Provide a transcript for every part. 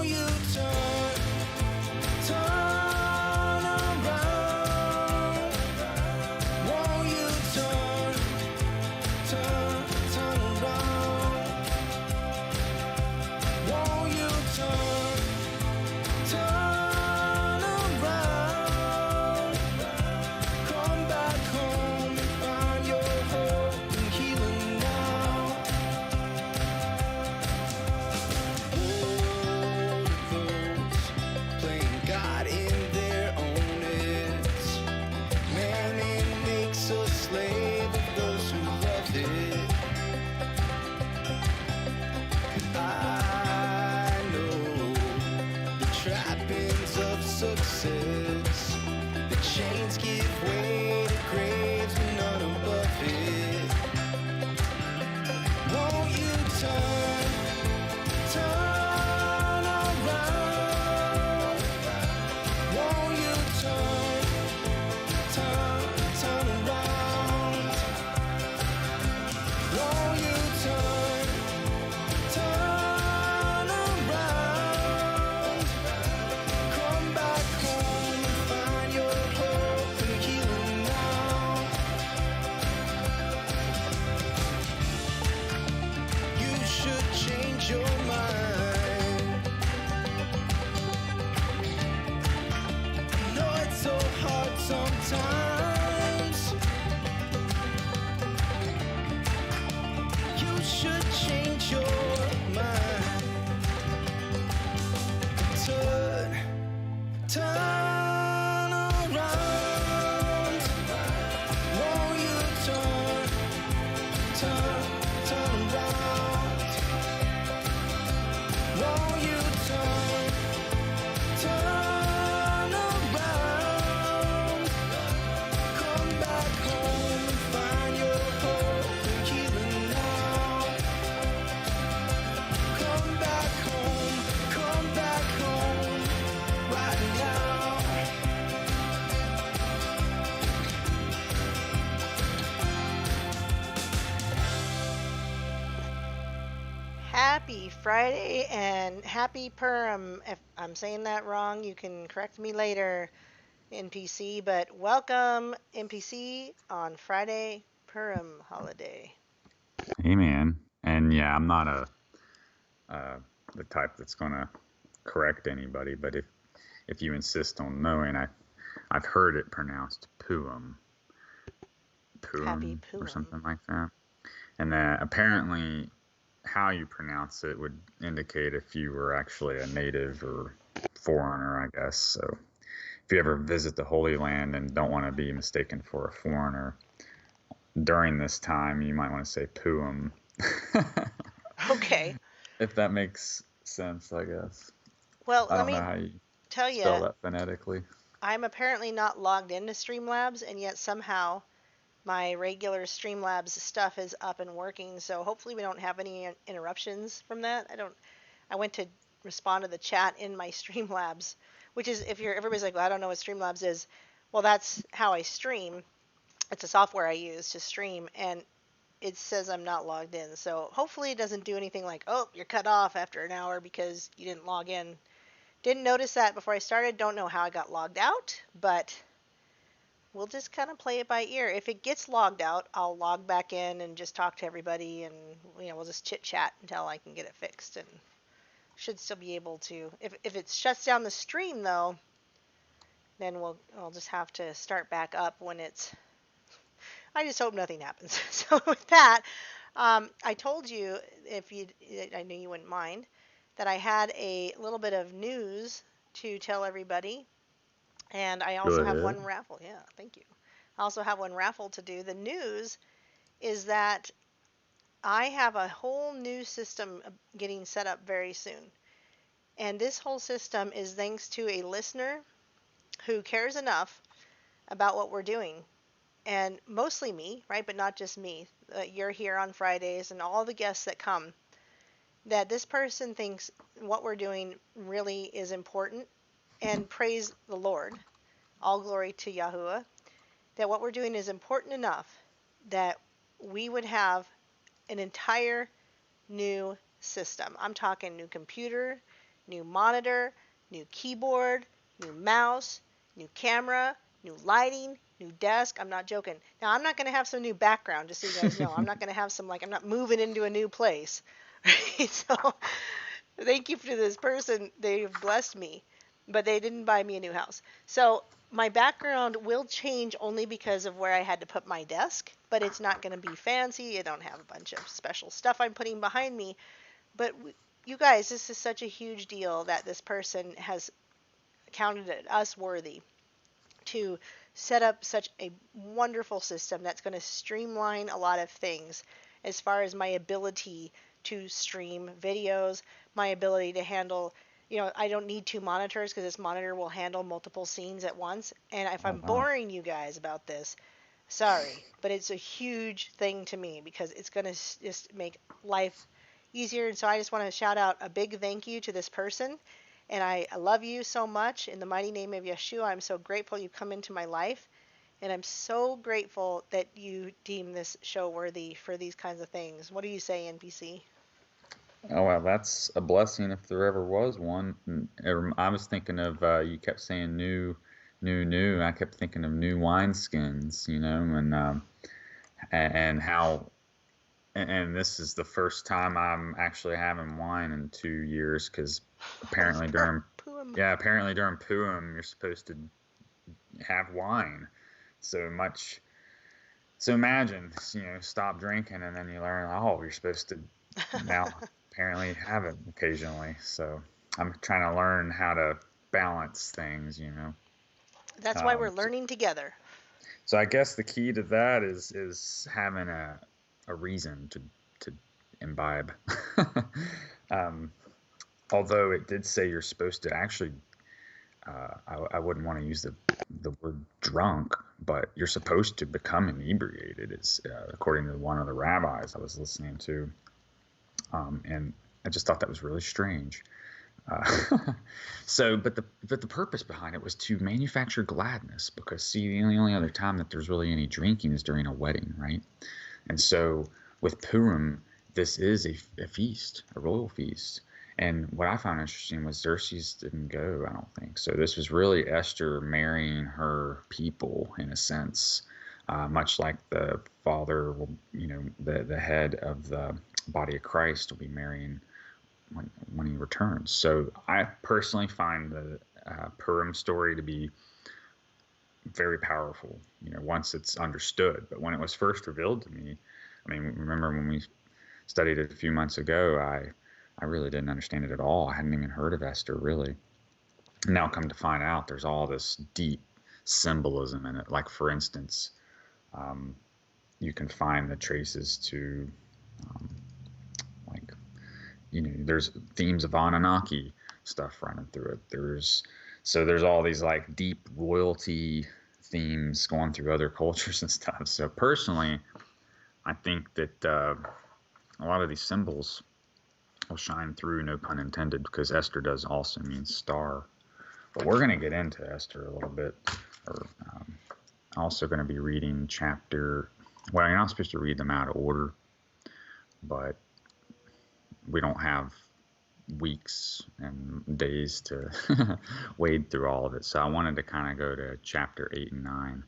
you turn around? Won't you turn around? Won't you turn around? Come back home and find your hope and healing now. Playing God in their own heads. Man, it makes a slave of those who love it. I know the trappings of success. The chains give way to graves, but none above it. Won't you turn around? Won't you turn around? Won't you turn around? Come back home and find your hope and healing now. You should change your mind. I know it's so hard sometimes. You should change your mind. Turn around. Won't you turn around? Won't you turn around? Come back home and find your hope and healing now. Come back home right now. Happy Friday and happy Purim. If I'm saying that wrong, you can correct me later, NPC. But welcome, NPC, on Friday Purim holiday. Amen. And yeah, I'm not the type that's gonna correct anybody, but if you insist on knowing, I've heard it pronounced Purim, Happy or Purim. something like that. And that apparently how you pronounce it would indicate if you were actually a native or foreigner, I guess. So if you ever visit the Holy Land and don't want to be mistaken for a foreigner during this time, you might want to say Purim. Okay. If that makes sense, I guess. Well, I let don't me know how you tell spell you, that phonetically. I'm apparently not logged into Streamlabs, and yet somehow my regular Streamlabs stuff is up and working. So hopefully we don't have any interruptions from that. I went to respond to the chat in my Streamlabs, which is, everybody's like, well, I don't know what Streamlabs is. Well, that's how I stream. It's a software I use to stream, and it says I'm not logged in. So hopefully it doesn't do anything like, oh, you're cut off after an hour because you didn't log in. Didn't notice that before I started. Don't know how I got logged out, but we'll just kind of play it by ear. If it gets logged out, I'll log back in and just talk to everybody, and we'll just chit chat until I can get it fixed, and should still be able to. If it shuts down the stream though, then I'll just have to start back up when it's. I just hope nothing happens. So with that, I told you, I knew you wouldn't mind, that I had a little bit of news to tell everybody. And I also have one raffle. Yeah, thank you. I also have one raffle to do. The news is that I have a whole new system getting set up very soon. And this whole system is thanks to a listener who cares enough about what we're doing. And mostly me, right? But not just me. You're here on Fridays and all the guests that come. That this person thinks what we're doing really is important. And praise the Lord. All glory to Yahuwah. That what we're doing is important enough that we would have an entire new system. I'm talking new computer, new monitor, new keyboard, new mouse, new camera, new lighting, new desk. I'm not joking. Now, I'm not going to have some new background, just so you guys know. I'm not going to have some, I'm not moving into a new place. Right? So, thank you to this person. They've blessed me, but they didn't buy me a new house. So, my background will change only because of where I had to put my desk, but it's not going to be fancy. I don't have a bunch of special stuff I'm putting behind me. But you guys, this is such a huge deal that this person has counted us worthy to set up such a wonderful system that's going to streamline a lot of things as far as my ability to stream videos, my ability to handle, I don't need two monitors because this monitor will handle multiple scenes at once. And if Oh I'm wow. boring you guys about this, sorry, but it's a huge thing to me because it's going to just make life easier. And so I just want to shout out a big thank you to this person. And I love you so much. In the mighty name of Yeshua, I'm so grateful you come into my life. And I'm so grateful that you deem this show worthy for these kinds of things. What do you say, NPC? Oh well, that's a blessing if there ever was one. I was thinking of you kept saying new, new, new. I kept thinking of new wineskins, and how and this is the first time I'm actually having wine in 2 years because apparently during Purim. yeah apparently during Purim you're supposed to have wine so much. So imagine, stop drinking and then you learn, oh, you're supposed to now apparently have it occasionally. So I'm trying to learn how to balance things. That's why we're Um, learning together. so I guess the key to that is having a reason to imbibe. um, Although it did say you're supposed to actually, I wouldn't want to use the word drunk, but you're supposed to become inebriated. It's according to one of the rabbis I was listening to, and I just thought that was really strange. But the purpose behind it was to manufacture gladness, because see, the only other time that there's really any drinking is during a wedding, right? And so with Purim, this is a feast, a royal feast. And what I found interesting was Xerxes didn't go, I don't think. So this was really Esther marrying her people in a sense, much like the father will, the head of the body of Christ will be marrying when he returns. So I personally find the Purim story to be very powerful, once it's understood. But when it was first revealed to me, I mean, remember when we studied it a few months ago, I really didn't understand it at all. I hadn't even heard of Esther, really. Now come to find out, there's all this deep symbolism in it. Like, for instance, you can find the traces to, um, like, there's themes of Anunnaki stuff running through it. There's all these like deep royalty themes going through other cultures and stuff. So personally, I think that a lot of these symbols will shine through, no pun intended, because Esther does also mean star. But we're going to get into Esther a little bit. Or also going to be reading chapter. Well, you're not supposed to read them out of order, but we don't have weeks and days to wade through all of it. So I wanted to kind of go to chapter 8 and 9,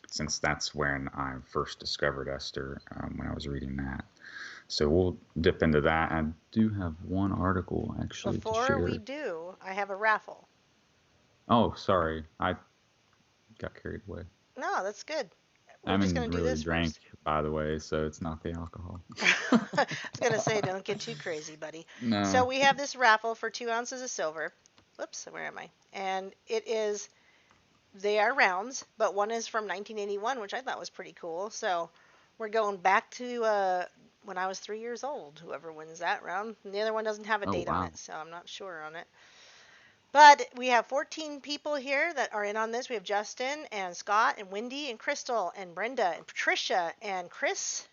since that's when I first discovered Esther, when I was reading that. So we'll dip into that. I do have one article actually to Before share. we do, I have a raffle. Oh, sorry. I got carried away. No, that's good. I We're just haven't going to do really this drank, first. by the way, so it's not the alcohol. I was going to say, don't get too crazy, buddy. So No. we have this raffle for 2 ounces of silver. Whoops, where am I? And they are rounds, but one is from 1981, which I thought was pretty cool. So we're going back to when I was 3 years old, whoever wins that round. And the other one doesn't have a Oh, date on wow. it, so I'm not sure on it. But we have 14 people here that are in on this. We have Justin and Scott and Wendy and Crystal and Brenda and Patricia and Chris.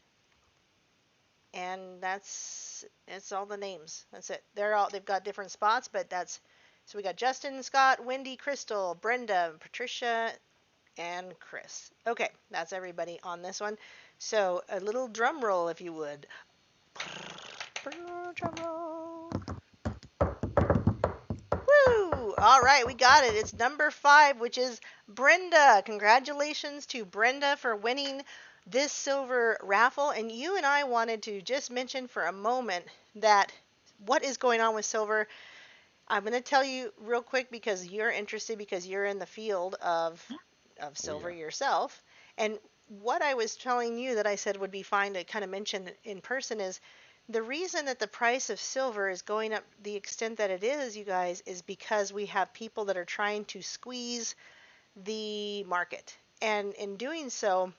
And that's all the names. That's it. They've got different spots, but so we got Justin, Scott, Wendy, Crystal, Brenda, Patricia, and Chris. Okay, that's everybody on this one. So a little drum roll, if you would. Drum roll. All right, we got it. It's number 5, which is Brenda. Congratulations to Brenda for winning this silver raffle. And you and I wanted to just mention for a moment that what is going on with silver. I'm going to tell you real quick because you're interested, because you're in the field of silver yourself. And what I was telling you that I said would be fine to kind of mention in person is the reason that the price of silver is going up the extent that it is, you guys, is because we have people that are trying to squeeze the market. And in doing so,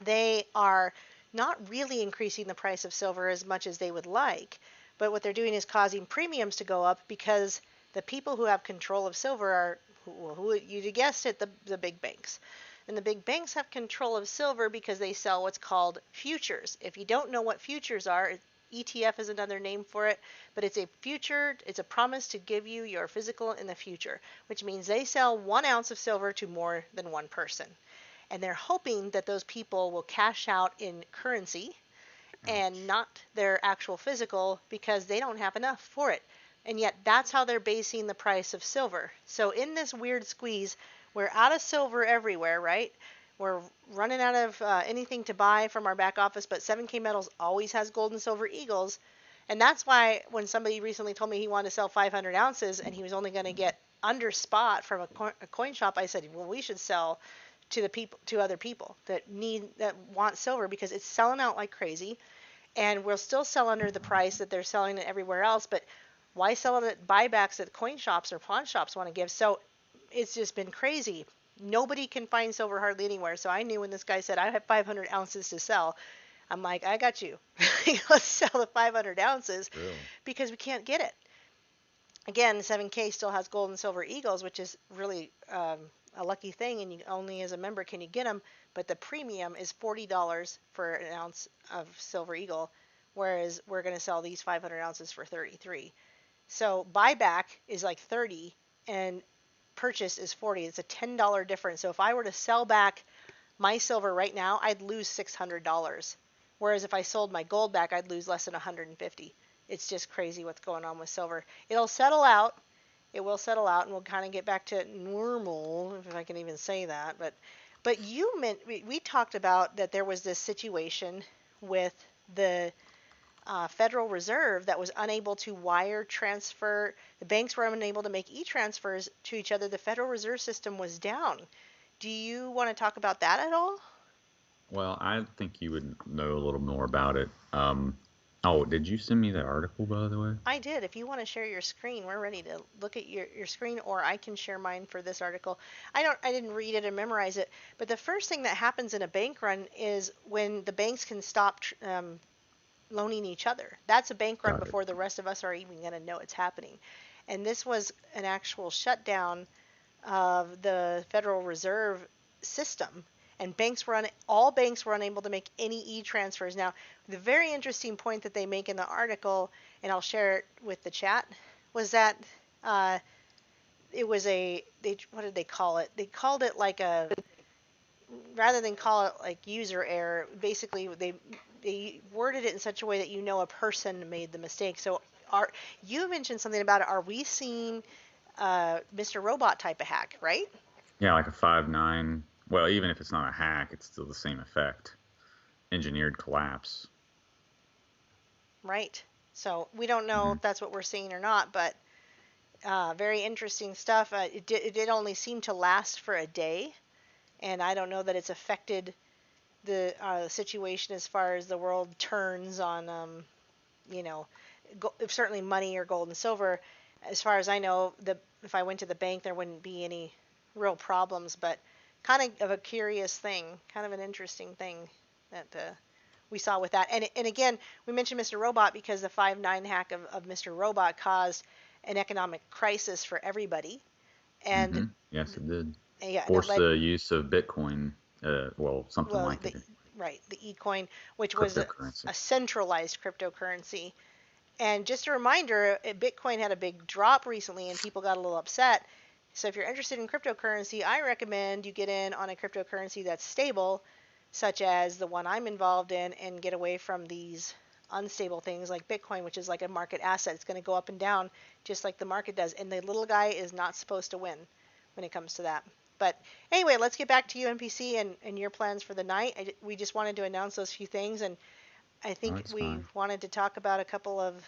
they are not really increasing the price of silver as much as they would like, but what they're doing is causing premiums to go up because the people who have control of silver are, who you guessed it, the big banks. And the big banks have control of silver because they sell what's called futures. If you don't know what futures are, ETF is another name for it, but it's a future, it's a promise to give you your physical in the future, which means they sell 1 ounce of silver to more than one person. And they're hoping that those people will cash out in currency and not their actual physical because they don't have enough for it. And yet that's how they're basing the price of silver. So in this weird squeeze, we're out of silver everywhere, right? We're running out of anything to buy from our back office, but 7K Metals always has gold and silver eagles. And that's why when somebody recently told me he wanted to sell 500 ounces and he was only going to get under spot from a coin shop, I said, well, we should sell to the people, to other people that want silver because it's selling out like crazy. And we'll still sell under the price that they're selling it everywhere else, but why sell it at buybacks that coin shops or pawn shops want to give? So it's just been crazy. Nobody can find silver hardly anywhere. So I knew when this guy said, I have 500 ounces to sell, I'm like, I got you. Let's sell the 500 ounces because we can't get it. Again, 7K still has gold and silver eagles, which is really a lucky thing, and you only as a member can you get them. But the premium is $40 for an ounce of silver eagle, whereas we're going to sell these 500 ounces for 33. So buyback is like 30, and purchase is 40. It's a $10 difference. So if I were to sell back my silver right now, I'd lose $600. Whereas if I sold my gold back, I'd lose less than 150. It's just crazy what's going on with silver. It'll settle out. It will settle out, and we'll kind of get back to normal, if I can even say that. But you meant we talked about that there was this situation with the Federal Reserve that was unable to wire transfer. The banks were unable to make e-transfers to each other. The Federal Reserve System was down. Do you want to talk about that at all? Well, I think you would know a little more about it. Oh, did you send me the article, by the way? I did. If you want to share your screen, we're ready to look at your screen, or I can share mine for this article. I didn't read it and memorize it, but the first thing that happens in a bank run is when the banks can stop loaning each other. That's a bank run before the rest of us are even going to know it's happening. And this was an actual shutdown of the Federal Reserve System. And all banks were unable to make any e-transfers. Now, the very interesting point that they make in the article, and I'll share it with the chat, was that it was what did they call it? They called it like rather than call it like user error, basically they worded it in such a way that a person made the mistake. So you mentioned something about it. Are we seeing Mr. Robot type of hack, right? Yeah, like a 5.9. Well, even if it's not a hack, it's still the same effect. Engineered collapse. Right. So we don't know if that's what we're seeing or not, but very interesting stuff. It did only seem to last for a day, and I don't know that it's affected the situation as far as the world turns on, certainly money or gold and silver. As far as I know, if I went to the bank, there wouldn't be any real problems, but kind of a curious thing, kind of an interesting thing that we saw with that. And again, we mentioned Mr. Robot because the 5.9 hack of Mr. Robot caused an economic crisis for everybody. And yes, it did. Yeah, Forced the use of Bitcoin, something like it. Right, the e-coin, which was a centralized cryptocurrency. And just a reminder, Bitcoin had a big drop recently and people got a little upset. So if you're interested in cryptocurrency, I recommend you get in on a cryptocurrency that's stable, such as the one I'm involved in, and get away from these unstable things like Bitcoin, which is like a market asset. It's going to go up and down just like the market does. And the little guy is not supposed to win when it comes to that. But anyway, let's get back to you, NPC, and your plans for the night. We just wanted to announce those few things, and I think That's we fine. wanted to talk about a couple of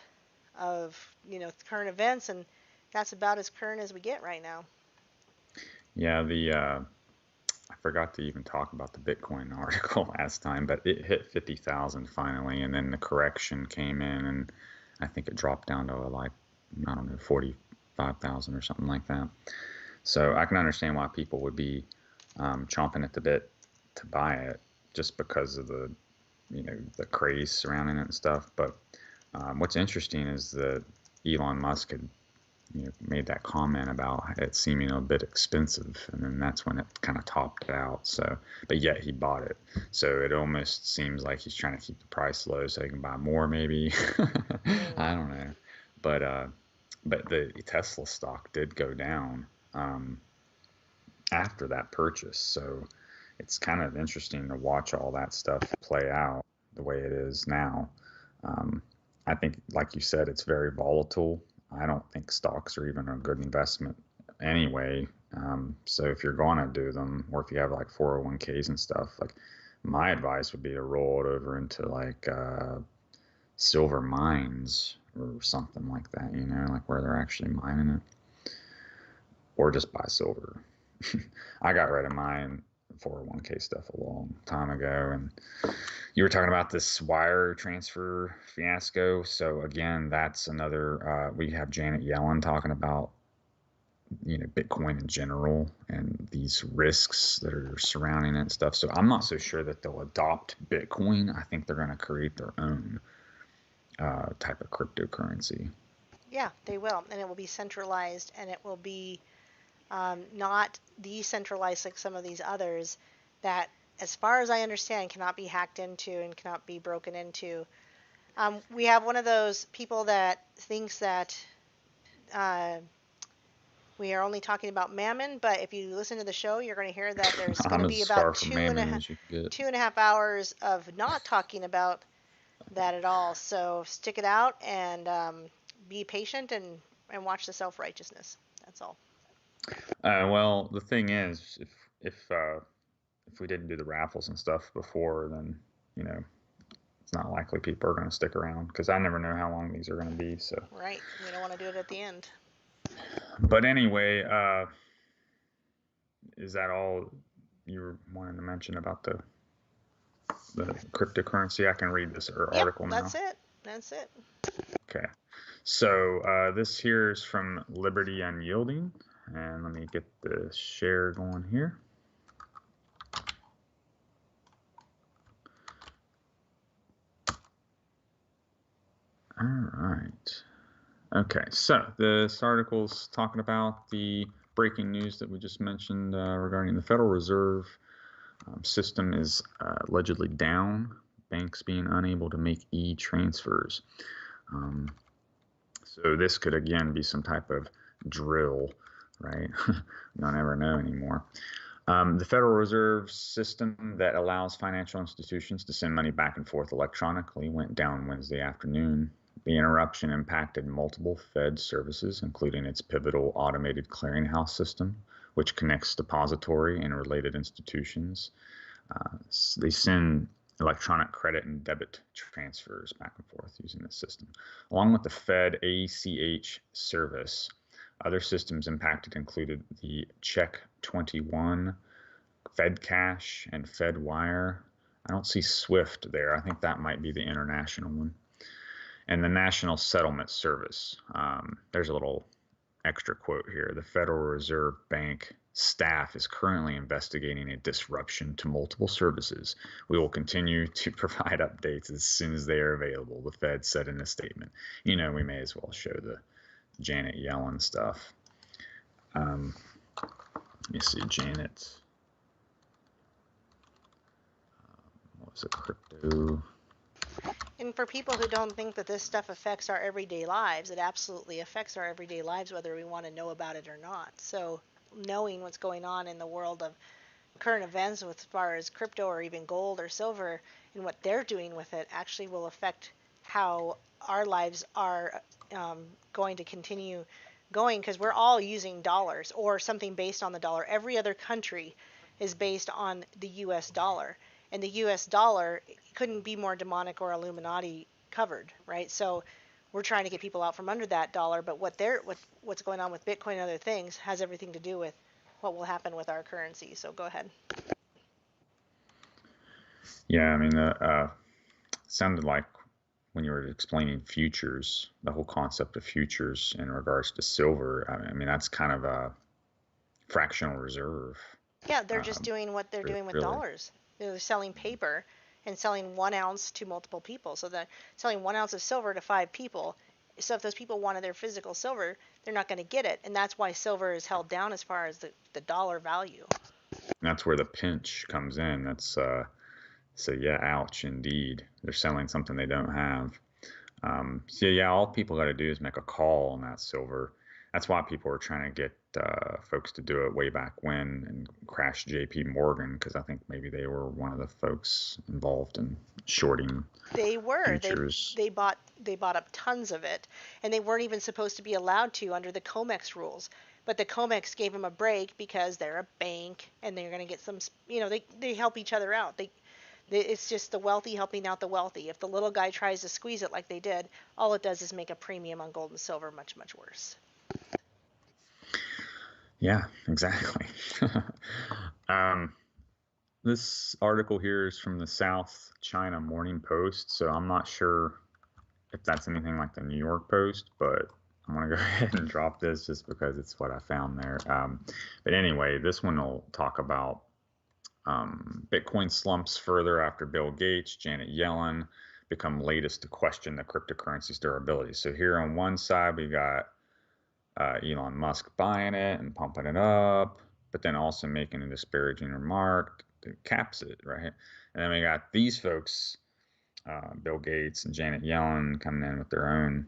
current events, and that's about as current as we get right now. Yeah, I forgot to even talk about the Bitcoin article last time, but it hit 50,000 finally, and then the correction came in, and I think it dropped down to like, I don't know, 45,000 or something like that. So I can understand why people would be chomping at the bit to buy it, just because of the craze surrounding it and stuff. But what's interesting is that Elon Musk had made that comment about it seeming a bit expensive, and then that's when it kind of topped out. So, but yet he bought it. So it almost seems like he's trying to keep the price low so he can buy more, maybe. I don't know. But the Tesla stock did go down after that purchase. So it's kind of interesting to watch all that stuff play out the way it is now. I think, like you said, it's very volatile. I don't think stocks are even a good investment anyway. So if you're going to do them, or if you have like 401ks and stuff, like my advice would be to roll it over into like silver mines or something like that, like where they're actually mining it, or just buy silver. I got rid of mine 401k stuff a long time ago, and you were talking about this wire transfer fiasco. So again, that's another. We have Janet Yellen talking about Bitcoin in general and these risks that are surrounding it and stuff. So I'm not so sure that they'll adopt Bitcoin. I think they're going to create their own type of cryptocurrency. Yeah, they will, and it will be centralized, and it will be not decentralized like some of these others that, as far as I understand, cannot be hacked into and cannot be broken into. We have one of those people that thinks that we are only talking about Mammon, but if you listen to the show, you're going to hear that there's going I'm to be as far about from Mammon as you can get. 2.5 hours of not talking about that at all. So stick it out and be patient and watch the self-righteousness. That's all. Well, the thing is, if we didn't do the raffles and stuff before, then it's not likely people are going to stick around, because I never know how long these are going to be. So Right. We don't want to do it at the end. But anyway, is that all you were wanting to mention about the cryptocurrency? I can read this article now. That's it. Okay. So this here is from Liberty Unyielding, and let me get the share going here. All right. Okay, so this article's talking about the breaking news that we just mentioned regarding the Federal Reserve system is allegedly down, banks being unable to make e-transfers. So this could again be some type of drill, right? You don't ever know anymore. The Federal Reserve system that allows financial institutions to send money back and forth electronically went down Wednesday afternoon. The interruption impacted multiple Fed services, including its pivotal automated clearinghouse system, which connects depository and related institutions. They send electronic credit and debit transfers back and forth using this system. Along with the Fed ACH service, other systems impacted included the Check 21, FedCash, and FedWire. I don't see SWIFT there. I think that might be the international one. And the National Settlement Service. There's a little extra quote here. The Federal Reserve Bank staff is currently investigating a disruption to multiple services. We will continue to provide updates as soon as they are available, the Fed said in a statement. We may as well show the Janet Yellen stuff. Let me see, Janet. What was it? Crypto. And for people who don't think that this stuff affects our everyday lives, it absolutely affects our everyday lives, whether we want to know about it or not. So knowing what's going on in the world of current events as far as crypto or even gold or silver and what they're doing with it actually will affect how our lives are going to continue going, because we're all using dollars or something based on the dollar. Every other country is based on the US dollar, and the US dollar couldn't be more demonic or Illuminati covered, right? So we're trying to get people out from under that dollar, but what's going on with Bitcoin and other things has everything to do with what will happen with our currency. So go ahead. Yeah, I mean, sounded like when you were explaining futures, the whole concept of futures in regards to silver. I mean, that's kind of a fractional reserve. Yeah, they're just doing what they're doing with Really. dollars. They're selling paper and selling 1 ounce to multiple people. So they're selling 1 ounce of silver to 5 people. So if those people wanted their physical silver, they're not going to get it. And that's why silver is held down as far as the dollar value. That's where the pinch comes in. That's so yeah, ouch, indeed. They're selling something they don't have. So yeah, all people got to do is make a call on that silver. That's why people were trying to get folks to do it way back when and crash J.P. Morgan, because I think maybe they were one of the folks involved in shorting They were. futures. They bought up tons of it, and they weren't even supposed to be allowed to under the COMEX rules. But the COMEX gave them a break because they're a bank and they're going to get some. They help each other out. It's just the wealthy helping out the wealthy. If the little guy tries to squeeze it like they did, all it does is make a premium on gold and silver much, much worse. Yeah, exactly. This article here is from the South China Morning Post, so I'm not sure if that's anything like the New York Post, but I'm going to go ahead and drop this just because it's what I found there. But anyway, this one will talk about Bitcoin slumps further after Bill Gates, Janet Yellen become latest to question the cryptocurrency's durability. So here on one side, we got Elon Musk buying it and pumping it up, but then also making a disparaging remark that caps it, right? And then we got these folks, Bill Gates and Janet Yellen, coming in with their own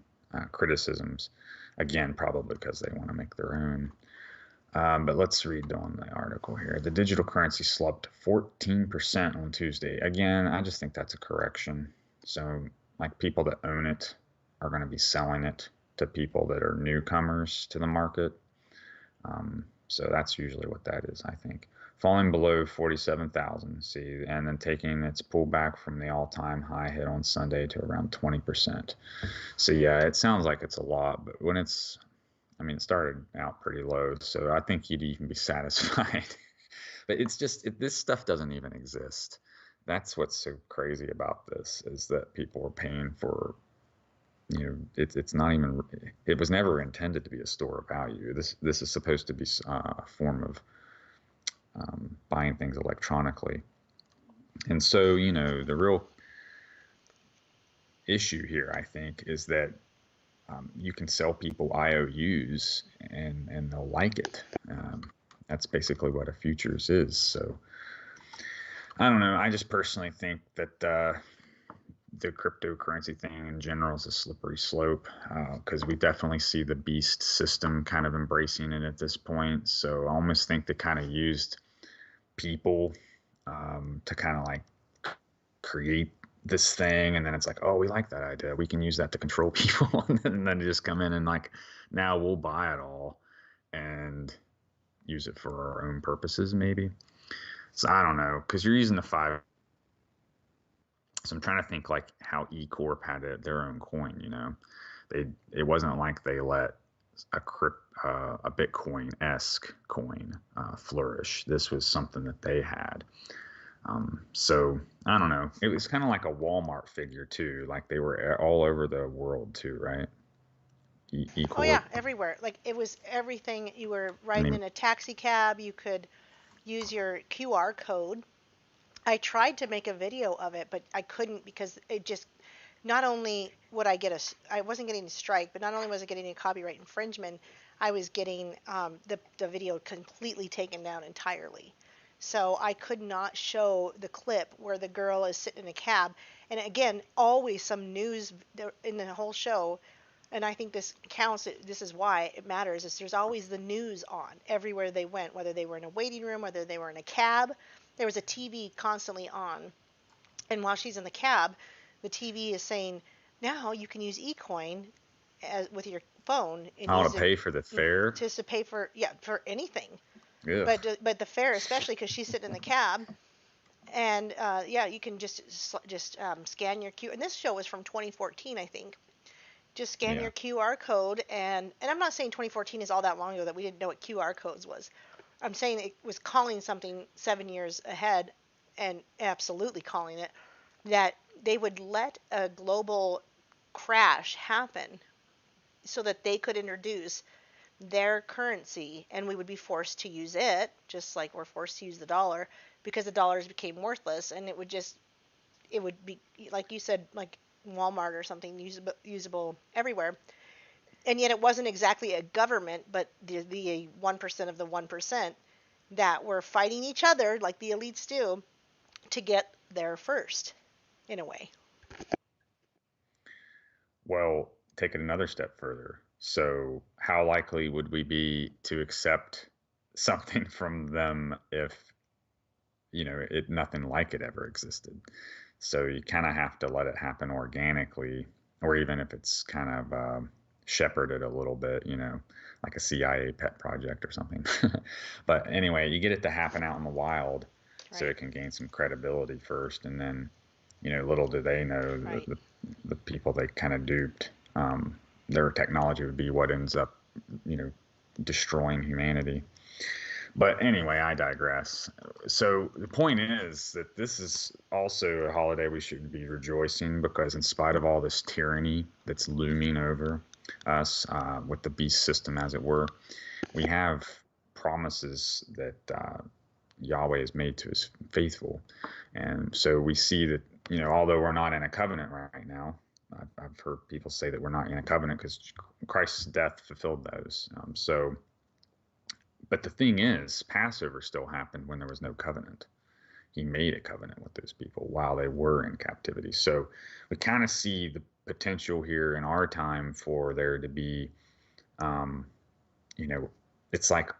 criticisms. Again, probably because they want to make their own. But let's read on the article here. The digital currency slumped 14% on Tuesday. Again, I just think that's a correction. So, like, people that own it are going to be selling it to people that are newcomers to the market. So that's usually what that is, I think. Falling below 47,000, see, and then taking its pullback from the all-time high hit on Sunday to around 20%. So yeah, it sounds like it's a lot, but when it started out pretty low, so I think you'd even be satisfied. But it's just, this stuff doesn't even exist. That's what's so crazy about this, is that people are paying for, it's not even, it was never intended to be a store of value. This is supposed to be a form of buying things electronically. And so, the real issue here, I think, is that you can sell people IOUs and they'll like it. That's basically what a futures is. So I don't know. I just personally think that the cryptocurrency thing in general is a slippery slope, because we definitely see the beast system kind of embracing it at this point. So I almost think they kind of used people to kind of like create this thing, and then it's like, oh, we like that idea, we can use that to control people. And then they just come in and like, now we'll buy it all and use it for our own purposes, maybe. So I don't know, because you're using the 5. So I'm trying to think like how E Corp had their own coin. It wasn't like they let a Bitcoin-esque coin flourish. This was something that they had. So I don't know. It was kind of like a Walmart figure too. Like they were all over the world too, right? E Corp. Oh yeah, everywhere. Like it was everything. You were riding in a taxi cab. You could use your QR code. I tried to make a video of it, but I couldn't, because it just, not only would I I wasn't getting a strike, but not only was I getting a copyright infringement, I was getting the video completely taken down entirely. So I could not show the clip where the girl is sitting in a cab. And again, always some news in the whole show. And I think this counts. This is why it matters. Is there's always the news on everywhere they went, whether they were in a waiting room, whether they were in a cab. There was a TV constantly on, and while she's in the cab, the TV is saying, now you can use eCoin with your phone and How to use it pay for the fare? just to pay for for anything. Ugh. But the fare, especially because she's sitting in the cab, and you can just scan your Q. And this show was from 2014, I think. Just scan Yeah. your QR code, and I'm not saying 2014 is all that long ago that we didn't know what QR codes was. I'm saying it was calling something 7 years ahead, and absolutely calling it that they would let a global crash happen so that they could introduce their currency and we would be forced to use it, just like we're forced to use the dollar, because the dollars became worthless, and it would be like you said, like Walmart or something, usable everywhere. And yet it wasn't exactly a government, but the 1% of the 1% that were fighting each other like the elites do to get there first, in a way. Well, take it another step further. So, how likely would we be to accept something from them if, nothing like it ever existed? So, you kind of have to let it happen organically, or even if it's kind of shepherded a little bit, like a CIA pet project or something. But anyway, you get it to happen out in the wild so Right. it can gain some credibility first. And then, little do they know Right. the people they kind of duped, their technology would be what ends up, destroying humanity. But anyway, I digress. So the point is that this is also a holiday we should be rejoicing because, in spite of all this tyranny that's looming over us with the beast system, as it were, we have promises that Yahweh has made to his faithful. And so we see that, although we're not in a covenant right now, I've heard people say that we're not in a covenant because Christ's death fulfilled those. But the thing is, Passover still happened when there was no covenant. He made a covenant with those people while they were in captivity. So we kind of see the potential here in our time for there to be, it's like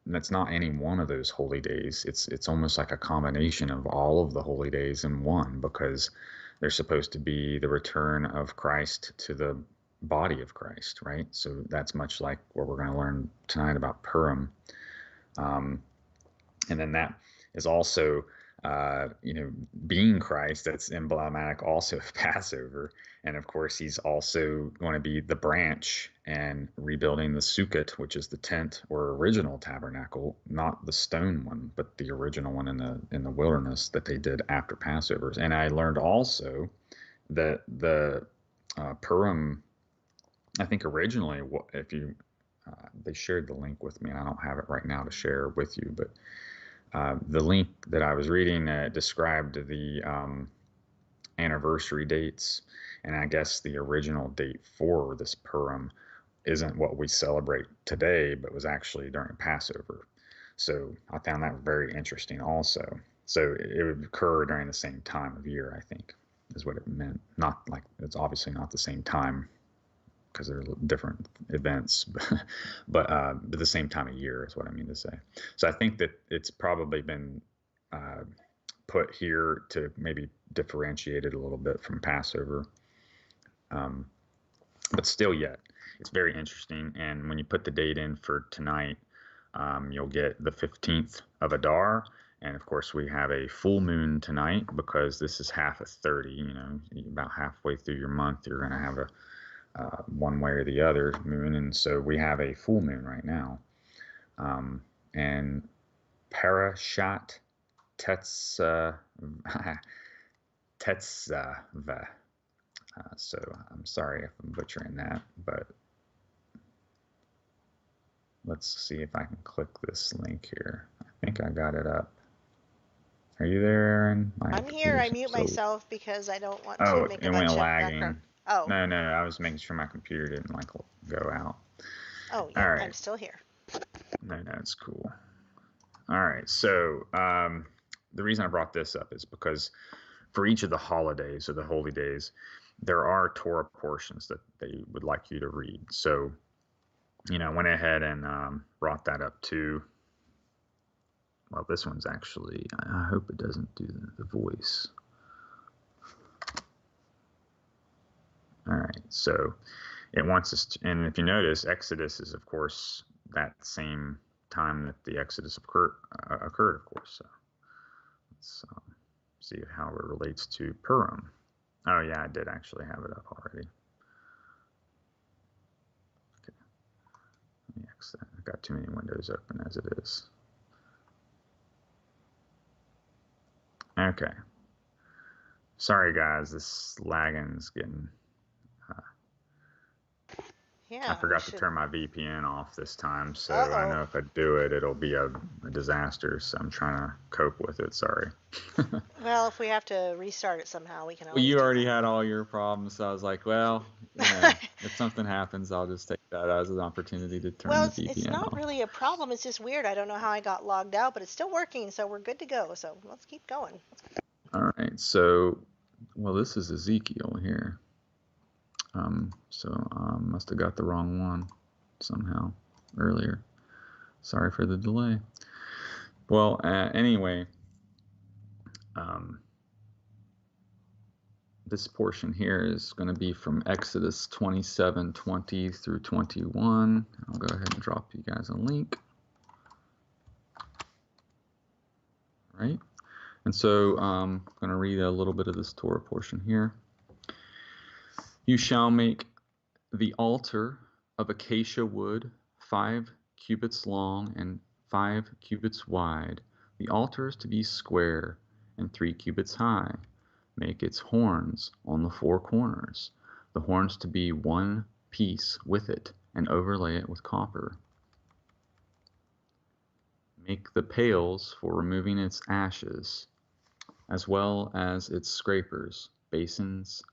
that's not any one of those holy days. It's almost like a combination of all of the holy days in one because they're supposed to be the return of Christ to the body of Christ, right? So that's much like what we're going to learn tonight about Purim. And then that is also, being Christ, that's emblematic also of Passover. And of course, he's also going to be the branch and rebuilding the Sukkot, which is the tent or original tabernacle, not the stone one, but the original one in the wilderness that they did after Passover. And I learned also that the Purim, I think originally, if you they shared the link with me, and I don't have it right now to share with you, but the link that I was reading described the anniversary dates, and I guess the original date for this Purim isn't what we celebrate today, but was actually during Passover. So I found that very interesting also. So it would occur during the same time of year, I think, is what it meant. Not like it's obviously not the same time because they're different events, but the same time of year is what I mean to say. So I think that it's probably been put here to maybe differentiate it a little bit from Passover. But still yet, it's very interesting. And when you put the date in for tonight, you'll get the 15th of Adar. And of course, we have a full moon tonight because this is half of 30, about halfway through your month, you're going to have a one way or the other moon. And so we have a full moon right now. And Parashat Tetzaveh. So I'm sorry if I'm butchering that, but let's see if I can click this link here. I think I got it up. Are you there, Aaron? I'm here. I mute myself because I don't want to make a it went bunch of lagging. background. Oh. No, I was making sure my computer didn't go out. Oh, yeah, all right. I'm still here. No, it's cool. All right. So the reason I brought this up is because for each of the holidays or the holy days, there are Torah portions that they would like you to read. So, I went ahead and brought that up too. Well, this one's actually, I hope it doesn't do the voice. All right, so it wants us to, and if you notice, Exodus is, of course, that same time that the Exodus occurred, of course. So let's see how it relates to Purim. Oh, yeah, I did actually have it up already. Okay, let me exit that. I've got too many windows open as it is. Okay. Sorry, guys, this lagging's getting... Yeah. I forgot to turn my VPN off this time, so Uh-oh. I know if I do it, it'll be a disaster, so I'm trying to cope with it. Sorry. Well, if we have to restart it somehow, we can always Well, you do already that. had all your problems, so I was like, well, if something happens, I'll just take that as an opportunity to turn Well, the VPN it's not off. really a problem. It's just weird. I don't know how I got logged out, but it's still working, so we're good to go. So let's keep going. All right, so, well, this is Ezekiel here. So must have got the wrong one somehow earlier. Sorry for the delay. Well, anyway, this portion here is going to be from Exodus 27:20 through 21. I'll go ahead and drop you guys a link. All right, and so I'm going to read a little bit of this Torah portion here. You shall make the altar of acacia wood, 5 cubits long and 5 cubits wide. The altar is to be square and 3 cubits high. Make its horns on the 4 corners, the horns to be one piece with it, and overlay it with copper. Make the pails for removing its ashes, as well as its scrapers, basins,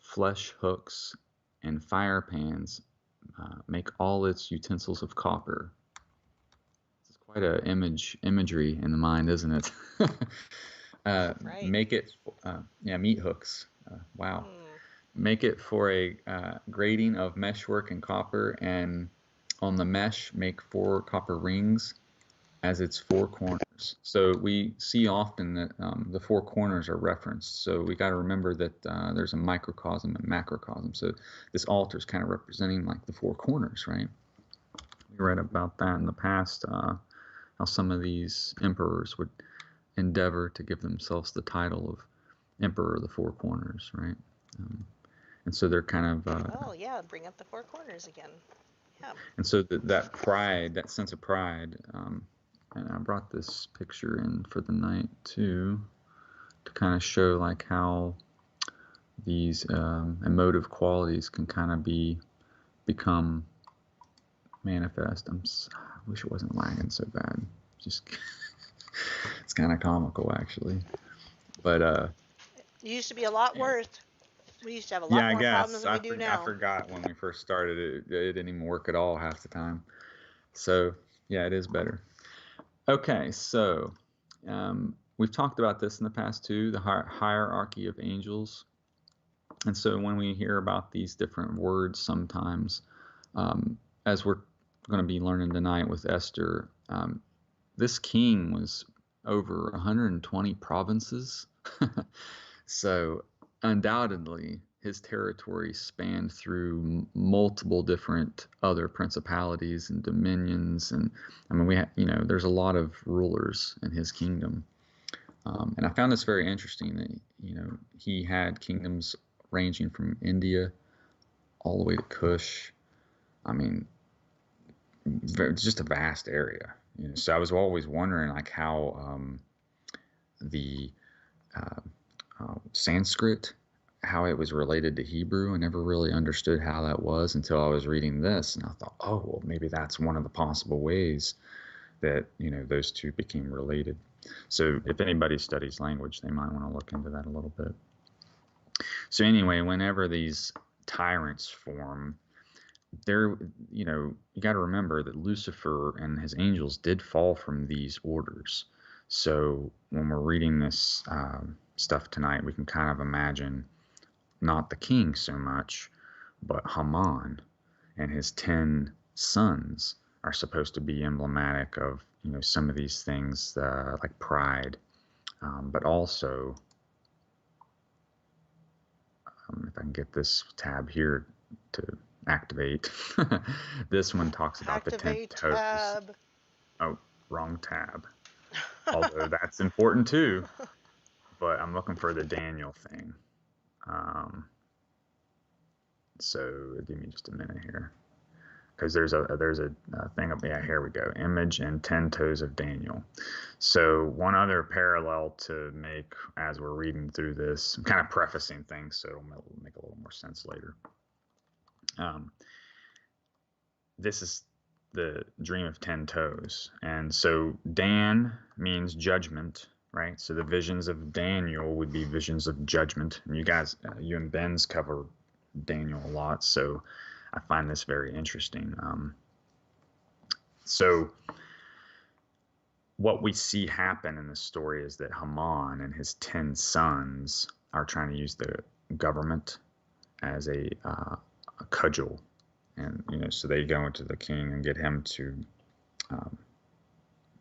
flesh hooks, and fire pans. Make all its utensils of copper. It's quite a imagery in the mind, isn't it? Right. Make it, meat hooks. Wow. Make it for a grating of meshwork and copper, and on the mesh make 4 copper rings as its 4 corners. So we see often that the 4 corners are referenced. So we got to remember that there's a microcosm and macrocosm. So this altar is kind of representing like the 4 corners, right? We read about that in the past, how some of these emperors would endeavor to give themselves the title of Emperor of the 4 Corners, right? And so they're kind of... oh, yeah, bring up the 4 corners again. Yeah. And so that pride, that sense of pride, and I brought this picture in for the night too, to kind of show like how these emotive qualities can kind of become manifest. I wish it wasn't lagging so bad. Just it's kind of comical actually, but It used to be a lot worse. We used to have a lot more problems than we do now. I forgot when we first started it didn't even work at all half the time. So yeah, it is better. Okay, so we've talked about this in the past too, the hierarchy of angels. And so when we hear about these different words sometimes, as we're going to be learning tonight with Esther, this king was over 120 provinces. So undoubtedly his territory spanned through multiple different other principalities and dominions, and I mean there's a lot of rulers in his kingdom, and I found this very interesting that he had kingdoms ranging from India all the way to Kush. I mean, it's just a vast area. So I was always wondering like how the Sanskrit, how it was related to Hebrew. I never really understood how that was until I was reading this, and I thought, oh, well, maybe that's one of the possible ways that those two became related. So if anybody studies language, they might want to look into that a little bit. So anyway, whenever these tyrants form, you got to remember that Lucifer and his angels did fall from these orders. So when we're reading this stuff tonight, we can kind of imagine not the king so much, but Haman and his 10 sons are supposed to be emblematic of some of these things like pride, but also If I can get this tab here to activate. This one talks about the 10 Activate toes. tab. Oh, wrong tab. Although that's important too, but I'm looking for the Daniel thing. So give me just a minute here, because there's a thing up. Yeah, here we go. Image and 10 toes of Daniel. So one other parallel to make as we're reading through this, I'm kind of prefacing things so it'll make a little more sense later. This is the dream of 10 toes. And so Dan means judgment, right? So the visions of Daniel would be visions of judgment. And you guys, you and Ben's cover Daniel a lot, so I find this very interesting. So what we see happen in the story is that Haman and his 10 sons are trying to use the government as a cudgel. And, so they go into the king and get him to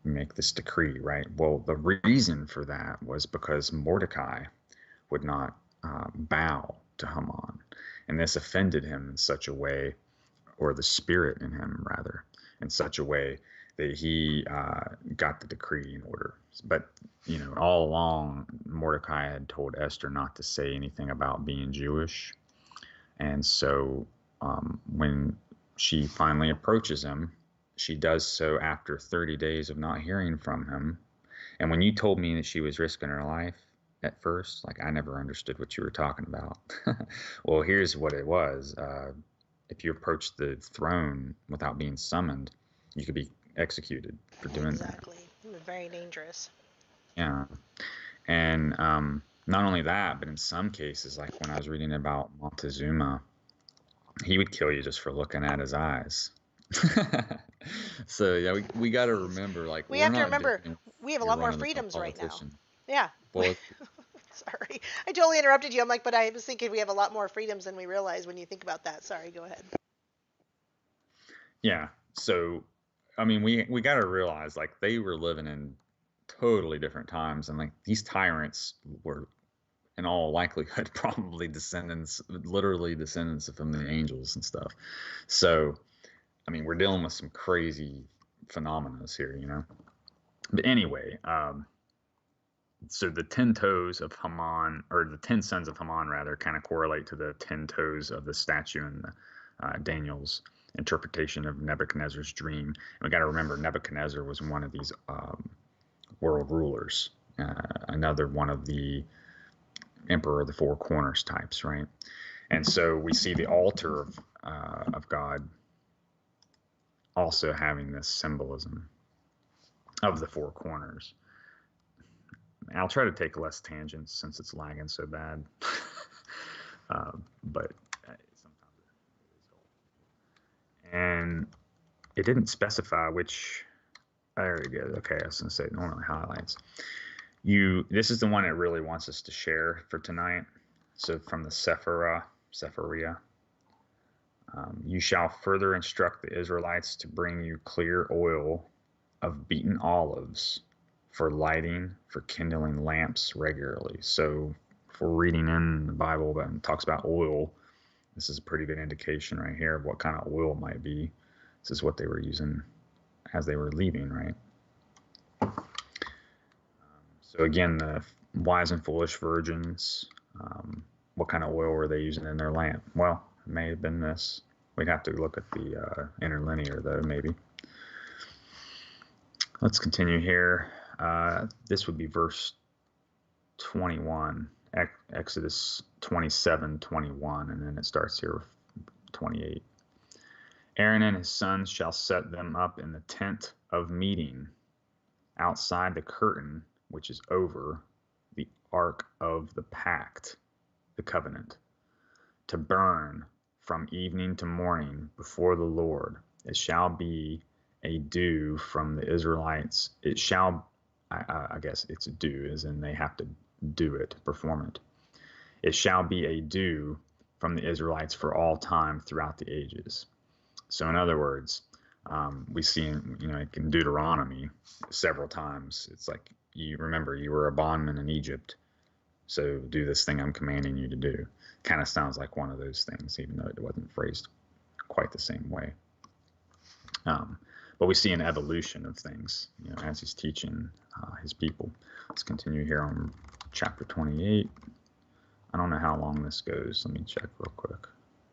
make this decree, right? Well, the reason for that was because Mordecai would not bow to Haman. And this offended him in such a way, or the spirit in him, rather, in such a way that he got the decree in order. But, all along, Mordecai had told Esther not to say anything about being Jewish. And so when she finally approaches him, she does so after 30 days of not hearing from him. And when you told me that she was risking her life at first, like, I never understood what you were talking about. Well, here's what it was. If you approach the throne without being summoned, you could be executed for doing that. Exactly. Very dangerous. Yeah. And not only that, but in some cases, like when I was reading about Montezuma, he would kill you just for looking at his eyes. So yeah, we got to remember, like, we have to remember we have a lot more freedoms right now. Yeah. Well, sorry, I totally interrupted you. I'm like, but I was thinking we have a lot more freedoms than we realize when you think about that. Sorry, go ahead. Yeah. So, I mean, we got to realize, like, they were living in totally different times, and like these tyrants were, in all likelihood, probably literally descendants from the angels and stuff. So, I mean, we're dealing with some crazy phenomena here, But anyway, so the 10 toes of Haman, or the 10 sons of Haman, rather, kind of correlate to the 10 toes of the statue in Daniel's interpretation of Nebuchadnezzar's dream. And we got to remember, Nebuchadnezzar was one of these world rulers, another one of the Emperor of the Four Corners types, right? And so we see the altar of God also having this symbolism of the four corners. I'll try to take less tangents since it's lagging so bad, but sometimes it is helpful. And it didn't specify which. There we go. Okay, I was going to say it normally highlights. This is the one it really wants us to share for tonight. So from the Sephariah, you shall further instruct the Israelites to bring you clear oil of beaten olives for lighting, for kindling lamps regularly. So if we're reading in the Bible that talks about oil, this is a pretty good indication right here of what kind of oil it might be. This is what they were using as they were leaving, right? So again, the wise and foolish virgins, what kind of oil were they using in their lamp? Well, it may have been this. We'd have to look at the interlinear, though, maybe. Let's continue here. This would be verse 21, Exodus 27:21, and then it starts here with 28. Aaron and his sons shall set them up in the tent of meeting outside the curtain, which is over the ark of the pact, the covenant, to burn from evening to morning before the Lord. It shall be a dew from the Israelites. It shall, I guess it's a dew, as in they have to do it, perform it. It shall be a dew from the Israelites for all time throughout the ages. So in other words, we see in Deuteronomy several times, it's like, you remember you were a bondman in Egypt. So do this thing I'm commanding you to do. Kind of sounds like one of those things, even though it wasn't phrased quite the same way. But we see an evolution of things, as he's teaching his people. Let's continue here on chapter 28. I don't know how long this goes. Let me check real quick.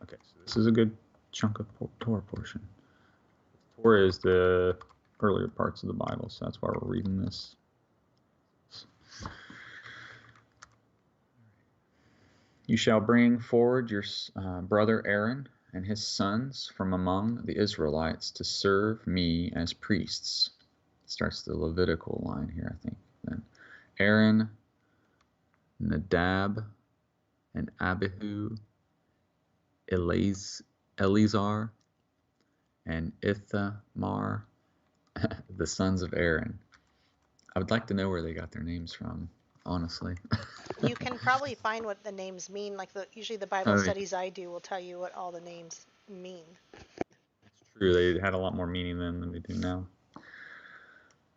Okay, so this is a good chunk of Torah portion. Torah is the earlier parts of the Bible, so that's why we're reading this. You shall bring forward your brother Aaron and his sons from among the Israelites to serve me as priests. Starts the Levitical line here, I think. Then Aaron, Nadab, and Abihu, Eleazar, and Ithamar, the sons of Aaron. I would like to know where they got their names from, honestly. You can probably find what the names mean. Like usually the Bible studies I do will tell you what all the names mean. That's true. They had a lot more meaning then than they do now.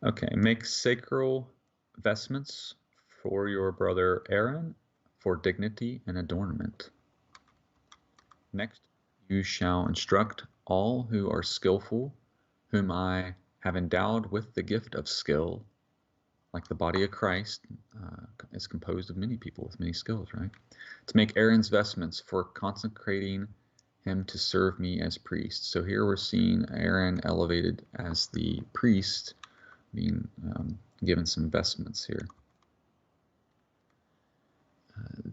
Okay, make sacred vestments for your brother Aaron for dignity and adornment. Next, you shall instruct all who are skillful, whom I have endowed with the gift of skill. Like the body of Christ is composed of many people with many skills, right? To make Aaron's vestments for consecrating him to serve me as priest. So here we're seeing Aaron elevated as the priest, being given some vestments here.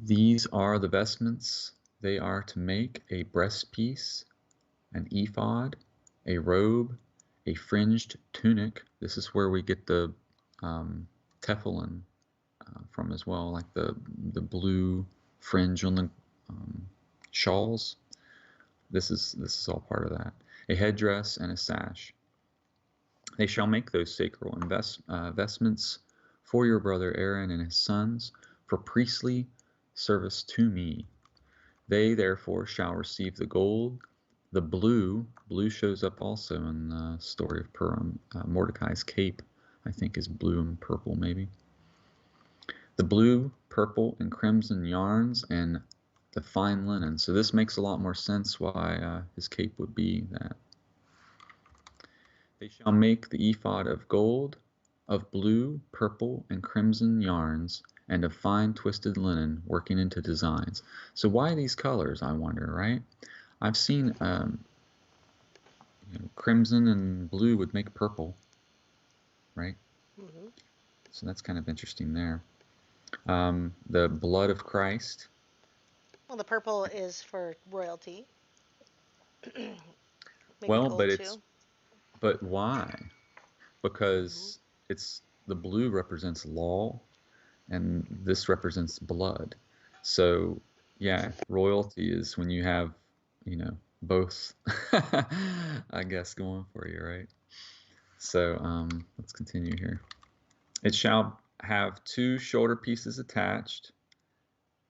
These are the vestments. They are to make a breastpiece, an ephod, a robe, a fringed tunic. This is where we get the tefillin from as well, like the blue fringe on the shawls. This is all part of that. A headdress and a sash. They shall make those sacred vestments for your brother Aaron and his sons for priestly service to me. They therefore shall receive the gold, the blue shows up also in the story of Purim. Mordecai's cape, I think, is blue and purple, maybe. The blue, purple, and crimson yarns and the fine linen. So this makes a lot more sense why his cape would be that. They shall make the ephod of gold, of blue, purple, and crimson yarns, and of fine twisted linen, working into designs. So why these colors, I wonder, right? I've seen crimson and blue would make purple, right? Mm-hmm. So that's kind of interesting there. The blood of Christ. Well, the purple is for royalty. Well, but why? Because it's the blue represents law, and this represents blood. So yeah, royalty is when you have, both, I guess, going for you, right? So let's continue here. It shall have 2 shoulder pieces attached.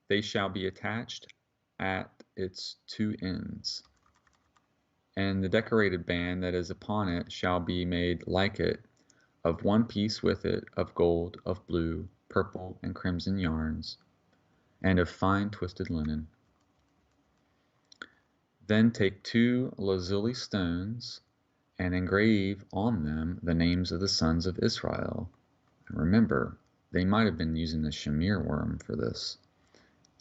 They shall be attached at its 2 ends. And the decorated band that is upon it shall be made like it, of 1 piece with it, of gold, of blue, purple, and crimson yarns, and of fine twisted linen. Then take 2 lazuli stones and engrave on them the names of the sons of Israel. And remember, they might have been using the shamir worm for this.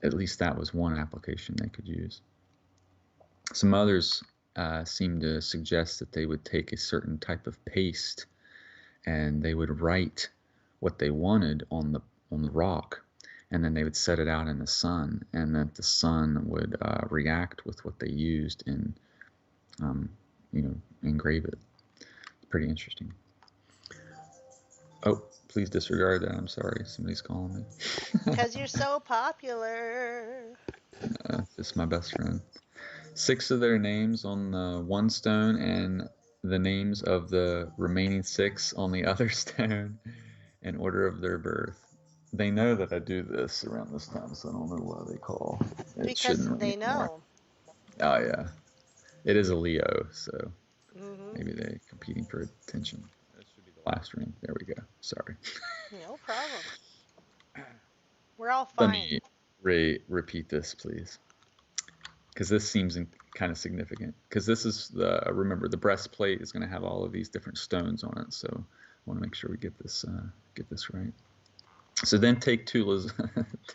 At least that was one application they could use. Some others seem to suggest that they would take a certain type of paste and they would write what they wanted on the rock, and then they would set it out in the sun, and that the sun would react with what they used and engrave it. Pretty interesting. Oh, please disregard that. I'm sorry. Somebody's calling me. Because you're so popular. Just my best friend. 6 of their names on the one stone and the names of the remaining 6 on the other stone in order of their birth. They know that I do this around this time, so I don't know why they call. Because they know. Oh, yeah. It is a Leo, so maybe they're competing for attention. That should be the last ring. There we go. Sorry. No problem. We're all Let fine. me repeat this, please, because this seems kind of significant. Because this is remember, the breastplate is going to have all of these different stones on it, so I want to make sure we get this right. So then take two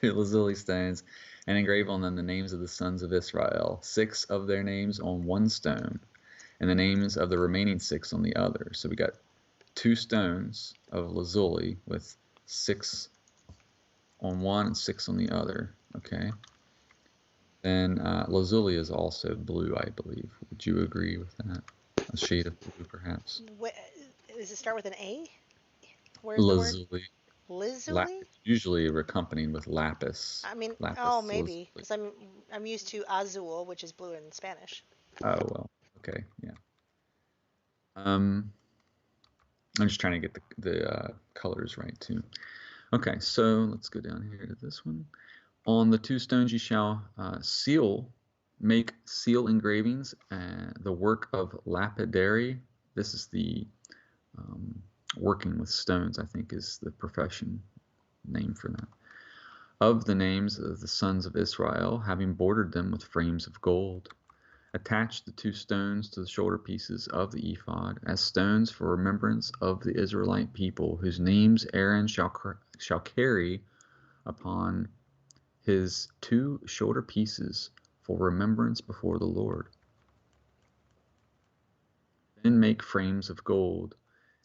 lazuli stones and engrave on them the names of the sons of Israel, 6 of their names on one stone, and the names of the remaining 6 on the other. So we got 2 stones of lazuli with 6 on one and 6 on the other. Okay. Then lazuli is also blue, I believe. Would you agree with that? A shade of blue, perhaps. Does it start with an A? Where's the word? Lazuli. Lazuli? Usually accompanied with lapis. I mean, Lapis maybe, lazuli. because I'm used to azul, which is blue in Spanish. Oh well. Okay. Yeah. I'm just trying to get the colors right too. Okay, so let's go down here to this one. On the 2 stones you shall make seal engravings, the work of lapidary. This is the working with stones, I think, is the profession name for that. Of the names of the sons of Israel, having bordered them with frames of gold. Attach the 2 stones to the shoulder pieces of the ephod as stones for remembrance of the Israelite people, whose names Aaron shall carry upon his 2 shoulder pieces for remembrance before the Lord. Then make frames of gold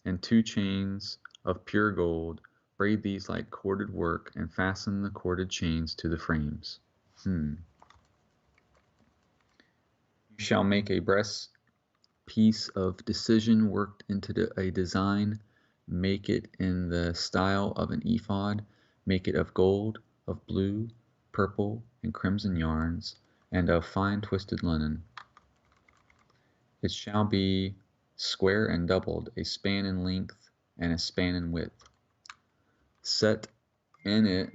and 2 chains of pure gold. Braid these like corded work and fasten the corded chains to the frames. You shall make a breast piece of decision worked into a design. Make it in the style of an ephod. Make it of gold, of blue, purple, and crimson yarns, and of fine twisted linen. It shall be square and doubled, a span in length and a span in width. Set in it,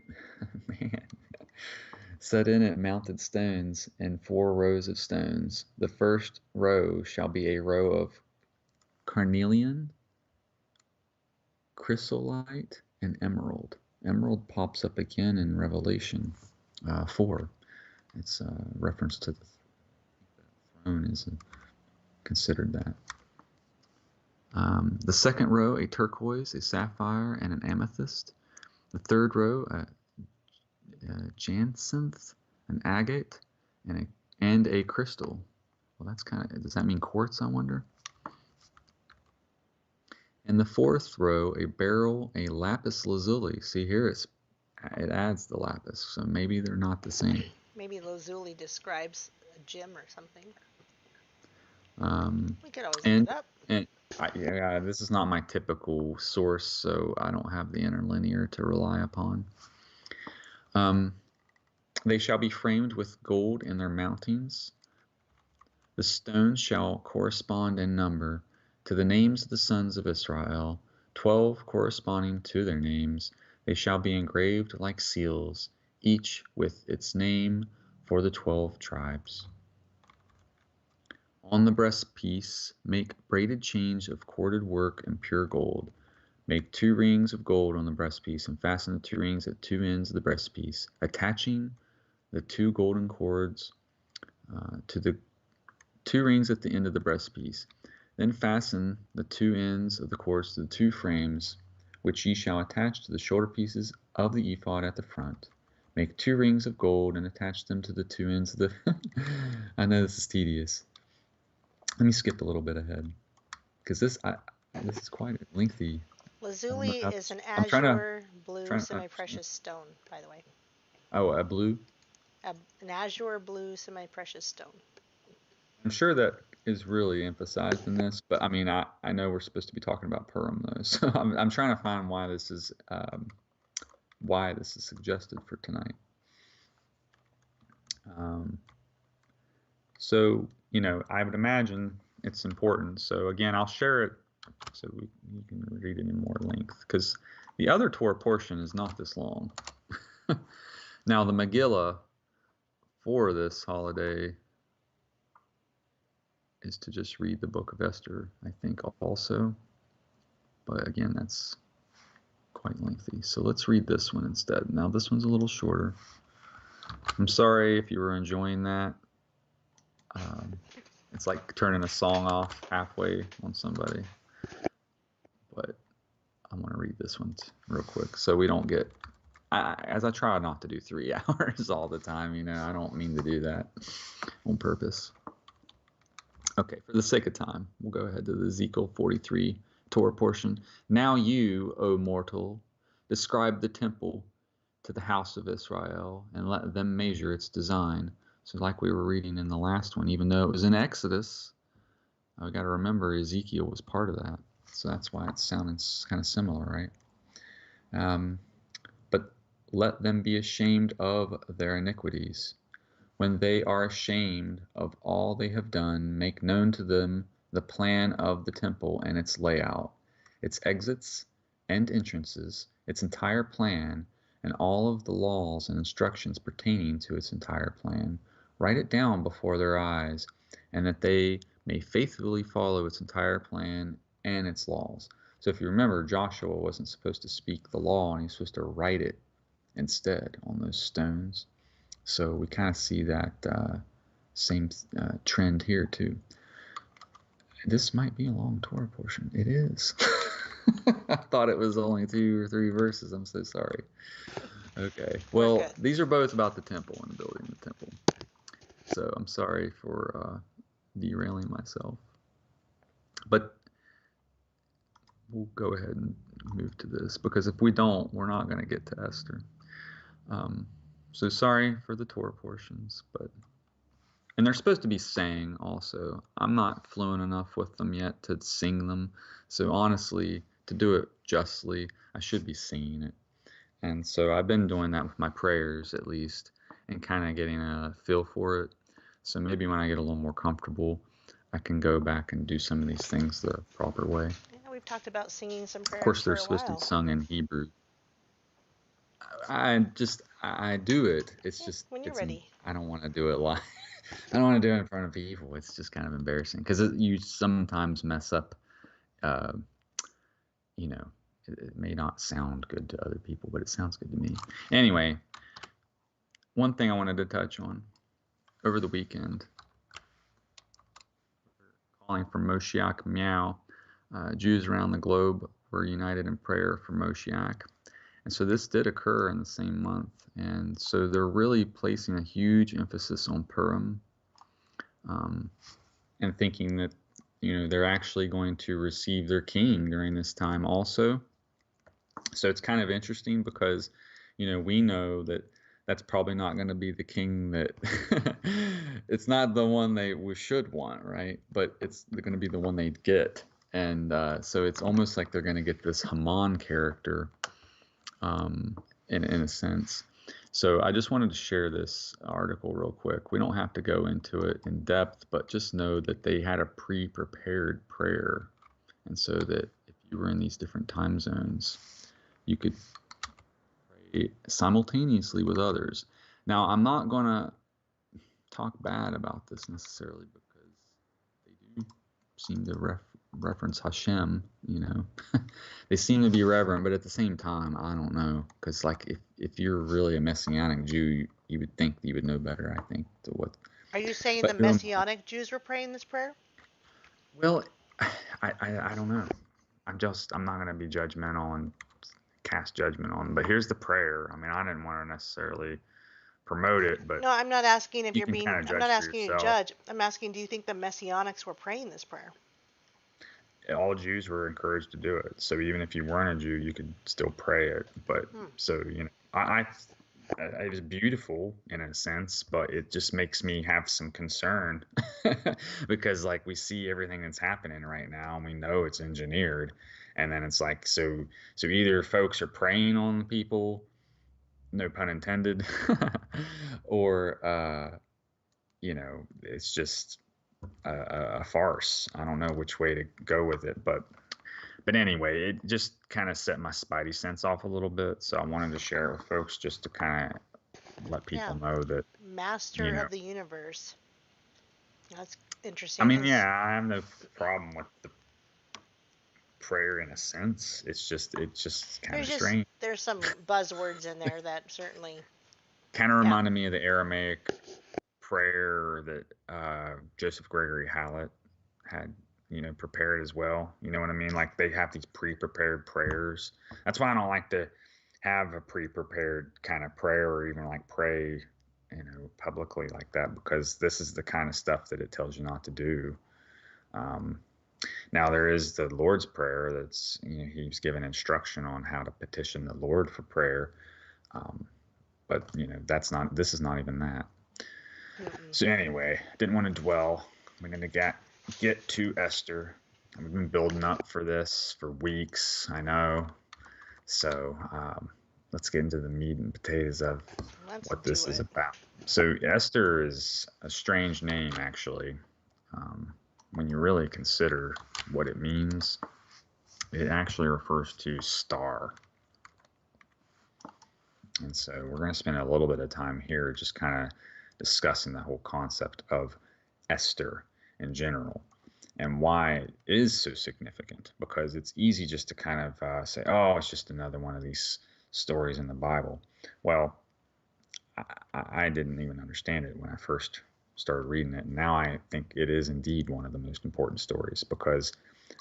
set in it mounted stones in 4 rows of stones. The first row shall be a row of carnelian, chrysolite, and emerald. Emerald pops up again in Revelation 4. It's a reference to the throne is considered that. The second row, a turquoise, a sapphire, and an amethyst. The third row, a jacinth, an agate, and a crystal. Well, that's does that mean quartz, I wonder? And the fourth row, a beryl, a lapis lazuli. See here, it adds the lapis, so maybe they're not the same. Maybe lazuli describes a gem or something. We could always look it up. And this is not my typical source, so I don't have the interlinear to rely upon. They shall be framed with gold in their mountings. The stones shall correspond in number to the names of the sons of Israel, 12 corresponding to their names. They shall be engraved like seals, each with its name for the 12 tribes. On the breastpiece, make braided chains of corded work and pure gold. Make 2 rings of gold on the breastpiece and fasten the 2 rings at 2 ends of the breastpiece, attaching the 2 golden cords to the 2 rings at the end of the breastpiece. Then fasten the 2 ends of the cords to the 2 frames, which ye shall attach to the shoulder pieces of the ephod at the front. Make 2 rings of gold and attach them to the 2 ends of the... I know this is tedious. Let me skip a little bit ahead, because this is quite a lengthy. Lazuli is an azure blue semi-precious stone, by the way. Oh, a blue? An azure blue semi-precious stone. I'm sure that is really emphasized in this, but I mean, I know we're supposed to be talking about Purim though, so I'm trying to find why this is suggested for tonight. So I would imagine it's important. So again, I'll share it so you can read it in more length, because the other Torah portion is not this long. Now the Megillah for this holiday is to just read the book of Esther, I think, also. But again, that's quite lengthy. So let's read this one instead. Now this one's a little shorter. I'm sorry if you were enjoying that. It's like turning a song off halfway on somebody. But I want to read this one real quick so we don't get, as I try not to do 3 hours all the time, I don't mean to do that on purpose. Okay, for the sake of time, we'll go ahead to the Ezekiel 43 Torah portion. Now you, O mortal, describe the temple to the house of Israel and let them measure its design. So like we were reading in the last one, even though it was in Exodus, we got to remember Ezekiel was part of that. So that's why it's sounding kind of similar, right? But let them be ashamed of their iniquities. When they are ashamed of all they have done, make known to them the plan of the temple and its layout, its exits and entrances, its entire plan, and all of the laws and instructions pertaining to its entire plan. Write it down before their eyes, and that they may faithfully follow its entire plan and its laws. So if you remember, Joshua wasn't supposed to speak the law, and he's supposed to write it instead on those stones. So we kind of see that same trend here too. This might be a long Torah portion. It is. I thought it was only 2 or 3 verses. I'm so sorry. Okay. Well, these are both about the temple and the building of the temple. So I'm sorry for derailing myself. But we'll go ahead and move to this, because if we don't, we're not going to get to Esther. So sorry for the Torah portions, and they're supposed to be sang also. I'm not fluent enough with them yet to sing them. So honestly, to do it justly, I should be singing it. And so I've been doing that with my prayers at least, and kind of getting a feel for it. So maybe when I get a little more comfortable, I can go back and do some of these things the proper way. Yeah, we've talked about singing some prayers. Of course, they're for a supposed to while. be sung in Hebrew. I do it. It's just when you're ready. I don't want to do it live. I don't want to do it in front of people. It's just kind of embarrassing because you sometimes mess up. It may not sound good to other people, but it sounds good to me. Anyway, one thing I wanted to touch on over the weekend, calling for Moshiach Meow. Jews around the globe were united in prayer for Moshiach. And so this did occur in the same month. And so they're really placing a huge emphasis on Purim, and thinking that, they're actually going to receive their king during this time also. So it's kind of interesting because, we know that that's probably not going to be the king that it's not the one we should want, right? But it's going to be the one they get. And so it's almost like they're going to get this Haman character, in a sense. So I just wanted to share this article real quick. We don't have to go into it in depth, but just know that they had a pre-prepared prayer. And so that if you were in these different time zones, you could pray simultaneously with others. Now, I'm not going to talk bad about this necessarily, because they do seem to reference Hashem, they seem to be reverent, but at the same time, I don't know, because like if you're really a Messianic Jew, you would think you would know better, I think. Are you saying the Messianic Jews were praying this prayer? Well, I don't know. I'm not going to be judgmental and cast judgment on them, but here's the prayer. I mean, I didn't want to necessarily promote it, but no, I'm not asking if you you're can being. kind of I'm not asking yourself. you to judge. I'm asking, do you think the Messianics were praying this prayer? All Jews were encouraged to do it. So even if you weren't a Jew, you could still pray it. But so, it was beautiful in a sense, but it just makes me have some concern because like we see everything that's happening right now and we know it's engineered. And then it's like, so either folks are preying on people, no pun intended, or, it's just a farce. I don't know which way to go with it, but anyway, it just kind of set my spidey sense off a little bit. So I wanted to share it with folks just to kind of let people know that Master of the universe. That's interesting. I mean, I have no problem with prayer in a sense. It's just kind of There's strange. there's some buzzwords in there that certainly, Kind of yeah. reminded me of the Aramaic prayer that Joseph Gregory Hallett had, prepared as well. You know what I mean? Like they have these pre-prepared prayers. That's why I don't like to have a pre-prepared kind of prayer or even like pray, publicly like that, because this is the kind of stuff that it tells you not to do. Now there is the Lord's Prayer. That's, he's given instruction on how to petition the Lord for prayer. But this is not even that. So anyway, didn't want to dwell. We're going to get to Esther. We've been building up for this for weeks, I know. So let's get into the meat and potatoes of what this is about. So Esther is a strange name, actually. When you really consider what it means, it actually refers to star. And so we're going to spend a little bit of time here just kind of discussing the whole concept of Esther in general and why it is so significant, because it's easy just to kind of say, oh, it's just another one of these stories in the Bible. Well, I didn't even understand it when I first started reading it. And now I think it is indeed one of the most important stories, because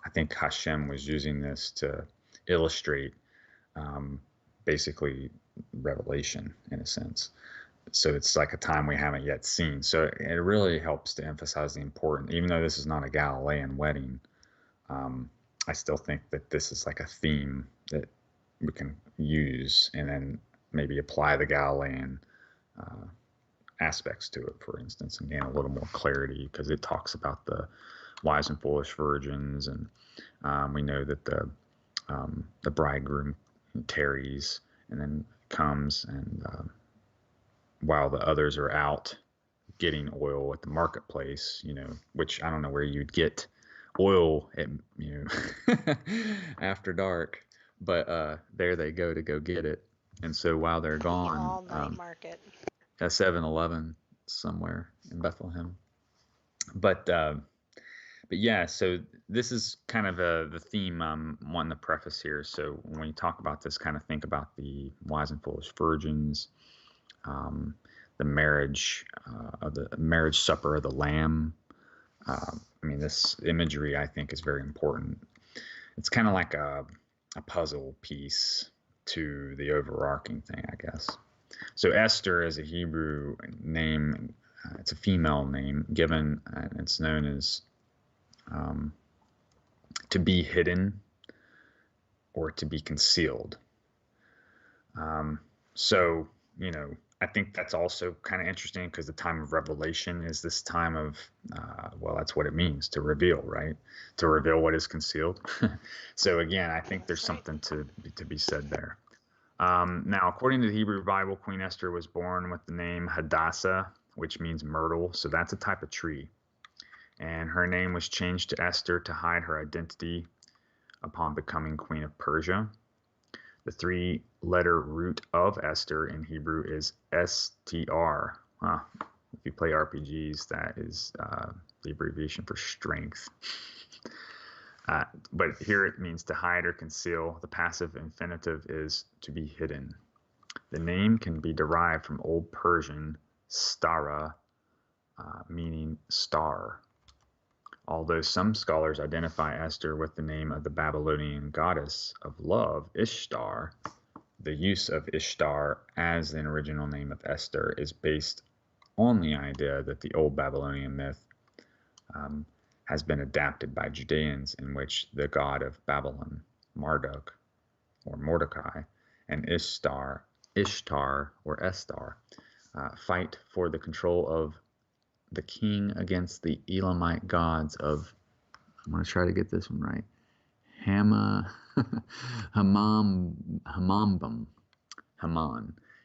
I think Hashem was using this to illustrate basically revelation in a sense. So it's like a time we haven't yet seen. So it really helps to emphasize the important, even though this is not a Galilean wedding, I still think that this is like a theme that we can use and then maybe apply the Galilean aspects to it, for instance, and gain a little more clarity, because it talks about the wise and foolish virgins, and we know that the bridegroom tarries and then comes, and while the others are out getting oil at the marketplace, which I don't know where you'd get oil at, after dark, but there they go to go get it. And so while they're gone, all night market, a 7-Eleven somewhere in Bethlehem. But yeah, so this is kind of the theme I'm wanting to preface here. So when you talk about this, kind of think about the wise and foolish virgins, the marriage supper of the Lamb. This imagery, I think, is very important. It's kind of like a puzzle piece to the overarching thing, I guess. So Esther is a Hebrew name. It's a female name given, and it's known as to be hidden or to be concealed. So, I think that's also kind of interesting, because the time of revelation is this time of, that's what it means, to reveal, right? To reveal what is concealed. So again, I think there's something to be said there. Now, according to the Hebrew Bible, Queen Esther was born with the name Hadassah, which means myrtle. So that's a type of tree. And her name was changed to Esther to hide her identity upon becoming Queen of Persia. The 3-letter root of Esther in Hebrew is STR. If you play RPGs, that is the abbreviation for strength. But here it means to hide or conceal. The passive infinitive is to be hidden. The name can be derived from Old Persian stara, meaning star. Although some scholars identify Esther with the name of the Babylonian goddess of love, Ishtar, the use of Ishtar as an original name of Esther is based on the idea that the old Babylonian myth has been adapted by Judeans, in which the god of Babylon, Marduk, or Mordecai, and Ishtar, or Estar, fight for the control of the king against the Elamite gods of, I'm going to try to get this one right, Haman,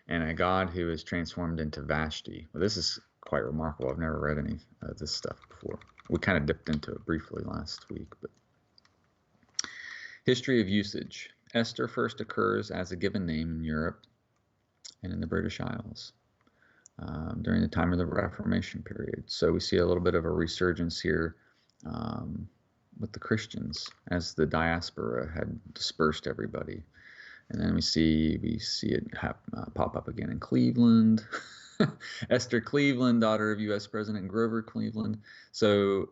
and a god who is transformed into Vashti. Well, this is quite remarkable. I've never read any of this stuff before. We kind of dipped into it briefly last week. But history of usage. Esther first occurs as a given name in Europe and in the British Isles during the time of the Reformation period. So we see a little bit of a resurgence here with the Christians as the diaspora had dispersed everybody. And then we see it pop up again in Cleveland. Esther Cleveland, daughter of U.S. President Grover Cleveland. So,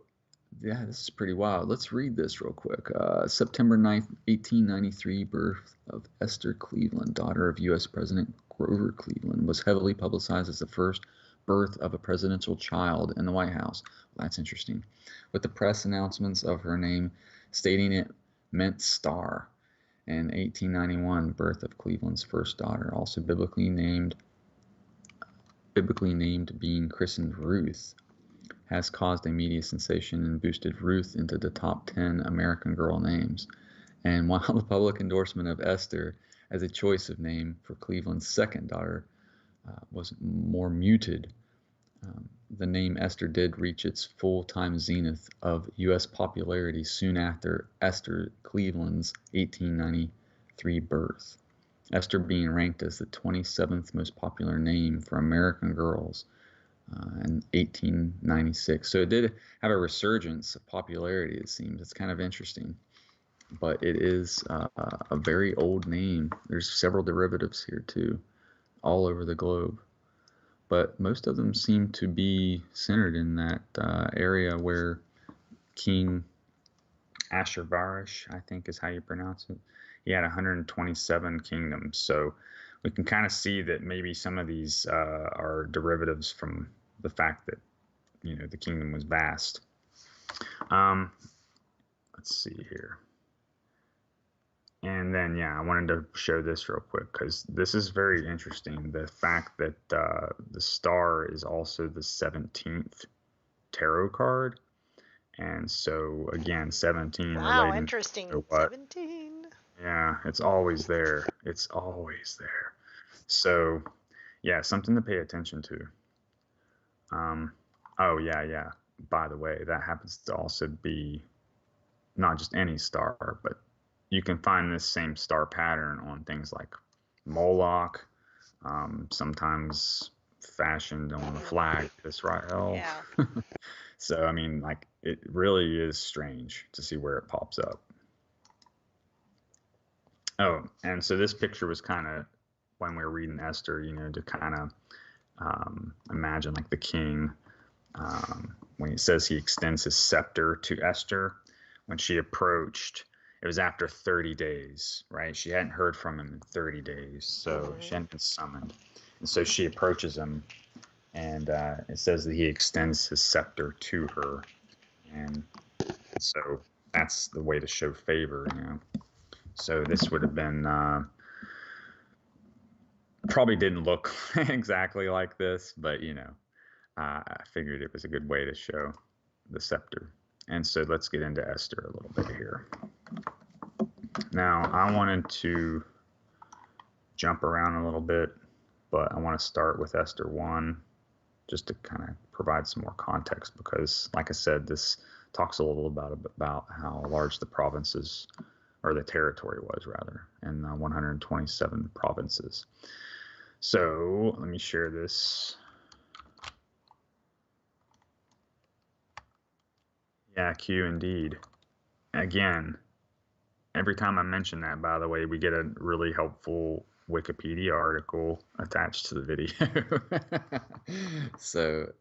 yeah, this is pretty wild. Let's read this real quick. September 9th, 1893, birth of Esther Cleveland, daughter of U.S. President Grover Cleveland, was heavily publicized as the first birth of a presidential child in the White House. Well, that's interesting. With the press announcements of her name stating it meant star. In 1891, birth of Cleveland's first daughter, also biblically named being christened Ruth, has caused a media sensation and boosted Ruth into the top 10 American girl names. And while the public endorsement of Esther as a choice of name for Cleveland's second daughter was more muted, the name Esther did reach its full-time zenith of U.S. popularity soon after Esther Cleveland's 1893 birth. Esther being ranked as the 27th most popular name for American girls in 1896. So it did have a resurgence of popularity, it seems. It's kind of interesting. But it is a very old name. There's several derivatives here, too, all over the globe. But most of them seem to be centered in that area where King Ashurbanipal, I think is how you pronounce it, he had 127 kingdoms. So we can kind of see that maybe some of these are derivatives from the fact that, the kingdom was vast. Let's see here. And then, I wanted to show this real quick because this is very interesting. The fact that the star is also the 17th tarot card. And so, again, 17 Wow, relating interesting. to what? 17. Yeah, it's always there. It's always there. So, something to pay attention to. Oh, yeah. By the way, that happens to also be not just any star, but you can find this same star pattern on things like Moloch, sometimes fashioned on the flag of Israel. Yeah. So, I mean, it really is strange to see where it pops up. Oh, and so this picture was kind of, when we were reading Esther, to kind of imagine the king, when he says he extends his scepter to Esther, when she approached, it was after 30 days, right? She hadn't heard from him in 30 days, so she hadn't been summoned. And so she approaches him, and it says that he extends his scepter to her. And so that's the way to show favor, So this would have been, probably didn't look exactly like this, but, I figured it was a good way to show the scepter. And so let's get into Esther a little bit here. Now, I wanted to jump around a little bit, but I want to start with Esther 1 just to kind of provide some more context because, like I said, this talks a little about how large the provinces, or the territory was rather, and 127 provinces. So let me share this. Yeah, Q indeed. Again, every time I mention that, by the way, we get a really helpful Wikipedia article attached to the video. So,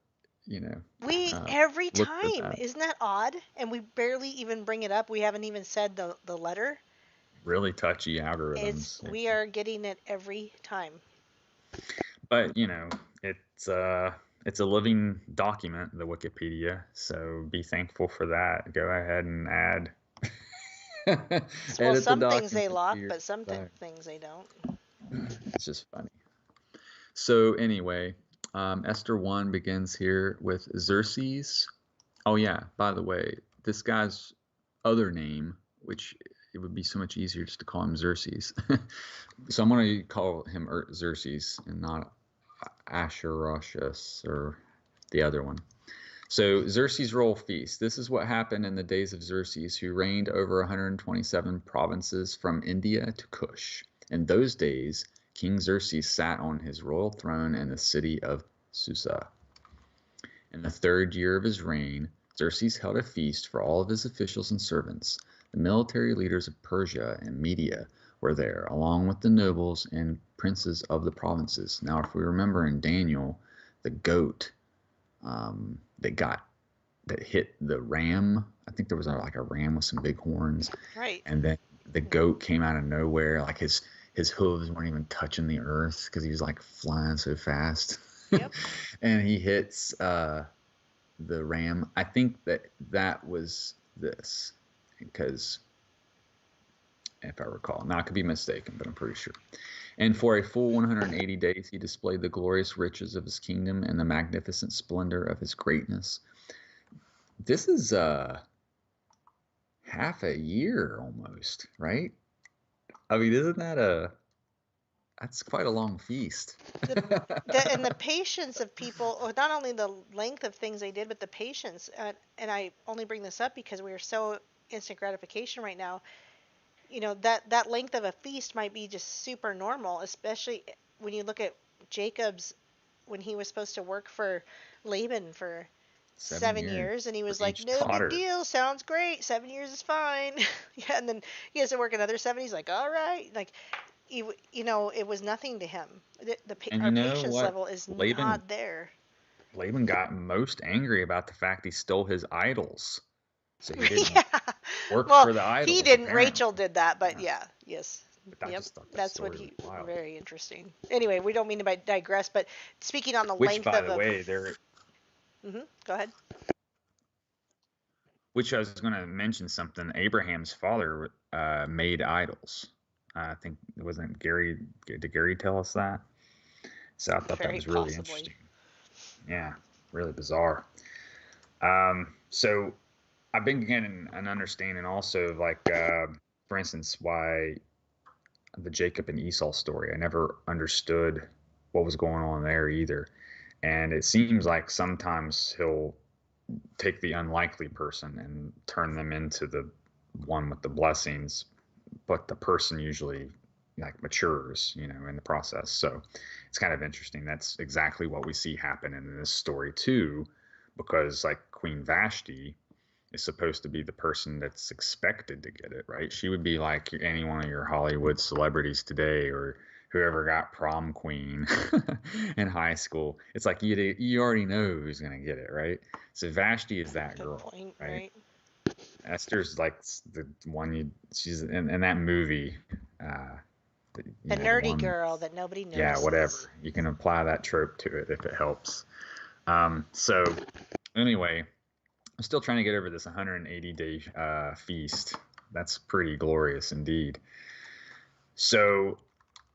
We every look for time. that. Isn't that odd? And we barely even bring it up. We haven't even said the letter. Really touchy algorithms. We are getting it every time. But, it's a living document, the Wikipedia, so be thankful for that. Go ahead and add. Well, edit some the things they document lock, to your but some desire. things they don't. It's just funny. So anyway, Esther 1 begins here with Xerxes. Oh yeah, by the way, this guy's other name, which it would be so much easier just to call him Xerxes. So I'm going to call him Xerxes and not Ashurbanipal or the other one. So Xerxes' royal feast. This is what happened in the days of Xerxes, who reigned over 127 provinces from India to Kush. In those days, King Xerxes sat on his royal throne in the city of Susa. In the third year of his reign, Xerxes held a feast for all of his officials and servants. The military leaders of Persia and Media were there, along with the nobles and princes of the provinces. Now, if we remember in Daniel, the goat that hit the ram. I think there was like a ram with some big horns. Right. And then the goat came out of nowhere. Like his hooves weren't even touching the earth because he was like flying so fast. Yep. And he hits the ram. I think that was this, because if I recall, now I could be mistaken, but I'm pretty sure. And for a full 180 days, he displayed the glorious riches of his kingdom and the magnificent splendor of his greatness. This is half a year almost, right? I mean, isn't that's quite a long feast. And the patience of people, or not only the length of things they did, but the patience. And I only bring this up because we are so instant gratification right now. That length of a feast might be just super normal, especially when you look at Jacob's, when he was supposed to work for Laban for 7 years, and he was like, no big deal, sounds great, 7 years is fine. Yeah, and then he has to work another 7. He's like, all right, like, it was nothing to him. Our patience level is not there. Laban got most angry about the fact he stole his idols, so he didn't work for the idols. He didn't. Apparently. Rachel did that, but yes. Yep, that's what he. Very interesting. Anyway, we don't mean to digress, but speaking on the length of. Which, by the way, there. Go ahead. Which I was going to mention something. Abraham's father made idols. I think it wasn't Gary. Did Gary tell us that? So I thought that was really interesting. Yeah, really bizarre. So I've been getting an understanding also, like, for instance, why the Jacob and Esau story. I never understood what was going on there either. And it seems like sometimes he'll take the unlikely person and turn them into the one with the blessings, but the person usually like matures, in the process. So it's kind of interesting. That's exactly what we see happen in this story too, because like Queen Vashti is supposed to be the person that's expected to get it, right? She would be like any one of your Hollywood celebrities today, or whoever got prom queen in high school. It's like you already know who's gonna get it, right? So Vashti is that girl, right? Esther's like the one she's in that movie. The nerdy girl that nobody knows. Yeah, whatever. You can apply that trope to it if it helps. So anyway, I'm still trying to get over this 180-day feast. That's pretty glorious indeed. So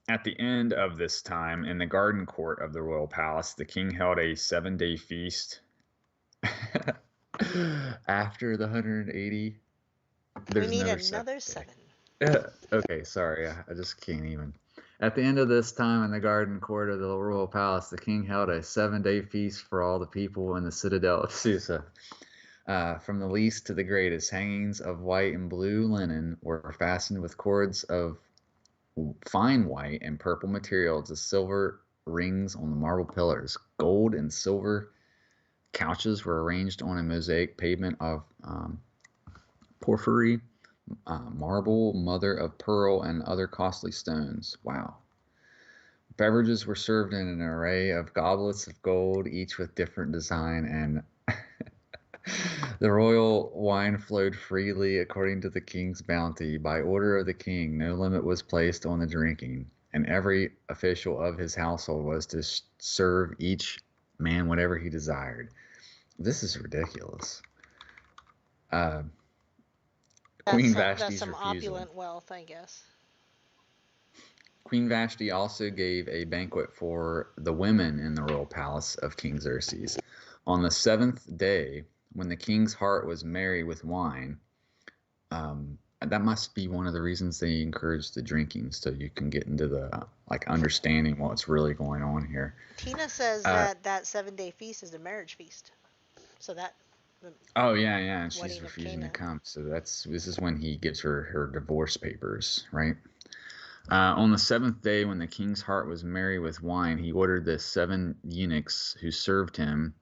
at the end of this time, in the garden court of the royal palace, the king held a 7-day feast. After the 180, we need another 7. Okay, sorry, I just can't even. At the end of this time, in the garden court of the royal palace, the king held a 7-day feast for all the people in the citadel of Susa. From the least to the greatest, hangings of white and blue linen were fastened with cords of fine white and purple material to silver rings on the marble pillars. Gold and silver couches were arranged on a mosaic pavement of porphyry, marble, mother of pearl, and other costly stones. Wow. Beverages were served in an array of goblets of gold, each with different design, and the royal wine flowed freely according to the king's bounty. By order of the king, no limit was placed on the drinking, and every official of his household was to serve each man whatever he desired. This is ridiculous. Queen Vashti's that's some refusal. Opulent wealth, I guess. Queen Vashti also gave a banquet for the women in the royal palace of King Xerxes. On the 7th day, when the king's heart was merry with wine, that must be one of the reasons they encourage the drinking, so you can get into the understanding what's really going on here. Tina says that 7-day feast is a marriage feast. So that. Oh yeah, and she's refusing to come. So this is when he gives her divorce papers, right? On the 7th day, when the king's heart was merry with wine, he ordered the 7 eunuchs who served him,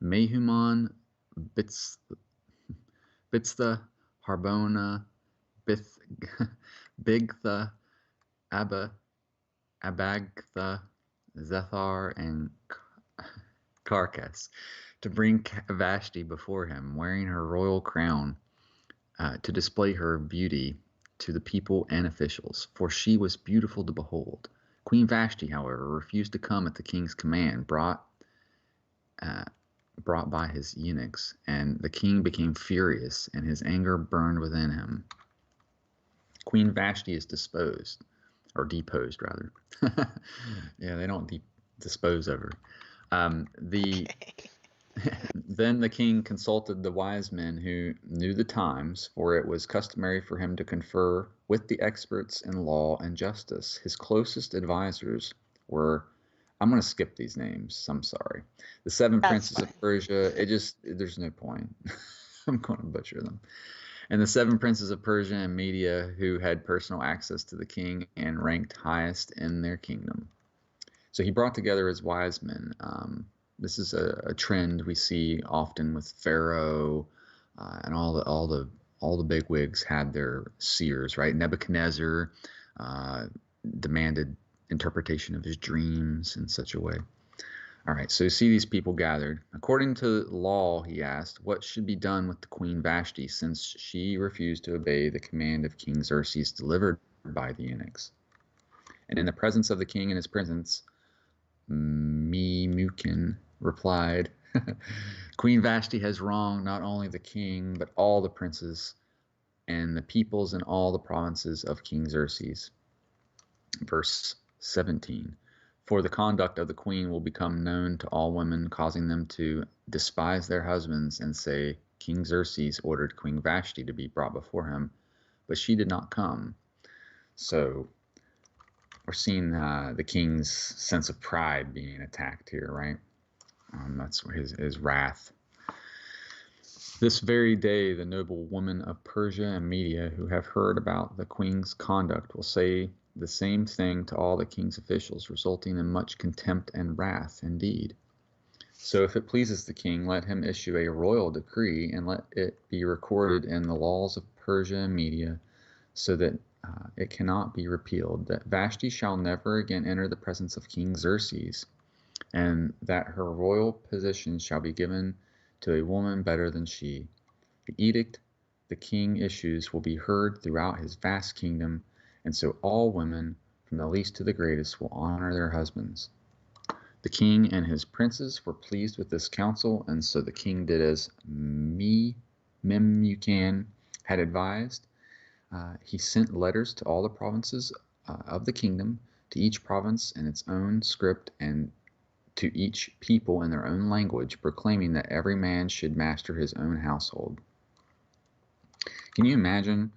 Mehumon, Bithsa, Harbona, Bigtha, Abagtha, Zethar, and Carcass, to bring Vashti before him, wearing her royal crown, to display her beauty to the people and officials, for she was beautiful to behold. Queen Vashti, however, refused to come at the king's command, brought by his eunuchs, and the king became furious, and his anger burned within him. Queen Vashti is deposed rather. Yeah, they don't dispose of her. Then the king consulted the wise men who knew the times, for it was customary for him to confer with the experts in law and justice. His closest advisors were, I'm going to skip these names, I'm sorry. The 7 princes of Persia, there's no point. I'm going to butcher them. And the 7 princes of Persia and Media, who had personal access to the king and ranked highest in their kingdom. So he brought together his wise men. This is a trend we see often with Pharaoh, and all the bigwigs had their seers, right? Nebuchadnezzar demanded interpretation of his dreams in such a way. All right, so you see these people gathered. According to law, he asked, what should be done with the Queen Vashti, since she refused to obey the command of King Xerxes delivered by the eunuchs? And in the presence of the king and his presence, Memucan replied, Queen Vashti has wronged not only the king, but all the princes and the peoples in all the provinces of King Xerxes. Verse 17. For the conduct of the queen will become known to all women, causing them to despise their husbands and say, King Xerxes ordered Queen Vashti to be brought before him, but she did not come. So we're seeing the king's sense of pride being attacked here, right? That's his wrath. This very day, the noble women of Persia and Media who have heard about the queen's conduct will say the same thing to all the king's officials, resulting in much contempt and wrath indeed. So if it pleases the king, let him issue a royal decree and let it be recorded in the laws of Persia and Media, so that it cannot be repealed, that Vashti shall never again enter the presence of King Xerxes, and that her royal position shall be given to a woman better than she. The edict the king issues will be heard throughout his vast kingdom, and so all women, from the least to the greatest, will honor their husbands. The king and his princes were pleased with this counsel, and so the king did as Memucan had advised. He sent letters to all the provinces of the kingdom, to each province in its own script, and to each people in their own language, proclaiming that every man should master his own household. Can you imagine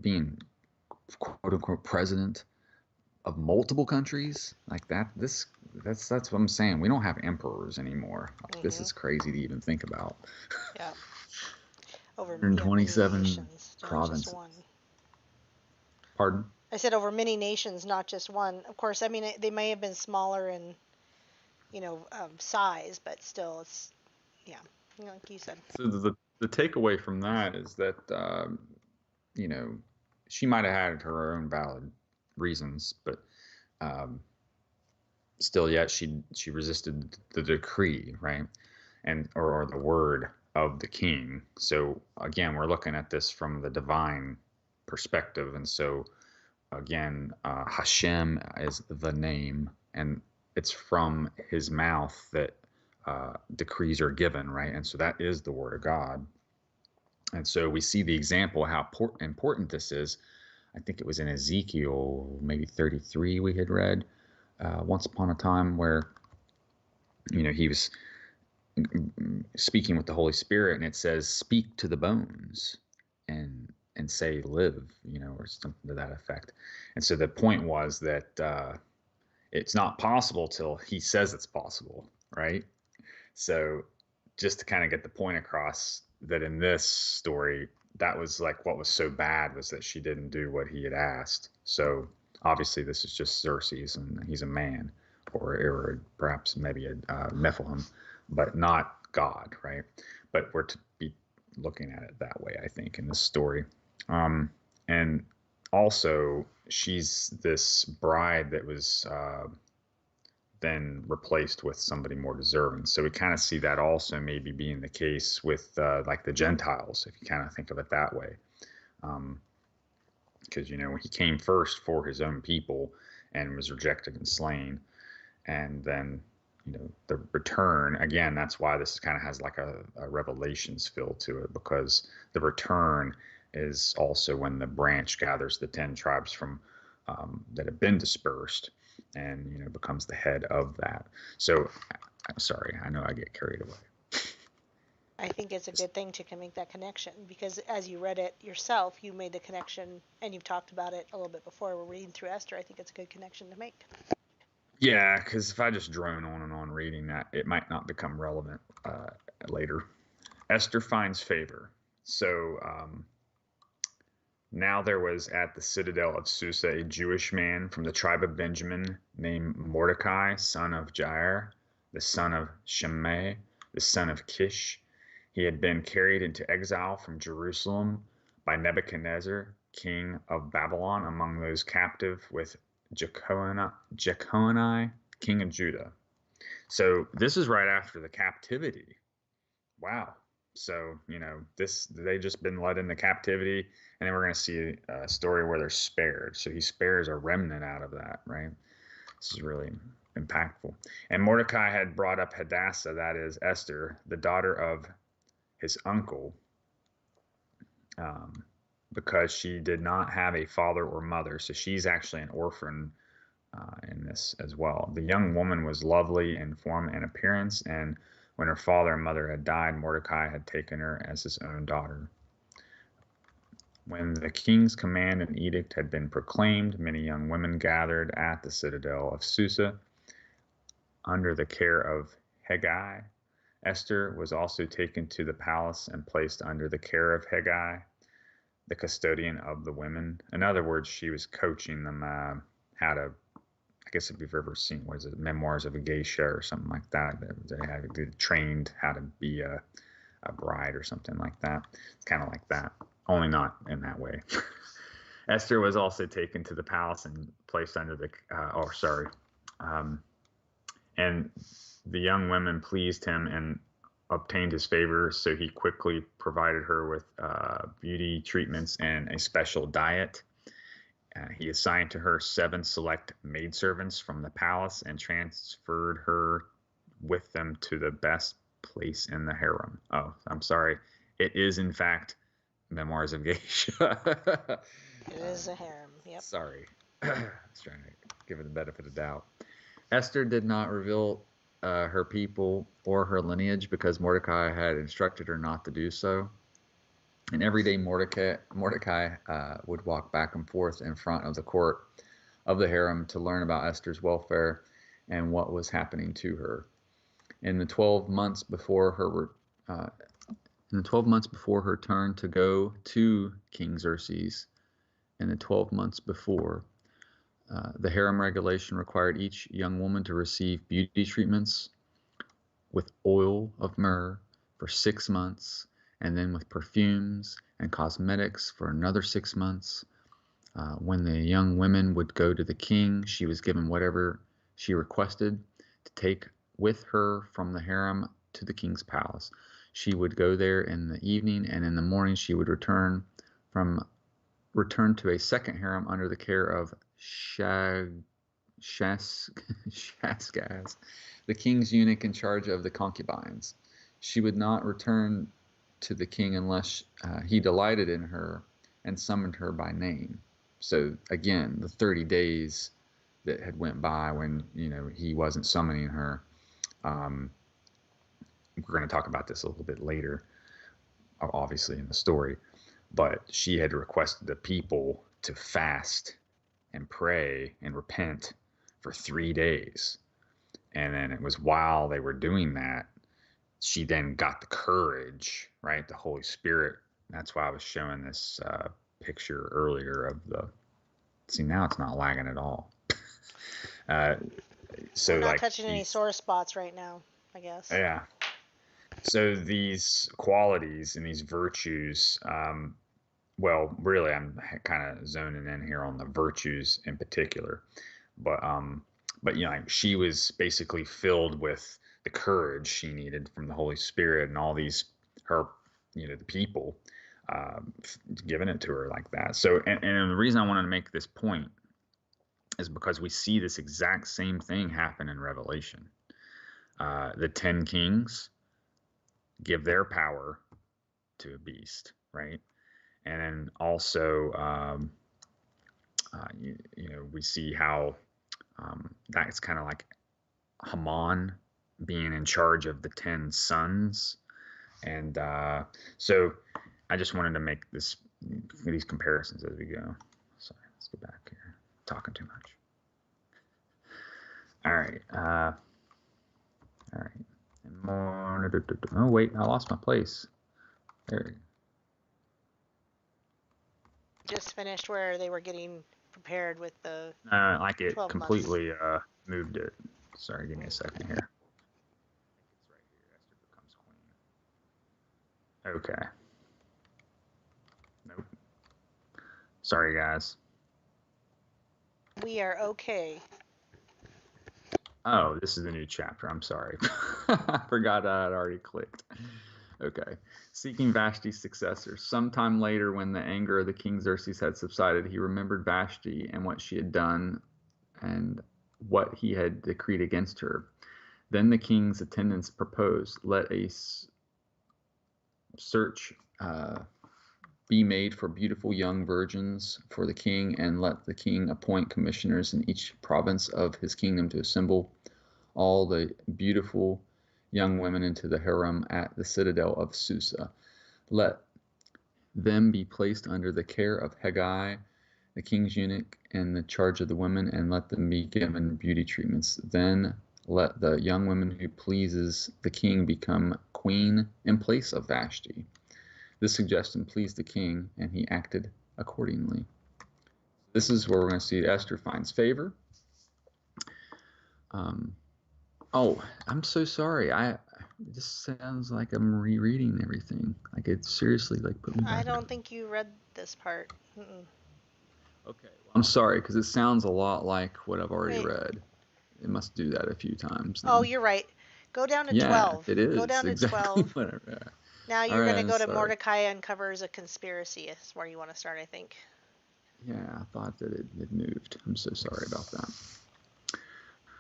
being quote-unquote president of multiple countries like that? That's what I'm saying. We don't have emperors anymore. Like, this is crazy to even think about. Yeah. Over 127 many nations, provinces. Just one. Pardon? I said over many nations, not just one. Of course, I mean, they may have been smaller in, size, but still, it's, yeah, like you said. So the takeaway from that is that, she might have had her own valid reasons, but still, yet she resisted the decree, right? And or the word of the king. So again, we're looking at this from the divine perspective, and so again, Hashem is the name, and it's from his mouth that decrees are given, right? And so that is the word of God. And so we see the example how important this is. I think it was in Ezekiel, maybe 33 we had read once upon a time, where he was speaking with the Holy Spirit, and it says, speak to the bones and say live, or something to that effect. And so the point was that it's not possible till he says it's possible, right? So just to kind of get the point across, that in this story, that was like what was so bad, was that she didn't do what he had asked. So obviously this is just Xerxes, and he's a man, or perhaps maybe a Nephilim. but not God, right? But we're to be looking at it that way, I think, in this story. And also, she's this bride that was then replaced with somebody more deserving. So we kind of see that also maybe being the case with like the Gentiles, if you kind of think of it that way. Because, he came first for his own people and was rejected and slain. And then, the return, again, that's why this kind of has like a Revelations feel to it, because the return is also when the branch gathers the 10 tribes from that have been dispersed and, becomes the head of that. So I'm sorry, I know I get carried away. I think it's a good thing to make that connection, because as you read it yourself, you made the connection, and you've talked about it a little bit before. We're reading through Esther. I think it's a good connection to make. Yeah, because if I just drone on and on reading that, it might not become relevant later. Esther finds favor. So now there was at the citadel of Susa a Jewish man from the tribe of Benjamin named Mordecai, son of Jair, the son of Shimei, the son of Kish. He had been carried into exile from Jerusalem by Nebuchadnezzar, king of Babylon, among those captive with Jeconiah, king of Judah. So this is right after the captivity. Wow. So, they just been led into captivity, and then we're going to see a story where they're spared. So he spares a remnant out of that, right? This is really impactful. And Mordecai had brought up Hadassah, that is Esther, the daughter of his uncle, because she did not have a father or mother. So she's actually an orphan in this as well. The young woman was lovely in form and appearance, and when her father and mother had died, Mordecai had taken her as his own daughter. When the king's command and edict had been proclaimed, many young women gathered at the citadel of Susa under the care of Hegai. Esther was also taken to the palace and placed under the care of Hegai, the custodian of the women. In other words, she was coaching them how to, I guess if you've ever seen, what is it, Memoirs of a Geisha or something like that, they had trained how to be a bride or something like that. It's kind of like that, only not in that way. Esther was also taken to the palace and placed under the, and the young women pleased him and obtained his favor, so he quickly provided her with beauty treatments and a special diet. He assigned to her 7 select maidservants from the palace and transferred her with them to the best place in the harem. Oh, I'm sorry. It is, in fact, Memoirs of Geisha. It is a harem, yep. Sorry. I was trying to give her the benefit of the doubt. Esther did not reveal her people or her lineage because Mordecai had instructed her not to do so. And every day Mordecai would walk back and forth in front of the court of the harem to learn about Esther's welfare and what was happening to her. In the 12 months before her turn to go to King Xerxes, in the 12 months before, the harem regulation required each young woman to receive beauty treatments with oil of myrrh for 6 months, and then with perfumes and cosmetics for another 6 months. When the young women would go to the king, she was given whatever she requested to take with her from the harem to the king's palace. She would go there in the evening, and in the morning she would return to a second harem under the care of Shashgaz, the king's eunuch in charge of the concubines. She would not return to the king unless he delighted in her and summoned her by name. So again, the 30 days that had went by when he wasn't summoning her. We're going to talk about this a little bit later, obviously in the story, but she had requested the people to fast and pray and repent for 3 days. And then it was while they were doing that, she then got the courage, right? The Holy Spirit. That's why I was showing this picture earlier of see, now it's not lagging at all. So we're not like touching any sore spots right now, I guess. Yeah. So these qualities and these virtues, well, really, I'm kind of zoning in here on the virtues in particular, but like, she was basically filled with the courage she needed from the Holy Spirit, and all these her, the people, giving it to her like that. So, and the reason I wanted to make this point is because we see this exact same thing happen in Revelation. The 10 kings give their power to a beast, right? And then also, we see how that's kind of like Haman being in charge of the 10 sons. And so I just wanted to make these comparisons as we go. Sorry, let's go back here. Talking too much. All right. All right. And more. Oh, wait, I lost my place. There. Just finished where they were getting prepared with the Like it 12 completely moved it. Sorry, give me a second here. It's right here. Esther becomes queen. Okay. Nope. Sorry, guys. We are okay. Oh, this is a new chapter. I'm sorry. I forgot I had already clicked. Okay. Seeking Vashti's successor. Sometime later, when the anger of the king Xerxes had subsided, he remembered Vashti and what she had done and what he had decreed against her. Then the king's attendants proposed, let a search be made for beautiful young virgins for the king, and let the king appoint commissioners in each province of his kingdom to assemble all the beautiful young women into the harem at the citadel of Susa. Let them be placed under the care of Haggai, the king's eunuch, and the charge of the women, and let them be given beauty treatments. Then let the young woman who pleases the king become queen in place of Vashti. This suggestion pleased the king, and he acted accordingly. This is where we're going to see Esther finds favor. Oh, I'm so sorry. This sounds like I'm rereading everything. Like it seriously put me back. I don't think you read this part. Mm-mm. Okay, well, I'm sorry because it sounds a lot like what I've already read. It must do that a few times. Oh, you're right. Go down to 12. Yeah, it is. Go down to exactly 12. what I read. Now you're going to go to sorry. Mordecai uncovers a conspiracy is where you want to start, I think. Yeah, I thought that it moved. I'm so sorry about that.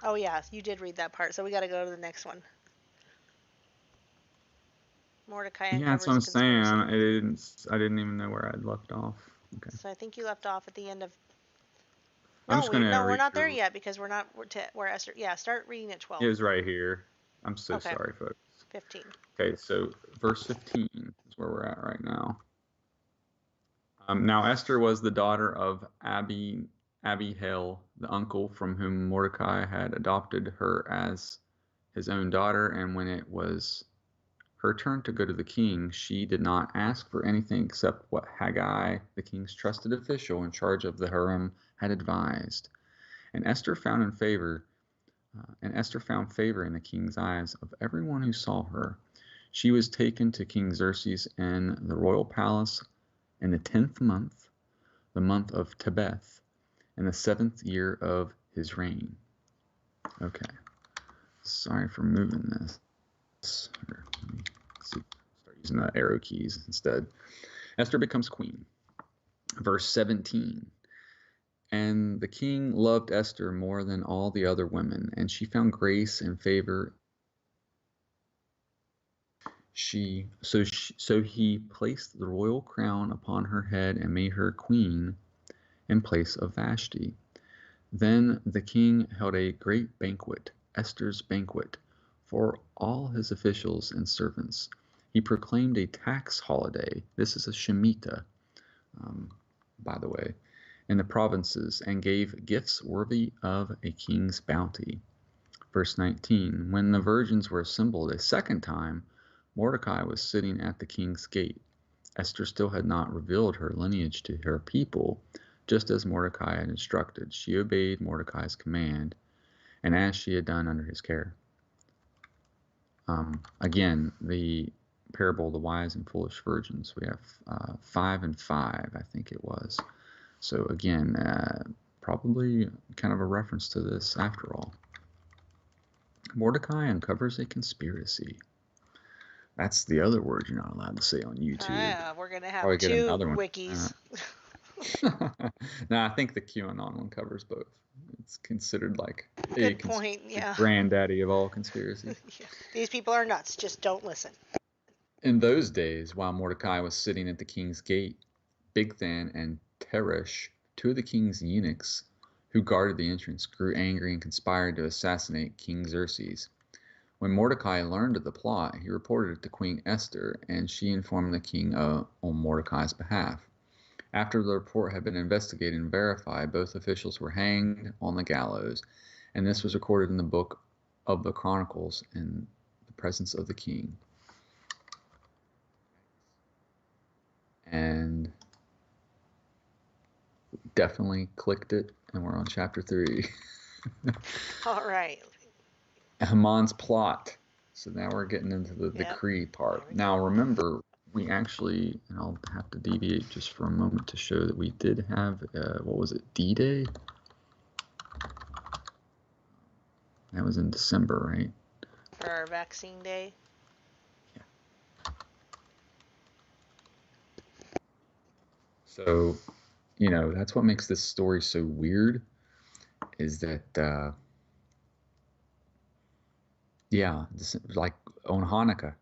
Oh yeah, you did read that part, so we got to go to the next one. Mordecai uncovers that's what I'm saying. conspiracy. I didn't even know where I'd left off. Okay. So I think you left off at the end of. I'm just gonna we're not there yet because we're Esther. Yeah, start reading at 12. It was right here. I'm so Okay. sorry, folks. 15. Okay, so verse 15 is where we're at right now. Now Esther was the daughter of Abihail, the uncle from whom Mordecai had adopted her as his own daughter, and when it was her turn to go to the king, she did not ask for anything except what Haggai, the king's trusted official in charge of the harem, had advised. And Esther found favor in the king's eyes of everyone who saw her. She was taken to King Xerxes in the royal palace in the 10th month, the month of Tebeth, in the 7th year of his reign. Okay. Sorry for moving this. Here, let me start using the arrow keys instead. Esther becomes queen. Verse 17. And the king loved Esther more than all the other women, and she found grace and favor. So he placed the royal crown upon her head and made her queen in place of Vashti. Then the king held a great banquet, Esther's banquet, for all his officials and servants. He proclaimed a tax holiday. This is a Shemitah, by the way, in the provinces, and gave gifts worthy of a king's bounty. Verse 19, when the virgins were assembled a second time, Mordecai was sitting at the king's gate. Esther still had not revealed her lineage to her people, just as Mordecai had instructed. She obeyed Mordecai's command, and as she had done under his care. Again, the parable of the wise and foolish virgins. We have 5 and 5, I think it was. So again, probably kind of a reference to this after all. Mordecai uncovers a conspiracy. That's the other word you're not allowed to say on YouTube. We're going to have Probably get 2 another one. wikis. No, I think the QAnon one covers both. It's considered like Good point, yeah. the granddaddy of all conspiracies. These people are nuts. Just don't listen. In those days, while Mordecai was sitting at the king's gate, Bigthan and Teresh, 2 of the king's eunuchs who guarded the entrance, grew angry and conspired to assassinate King Xerxes. When Mordecai learned of the plot, he reported it to Queen Esther, and she informed the king on Mordecai's behalf. After the report had been investigated and verified, both officials were hanged on the gallows, and this was recorded in the book of the Chronicles in the presence of the king. And definitely clicked it, and we're on chapter 3. All right. Haman's plot. So now we're getting into the decree part. Now remember, we actually, and I'll have to deviate just for a moment to show that we did have, what was it, D-Day? That was in December, right? For our vaccine day. Yeah. So, you know, that's what makes this story so weird, is that, yeah, like on Hanukkah,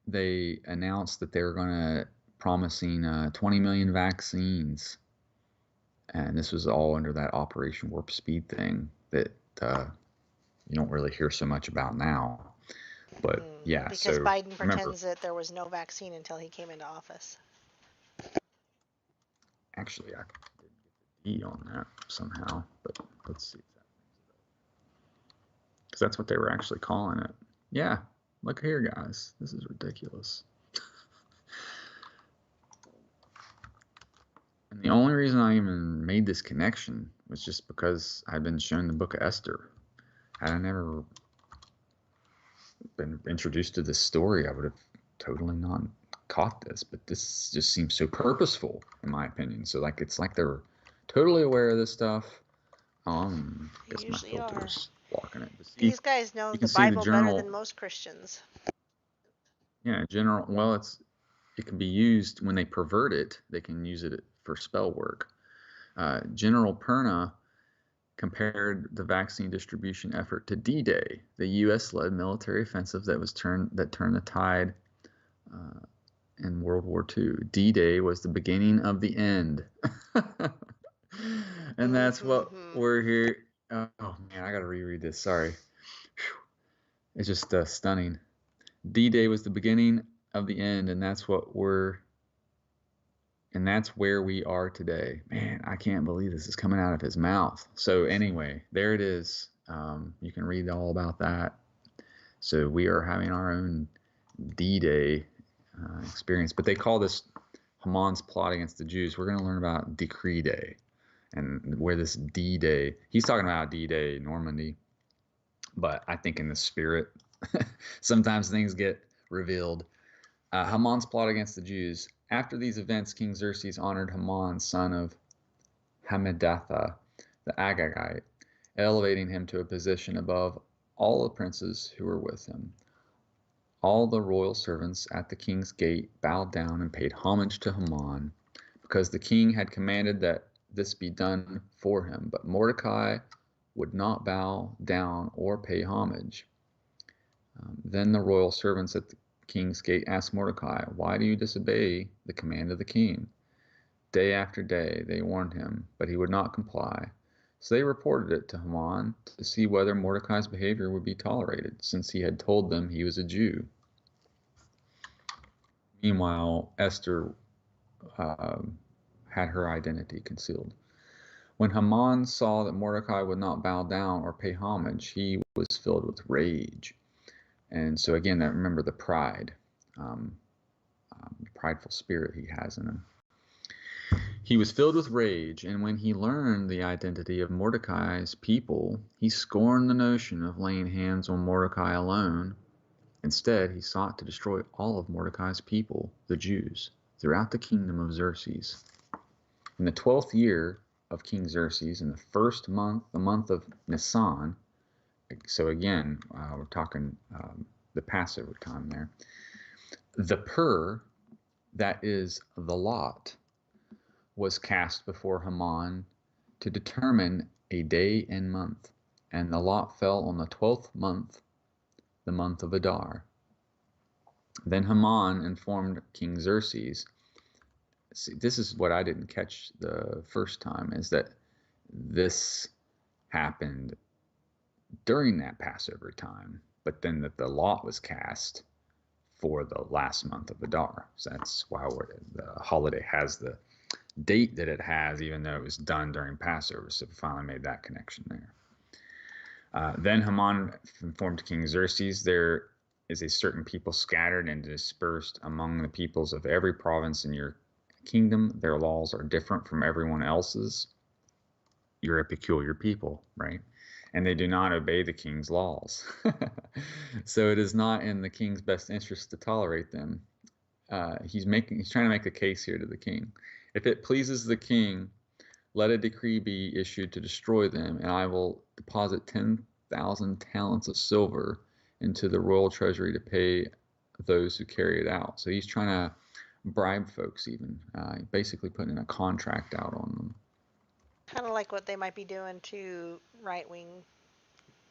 they announced that they were going to promising 20 million vaccines, and this was all under that Operation Warp Speed thing that you don't really hear so much about now. But yeah, because so Biden pretends that there was no vaccine until he came into office. Actually, I didn't get the D on that somehow, but let's see. Because that's what they were actually calling it. Yeah, look here, guys. This is ridiculous. And the only reason I even made this connection was just because I'd been shown the book of Esther. Had I never been introduced to this story, I would have totally not caught this. But this just seems so purposeful, in my opinion. So like it's like they're totally aware of this stuff. I guess my filter's blocking it. See, these guys know the Bible better than most Christians. Yeah, general. Well, it can be used when they pervert it. They can use it for spell work. General Perna compared the vaccine distribution effort to D-Day, the U.S.-led military offensive that turned the tide in World War II. D-Day was the beginning of the end, and that's what we're here. Oh man, I gotta reread this. Sorry, it's just stunning. D-Day was the beginning of the end, and that's where we are today. Man, I can't believe this is coming out of his mouth. So anyway, there it is. You can read all about that. So we are having our own D-Day experience, but they call this Haman's plot against the Jews. We're going to learn about Decree Day and where this D-Day, he's talking about D-Day Normandy, but I think in the spirit, sometimes things get revealed. Haman's plot against the Jews. After these events, King Xerxes honored Haman, son of Hammedatha, the Agagite, elevating him to a position above all the princes who were with him. All the royal servants at the king's gate bowed down and paid homage to Haman, because the king had commanded that this be done for him. But Mordecai would not bow down or pay homage. Then the royal servants at the king's gate asked Mordecai, "Why do you disobey the command of the king?" Day after day they warned him, but he would not comply. So they reported it to Haman to see whether Mordecai's behavior would be tolerated, since he had told them he was a Jew. Meanwhile, Esther had her identity concealed. When Haman saw that Mordecai would not bow down or pay homage, he was filled with rage. And so again, remember the pride, prideful spirit he has in him. He was filled with rage, and when he learned the identity of Mordecai's people, he scorned the notion of laying hands on Mordecai alone, Instead, he sought to destroy all of Mordecai's people, the Jews, throughout the kingdom of Xerxes. In the 12th year of King Xerxes, in the first month, the month of Nisan, so again, we're talking the Passover time there, the pur, that is the lot, was cast before Haman to determine a day and month, and the lot fell on the 12th month, the month of Adar. Then Haman informed King Xerxes. See, this is what I didn't catch the first time, is that this happened during that Passover time, but then that the lot was cast for the last month of Adar. So that's why the holiday has the date that it has, even though it was done during Passover. So we finally made that connection there. Then Haman informed King Xerxes, there is a certain people scattered and dispersed among the peoples of every province in your kingdom. Their laws are different from everyone else's. You're a peculiar people, right? And they do not obey the king's laws. So it is not in the king's best interest to tolerate them. He's trying to make a case here to the king. If it pleases the king, let a decree be issued to destroy them, and I will deposit 10,000 talents of silver into the royal treasury to pay those who carry it out. So he's trying to bribe folks, even basically putting a contract out on them. Kind of like what they might be doing to right-wing,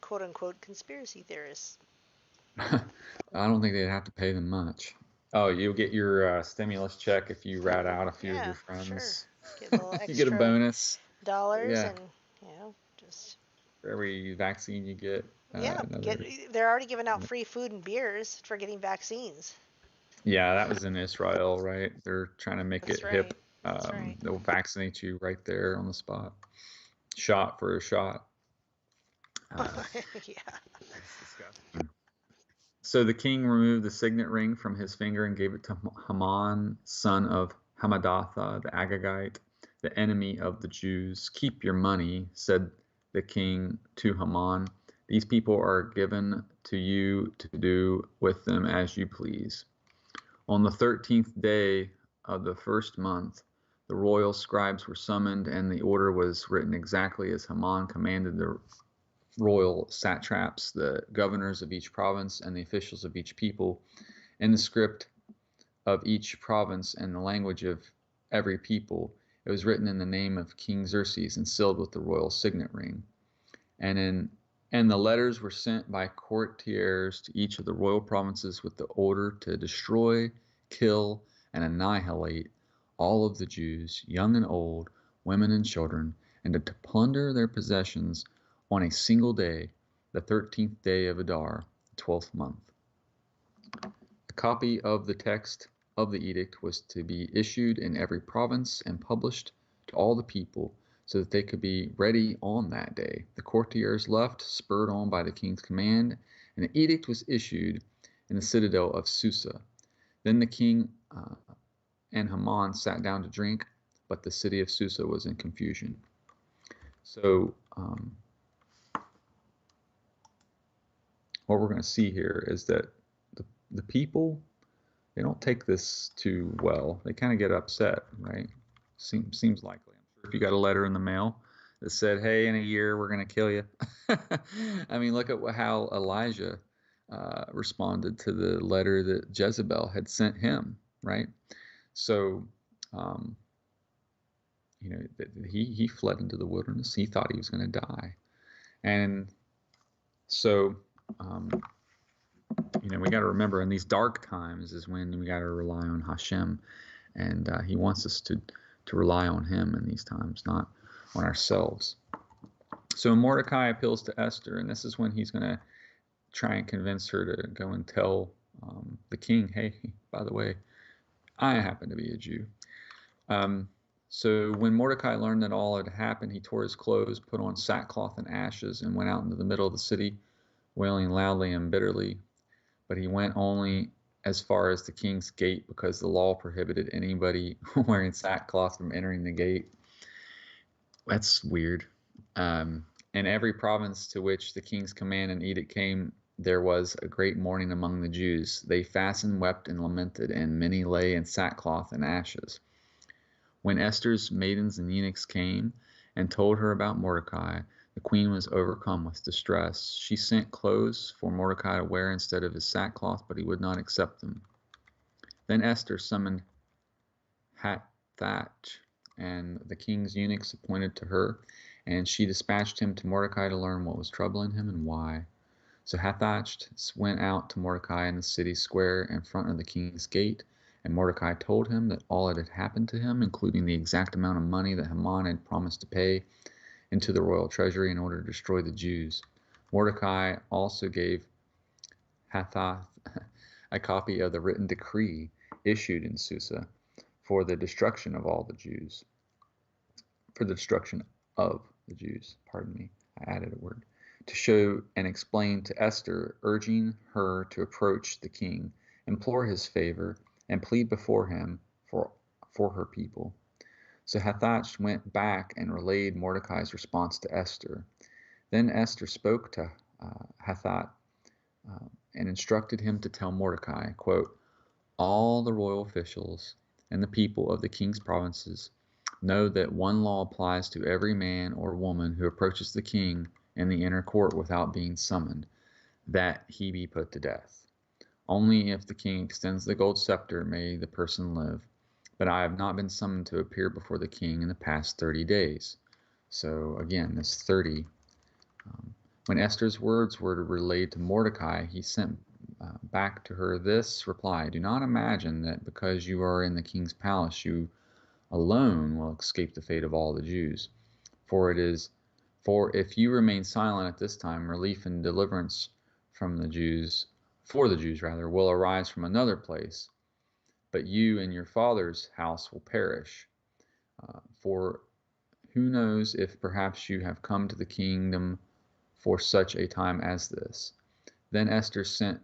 quote-unquote, conspiracy theorists. I don't think they'd have to pay them much. Oh, you'll get your stimulus check if you rat out a few of your friends. Sure. Get a little extra You get a bonus. dollars, Yeah. and just For every vaccine you get. they're already giving out free food and beers for getting vaccines. Yeah, that was in Israel, right? They're trying to make That's it right. hip. That's right. They'll vaccinate you right there on the spot. Shot for a shot. Yeah. So the king removed the signet ring from his finger and gave it to Haman, son of Hammedatha, the Agagite, the enemy of the Jews. Keep your money, said the king to Haman. These people are given to you to do with them as you please. On the 13th day of the first month, the royal scribes were summoned, and the order was written exactly as Haman commanded. The royal satraps, the governors of each province, and the officials of each people, in the script of each province and the language of every people. It was written in the name of King Xerxes and sealed with the royal signet ring. And the letters were sent by courtiers to each of the royal provinces with the order to destroy, kill, and annihilate all of the Jews, young and old, women and children, and to plunder their possessions on a single day, the 13th day of Adar, the 12th month. A copy of the text of the edict was to be issued in every province and published to all the people so that they could be ready on that day. The courtiers left, spurred on by the king's command, and the edict was issued in the citadel of Susa. Then the king and Haman sat down to drink, but the city of Susa was in confusion. So what we're going to see here is that the people, they don't take this too well. They kind of get upset, right? Seems likely. I'm sure if you got a letter in the mail that said, hey, in a year we're going to kill you. I mean, look at how Elijah responded to the letter that Jezebel had sent him, right? So, he fled into the wilderness. He thought he was going to die. And so, we got to remember in these dark times is when we got to rely on Hashem. And he wants us to rely on him in these times, not on ourselves. So Mordecai appeals to Esther, and this is when he's going to try and convince her to go and tell the king, hey, by the way, I happen to be a Jew. So when Mordecai learned that all had happened, he tore his clothes, put on sackcloth and ashes, and went out into the middle of the city, wailing loudly and bitterly. But he went only as far as the king's gate, because the law prohibited anybody wearing sackcloth from entering the gate. That's weird. In every province to which the king's command and edict came, there was a great mourning among the Jews. They fasted and wept and lamented, and many lay in sackcloth and ashes. When Esther's maidens and eunuchs came and told her about Mordecai, the queen was overcome with distress. She sent clothes for Mordecai to wear instead of his sackcloth, but he would not accept them. Then Esther summoned Hathach, and the king's eunuchs appointed to her, and she dispatched him to Mordecai to learn what was troubling him and why. So Hathach went out to Mordecai in the city square in front of the king's gate, and Mordecai told him that all that had happened to him, including the exact amount of money that Haman had promised to pay into the royal treasury in order to destroy the Jews. Mordecai also gave Hathach a copy of the written decree issued in Susa for the destruction of all the Jews. For the destruction of the Jews, pardon me, I added a word, to show and explain to Esther, urging her to approach the king, implore his favor, and plead before him for her people. So Hathach went back and relayed Mordecai's response to Esther. Then Esther spoke to Hathach and instructed him to tell Mordecai, quote, all the royal officials and the people of the king's provinces know that one law applies to every man or woman who approaches the king in the inner court without being summoned, that he be put to death. Only if the king extends the gold scepter may the person live. But I have not been summoned to appear before the king in the past 30 days. So again, this 30. When Esther's words were relayed to Mordecai, he sent back to her this reply: do not imagine that because you are in the king's palace, you alone will escape the fate of all the Jews. For if you remain silent at this time, relief and deliverance for the Jews will arise from another place, but you and your father's house will perish. For who knows if perhaps you have come to the kingdom for such a time as this. Then Esther sent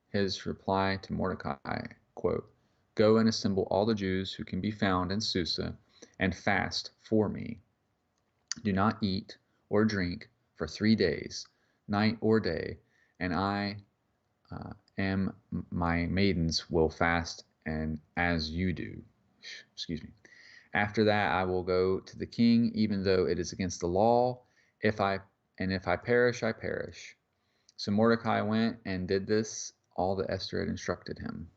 his reply to Mordecai, quote, go and assemble all the Jews who can be found in Susa and fast for me. Do not eat or drink for 3 days, night or day, and I and my maidens will fast, and as you do. After that I will go to the king, even though it is against the law. If I perish, I perish. So Mordecai went and did this, all that Esther had instructed him.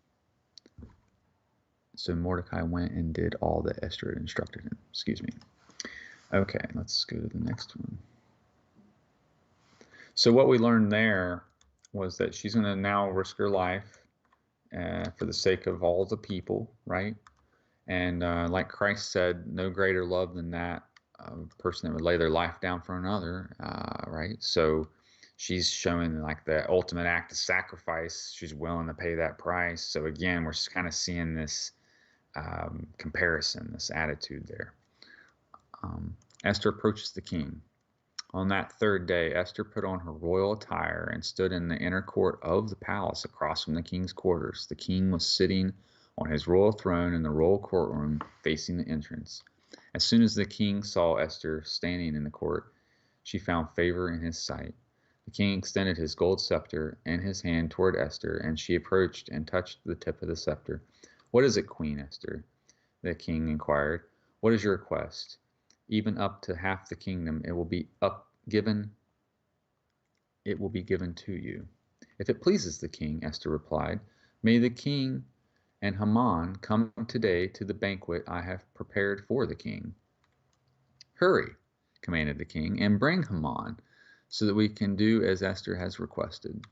Okay, let's go to the next one. So what we learned there was that she's going to now risk her life for the sake of all the people, right? And like Christ said, no greater love than that of a person that would lay their life down for another, right? So she's showing like the ultimate act of sacrifice. She's willing to pay that price. So again, we're kind of seeing this comparison, this attitude there. Esther approaches the king. On that third day, Esther put on her royal attire and stood in the inner court of the palace across from the king's quarters. The king was sitting on his royal throne in the royal courtroom facing the entrance. As soon as the king saw Esther standing in the court, she found favor in his sight. The king extended his gold scepter in his hand toward Esther, and she approached and touched the tip of the scepter. What is it, Queen Esther? The king inquired. What is your request? Even up to half the kingdom, it will be given to you. If it pleases the king, Esther replied, may the king and Haman come today to the banquet I have prepared for the king. Hurry, commanded the king, and bring Haman, so that we can do as Esther has requested.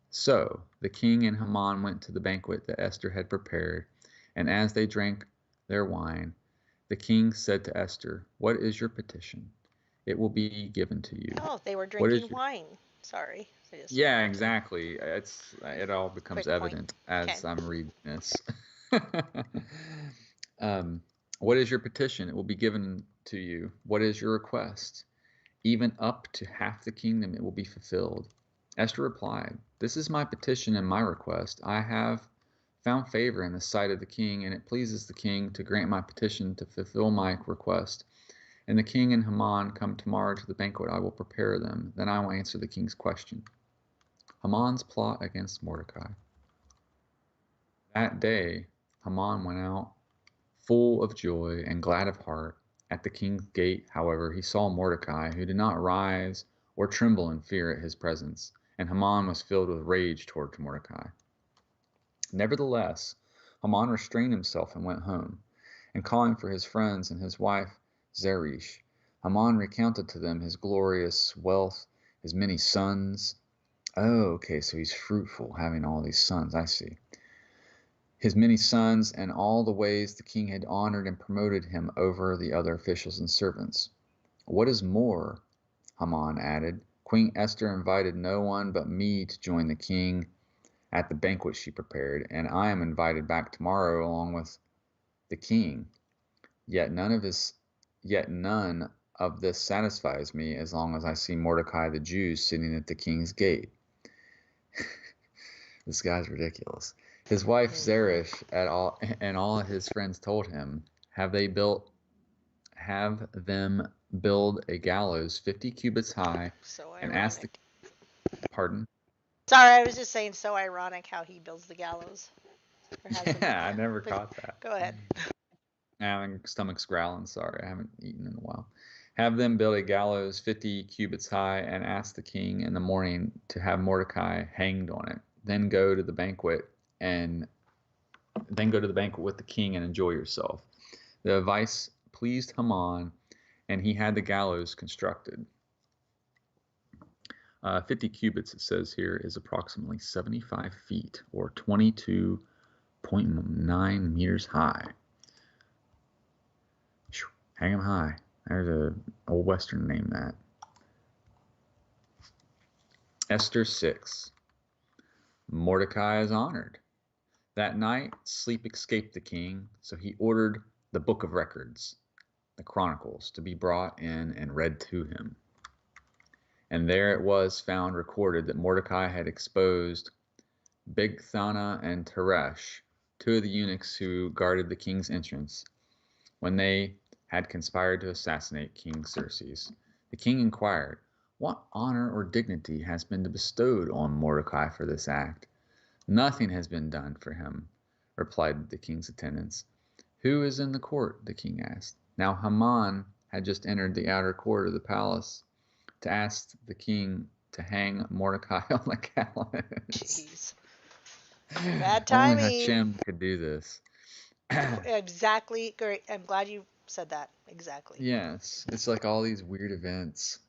So the king and Haman went to the banquet that Esther had prepared, and as they drank their wine, the king said to Esther, what is your petition? It will be given to you. Oh, they were drinking wine. Sorry. Yeah, exactly. It all becomes evident as I'm reading this. What is your petition? It will be given to you. What is your request? Even up to half the kingdom, it will be fulfilled. Esther replied, this is my petition and my request. I have found favor in the sight of the king, and it pleases the king to grant my petition to fulfill my request. And the king and Haman come tomorrow to the banquet I will prepare them. Then I will answer the king's question. Haman's plot against Mordecai. That day, Haman went out full of joy and glad of heart. At the king's gate, however, he saw Mordecai, who did not rise or tremble in fear at his presence, and Haman was filled with rage toward Mordecai. Nevertheless, Haman restrained himself and went home, and calling for his friends and his wife Zeresh, Haman recounted to them his glorious wealth, his many sons. Oh, okay, so he's fruitful, having all these sons, I see. His many sons, and all the ways the king had honored and promoted him over the other officials and servants. What is more, Haman added, Queen Esther invited no one but me to join the king at the banquet she prepared, and I am invited back tomorrow along with the king. Yet none of this satisfies me as long as I see Mordecai the Jew sitting at the king's gate. This guy's ridiculous. His wife Zeresh and all his friends told him, have them build a gallows 50 cubits high, So and ironic. ask the pardon. Sorry, I was just saying, so ironic how he builds the gallows. Or has them Yeah, I built. never But caught that. Go ahead. My stomach's growling. Sorry, I haven't eaten in a while. Have them build a gallows 50 cubits high, and ask the king in the morning to have Mordecai hanged on it. Then go to the banquet with the king and enjoy yourself. The advice pleased Haman, and he had the gallows constructed. 50 cubits, it says here, is approximately 75 feet or 22.9 meters high. Hang 'em high. There's a old Western name that. Esther 6. Mordecai is honored. That night, sleep escaped the king, so he ordered the book of records, the Chronicles, to be brought in and read to him. And there it was found recorded that Mordecai had exposed Bigthana and Teresh, two of the eunuchs who guarded the king's entrance, when they had conspired to assassinate King Xerxes. The king inquired, what honor or dignity has been bestowed on Mordecai for this act? Nothing has been done for him, replied the king's attendants. Who is in the court? The king asked. Now Haman had just entered the outer court of the palace to ask the king to hang Mordecai on the gallows. Jeez. Bad Only timing. Hashem could do this. Exactly. Great. I'm glad you said that. Exactly. Yes, it's like all these weird events.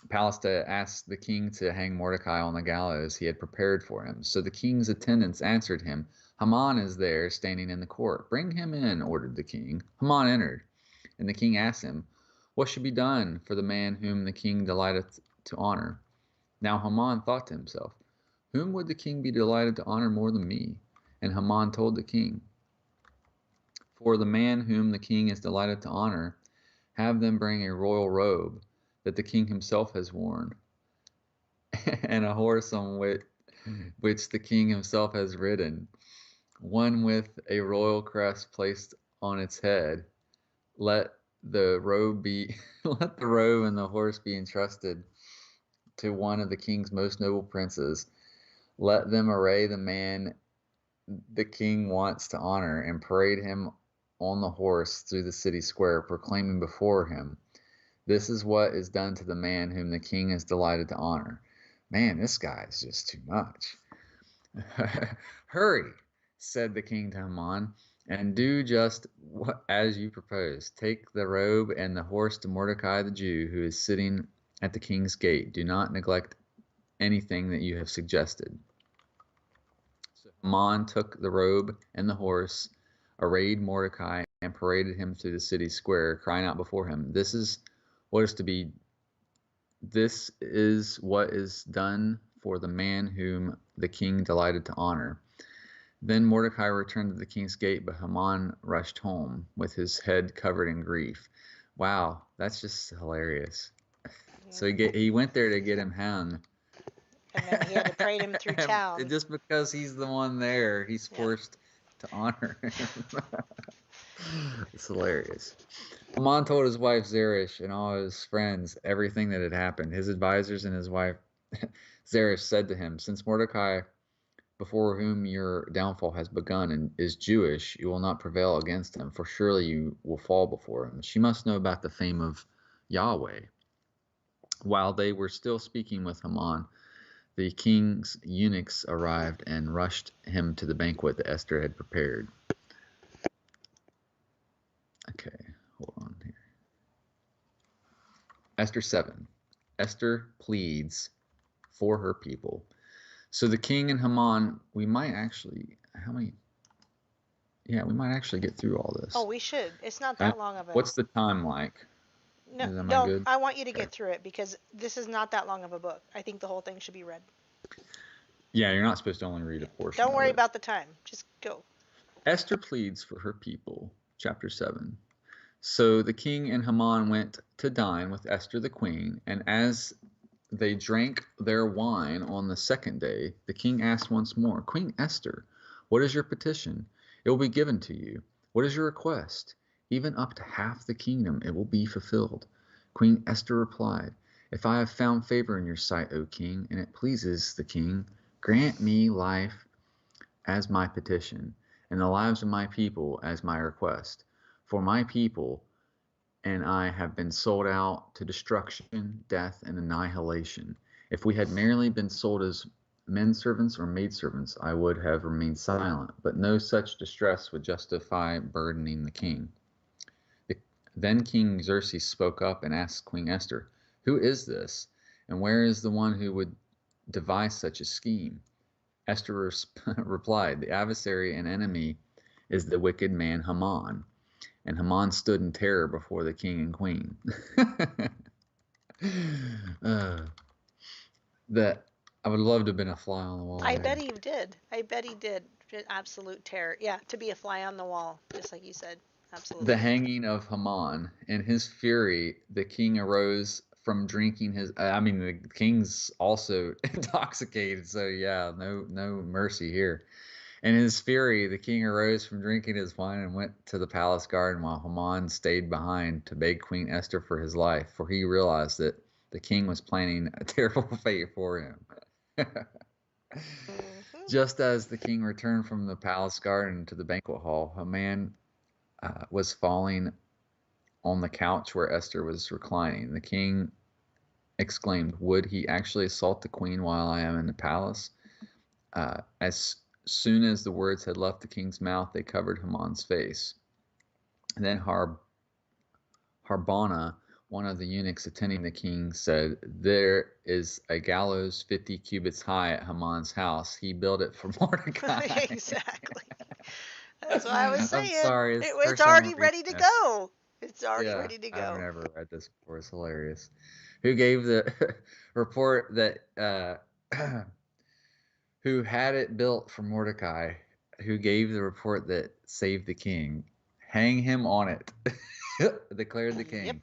Palesta asked the king to hang Mordecai on the gallows he had prepared for him. So the king's attendants answered him, Haman is there, standing in the court. Bring him in, ordered the king. Haman entered, and the king asked him, what should be done for the man whom the king delighteth to honor? Now Haman thought to himself, whom would the king be delighted to honor more than me? And Haman told the king, for the man whom the king is delighted to honor, have them bring a royal robe that the king himself has worn, and a horse on which the king himself has ridden, one with a royal crest placed on its head. Let the robe and the horse be entrusted to one of the king's most noble princes. Let them array the man the king wants to honor and parade him on the horse through the city square, proclaiming before him, this is what is done to the man whom the king is delighted to honor. Man, this guy is just too much. Hurry, said the king to Haman, and do just as you propose. Take the robe and the horse to Mordecai the Jew, who is sitting at the king's gate. Do not neglect anything that you have suggested. So Haman took the robe and the horse, arrayed Mordecai, and paraded him through the city square, crying out before him, this is what is done for the man whom the king delighted to honor. Then Mordecai returned to the king's gate, but Haman rushed home with his head covered in grief. Wow, that's just hilarious. So he went there to get him hung. And then he had to parade him through town. Just because he's the one there, he's forced to honor him. It's hilarious. Haman told his wife Zeresh and all his friends everything that had happened. His advisors and his wife Zeresh said to him, "Since Mordecai, before whom your downfall has begun, and is Jewish, you will not prevail against him, for surely you will fall before him." She must know about the fame of Yahweh. While they were still speaking with Haman, the king's eunuchs arrived and rushed him to the banquet that Esther had prepared. Okay, hold on here. Esther 7. Esther pleads for her people. So the king and Haman, we might actually, we might actually get through all this. Oh, we should. It's not that long of a. What's the time like? No, Am I no. good? I want you to get through it because this is not that long of a book. I think the whole thing should be read. Yeah, you're not supposed to only read a portion. Don't worry of it. about the time. Just go. Esther pleads for her people. Chapter 7. So the king and Haman went to dine with Esther the queen, and as they drank their wine on the second day, the king asked once more, "Queen Esther, what is your petition? It will be given to you. What is your request? Even up to half the kingdom, it will be fulfilled." Queen Esther replied, "If I have found favor in your sight, O king, and it pleases the king, grant me life as my petition, and the lives of my people as my request. For my people and I have been sold out to destruction, death, and annihilation. If we had merely been sold as men servants or maid servants, I would have remained silent, but no such distress would justify burdening the king." Then King Xerxes spoke up and asked Queen Esther, "Who is this, and where is the one who would devise such a scheme?" Esther replied, "The adversary and enemy is the wicked man Haman." And Haman stood in terror before the king and queen. That I would love to have been a fly on the wall. I bet he did. I bet he did. Absolute terror. Yeah, to be a fly on the wall, just like you said. Absolutely. The hanging of Haman. In his fury, the king arose from drinking his. The king's also intoxicated, so yeah, no mercy here. In his fury, the king arose from drinking his wine and went to the palace garden, while Haman stayed behind to beg Queen Esther for his life, for he realized that the king was planning a terrible fate for him. Just as the king returned from the palace garden to the banquet hall, a man was falling on the couch where Esther was reclining. The king exclaimed, "Would he actually assault the queen while I am in the palace?" As soon as the words had left the king's mouth, they covered Haman's face. And then Harbona, one of the eunuchs attending the king, said, "There is a gallows 50 cubits high at Haman's house. He built it for Mordecai." Exactly. That's what I was saying. I'm sorry. It's already ready to go. It's already ready to go. I've never read this before. It's hilarious. Who gave the report that who had it built for Mordecai, who gave the report that saved the king? Hang him on it, declared the king.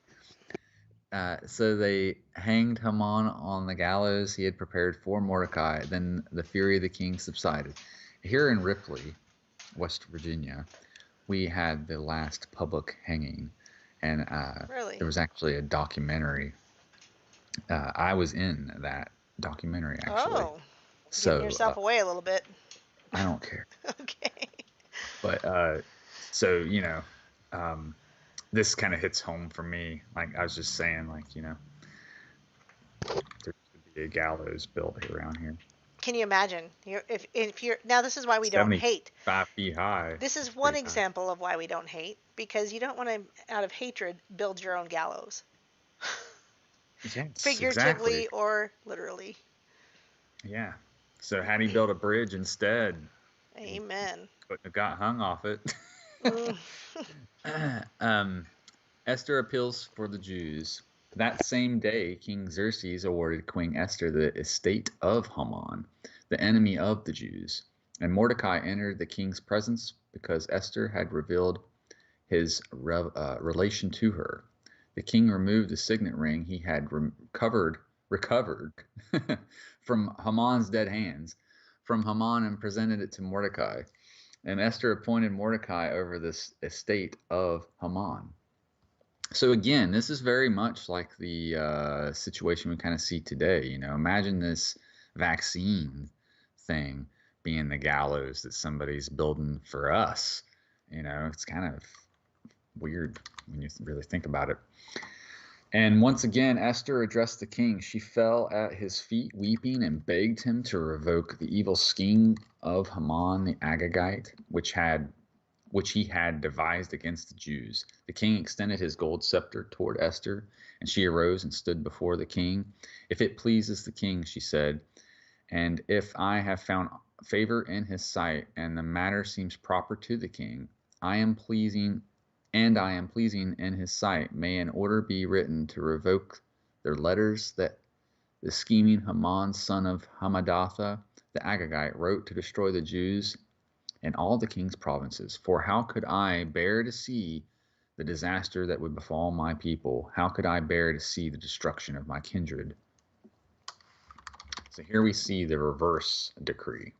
Yep. So they hanged Haman on the gallows he had prepared for Mordecai. Then the fury of the king subsided. Here in Ripley, West Virginia, we had the last public hanging, and really? There was actually a documentary. I was in that documentary, actually. Oh. So Getting yourself away a little bit. I don't care. Okay. But so this kind of hits home for me. Like I was just saying, there should be a gallows built around here. Can you imagine? If you're now, this is why we don't hate. 5 feet high. This is one example of why we don't hate, because you don't want to, out of hatred, build your own gallows. Yes, figuratively exactly. or literally. Yeah. So had he built a bridge instead? Amen. Couldn't have got hung off it. Esther appeals for the Jews. That same day, King Xerxes awarded Queen Esther the estate of Haman, the enemy of the Jews. And Mordecai entered the king's presence because Esther had revealed his relation to her. The king removed the signet ring he had recovered from Haman's dead hands from Haman and presented it to Mordecai. And Esther appointed Mordecai over this estate of Haman. So again, this is very much like the situation we kind of see today. Imagine this vaccine thing being the gallows that somebody's building for us. It's kind of weird when you really think about it. And once again, Esther addressed the king. She fell at his feet, weeping, and begged him to revoke the evil scheme of Haman the Agagite, which he had devised against the Jews. The king extended his gold scepter toward Esther, and she arose and stood before the king. If it pleases the king, she said, and if I have found favor in his sight, and the matter seems proper to the king, I am pleasing in his sight, may an order be written to revoke their letters that the scheming Haman, son of Hammedatha, the Agagite, wrote to destroy the Jews in all the king's provinces. For how could I bear to see the disaster that would befall my people? How could I bear to see the destruction of my kindred? So here we see the reverse decree.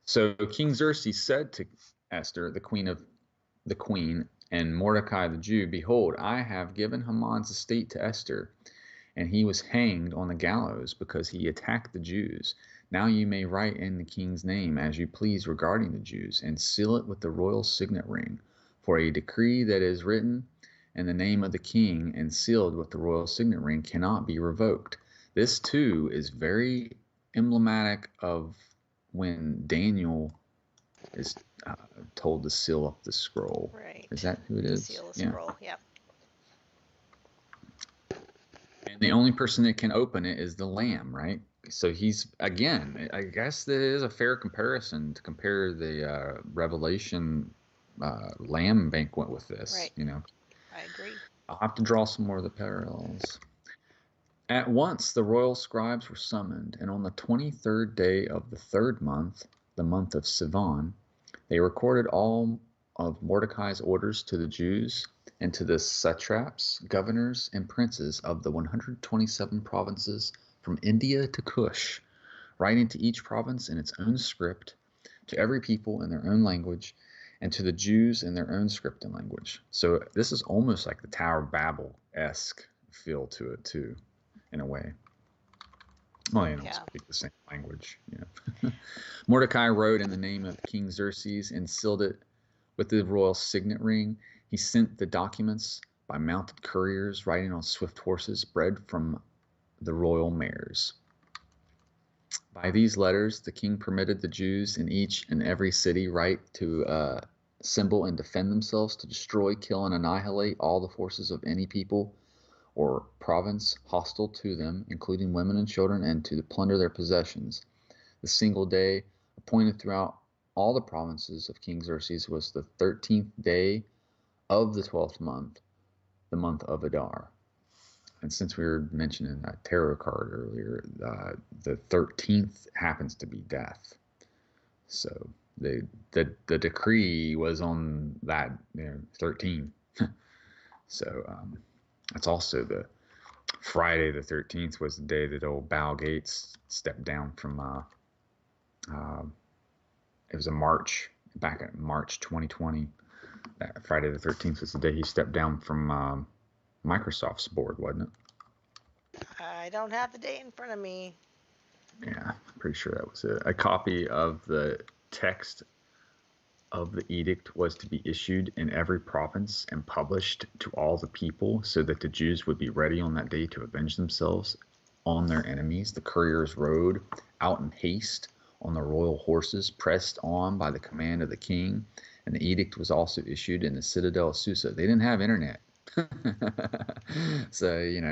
So King Xerxes said to Esther, the queen, and Mordecai the Jew, behold, I have given Haman's estate to Esther, and he was hanged on the gallows because he attacked the Jews. Now you may write in the king's name as you please regarding the Jews, and seal it with the royal signet ring. For a decree that is written in the name of the king and sealed with the royal signet ring cannot be revoked. This too is very emblematic of when Daniel is told to seal up the scroll. Right. Is that who it is? Seal the scroll. Yep. And the only person that can open it is the Lamb, right? So he's, again, I guess that is a fair comparison to compare the Revelation Lamb banquet with this. Right. I agree. I'll have to draw some more of the parallels. At once the royal scribes were summoned, and on the 23rd day of the 3rd month, the month of Sivan, they recorded all of Mordecai's orders to the Jews and to the satraps, governors, and princes of the 127 provinces from India to Cush, writing to each province in its own script, to every people in their own language, and to the Jews in their own script and language. So this is almost like the Tower of Babel-esque feel to it too, in a way. Well, they don't speak the same language. Mordecai wrote in the name of King Xerxes and sealed it with the royal signet ring. He sent the documents by mounted couriers riding on swift horses bred from the royal mares. By these letters, the king permitted the Jews in each and every city right to assemble and defend themselves, to destroy, kill, and annihilate all the forces of any people or province hostile to them, including women and children, and to plunder their possessions. The single day appointed throughout all the provinces of King Xerxes was the 13th day of the 12th month, the month of Adar. And since we were mentioning that tarot card earlier, the 13th happens to be death. So the decree was on that 13. So that's also the Friday the 13th was the day that old Bal Gates stepped down from it was back in March 2020. Friday the 13th was the day he stepped down from Microsoft's board, wasn't it? I don't have the date in front of me. Yeah, I'm pretty sure that was it. A copy of the text of the edict was to be issued in every province and published to all the people so that the Jews would be ready on that day to avenge themselves on their enemies. The couriers rode out in haste on the royal horses, pressed on by the command of the king, and the edict was also issued in the citadel of Susa. They didn't have internet. So,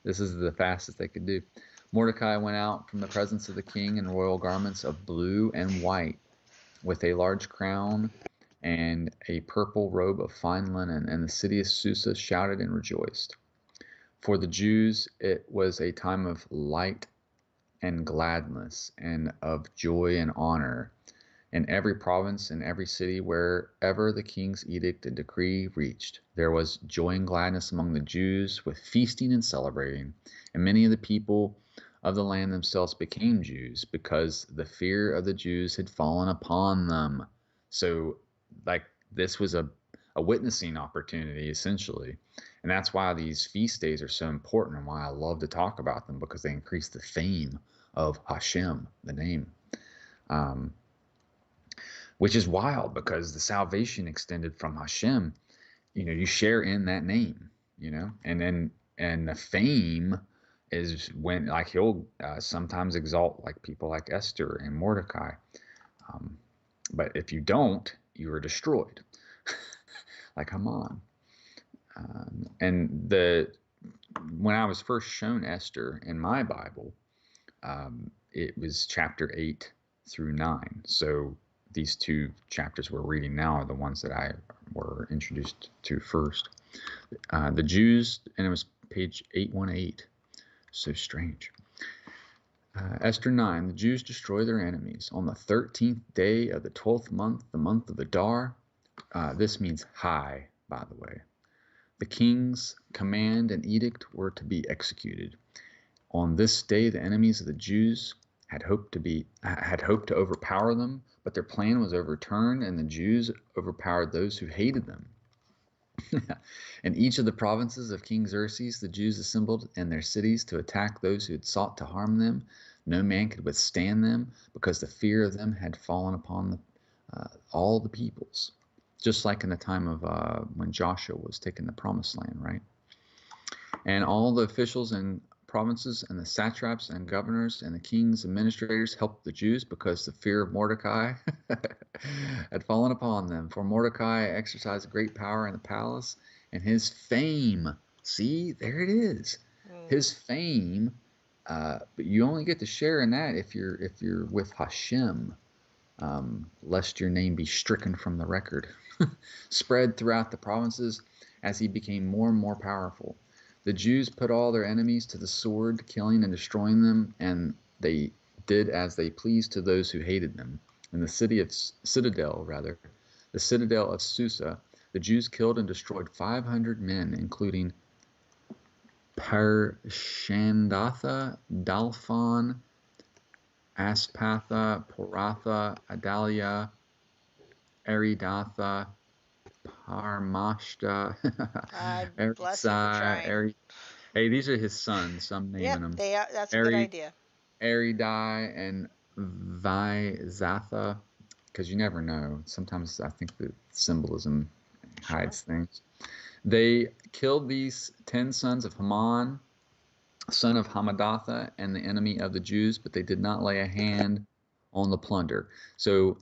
this is the fastest they could do. Mordecai went out from the presence of the king in royal garments of blue and white, with a large crown and a purple robe of fine linen, and the city of Susa shouted and rejoiced. For the Jews it was a time of light and gladness, and of joy and honor. In every province and every city, wherever the king's edict and decree reached, there was joy and gladness among the Jews, with feasting and celebrating. And many of the people of the land themselves became Jews because the fear of the Jews had fallen upon them. So, like, this was a witnessing opportunity, essentially. And that's why these feast days are so important and why I love to talk about them, because they increase the fame of Hashem, the name. Which is wild, because the salvation extended from Hashem, you share in that name, and the fame is when, like, he'll sometimes exalt like people like Esther and Mordecai. But if you don't, you are destroyed, like Haman. And when I was first shown Esther in my Bible, it was chapter 8 through 9. So these two chapters we're reading now are the ones that I were introduced to first. The Jews, and it was page 818. So strange. Esther 9, the Jews destroy their enemies. On the 13th day of the 12th month, the month of Adar, this means high, by the way, the king's command and edict were to be executed. On this day, the enemies of the Jews had hoped to overpower them, but their plan was overturned, and the Jews overpowered those who hated them. In each of the provinces of King Xerxes, the Jews assembled in their cities to attack those who had sought to harm them. No man could withstand them, because the fear of them had fallen upon all the peoples. Just like in the time of when Joshua was taking the promised land, right? And all the officials and provinces and the satraps and governors and the king's administrators helped the Jews, because the fear of Mordecai had fallen upon them. For Mordecai exercised great power in the palace, and his fame, see, there it is, his fame, but you only get to share in that if you're with Hashem, lest your name be stricken from the record, spread throughout the provinces as he became more and more powerful. The Jews put all their enemies to the sword, killing and destroying them, and they did as they pleased to those who hated them. In the citadel of Susa, the Jews killed and destroyed 500 men, including Parshandatha, Dalphon, Aspatha, Poratha, Adalia, Aridatha, Parmashta, Bless you for trying. Hey, these are his sons. I'm naming them. They are. That's a good idea. Aridai and Vizatha, because you never know. Sometimes I think the symbolism hides things. They killed these 10 sons of Haman, son of Hamadatha, and the enemy of the Jews, but they did not lay a hand on the plunder. So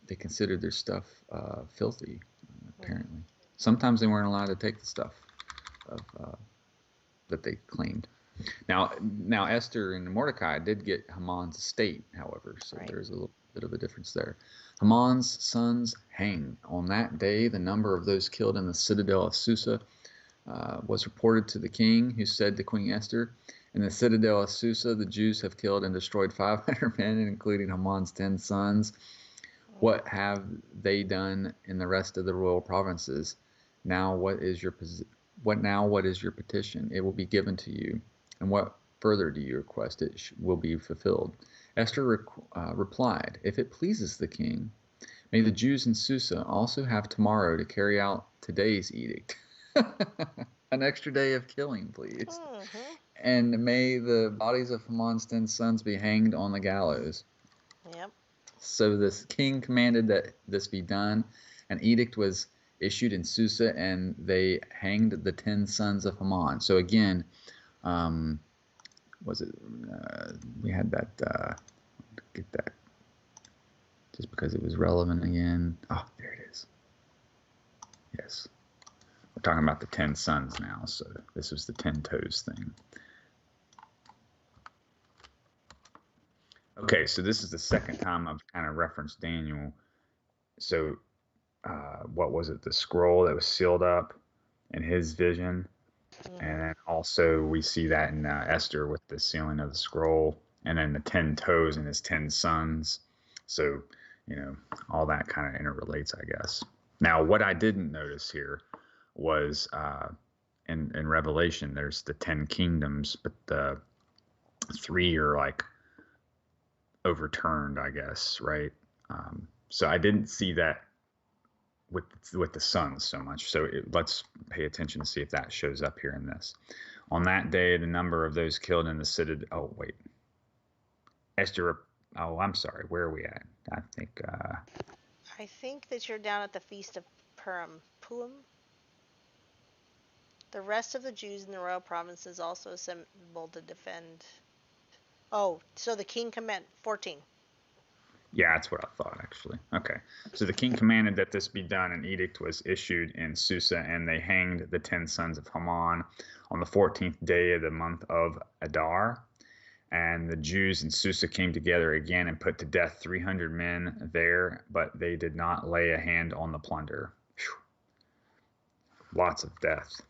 they considered their stuff filthy, apparently. Sometimes they weren't allowed to take the stuff that they claimed. Now Esther and Mordecai did get Haman's estate, however, so there's a little bit of a difference there. Haman's sons hanged. On that day, the number of those killed in the citadel of Susa was reported to the king, who said to Queen Esther, "In the citadel of Susa, the Jews have killed and destroyed 500 men, including Haman's 10 sons. What have they done in the rest of the royal provinces? Now what is your petition? It will be given to you. And what further do you request? It will be fulfilled." Esther replied, "If it pleases the king, may the Jews in Susa also have tomorrow to carry out today's edict." An extra day of killing, please. And may the bodies of Haman's 10 sons be hanged on the gallows. Yep. So this king commanded that this be done. An edict was issued in Susa, and they hanged the 10 sons of Haman. So again, we had that, get that, just because it was relevant again. Oh, there it is. Yes. We're talking about the 10 sons now, so this was the 10 toes thing. Okay, so this is the second time I've kind of referenced Daniel. So what was it? The scroll that was sealed up in his vision. And then also we see that in Esther with the sealing of the scroll, and then the 10 toes and his 10 sons. So, all that kind of interrelates, I guess. Now, what I didn't notice here was in Revelation, there's the 10 kingdoms, but the 3 are like overturned, I guess, right? So I didn't see that with the sons so much. So let's pay attention to see if that shows up here in this. On that day, the number of those killed in the city. Oh wait, Esther. Oh, I'm sorry. Where are we at? I think that you're down at the Feast of Purim. The rest of the Jews in the royal provinces also assembled to defend. Oh, so the king command 14. Yeah, that's what I thought, actually. Okay. So the king commanded that this be done. An edict was issued in Susa, and they hanged the 10 sons of Haman on the 14th day of the month of Adar. And the Jews in Susa came together again and put to death 300 men there, but they did not lay a hand on the plunder. Whew. Lots of death.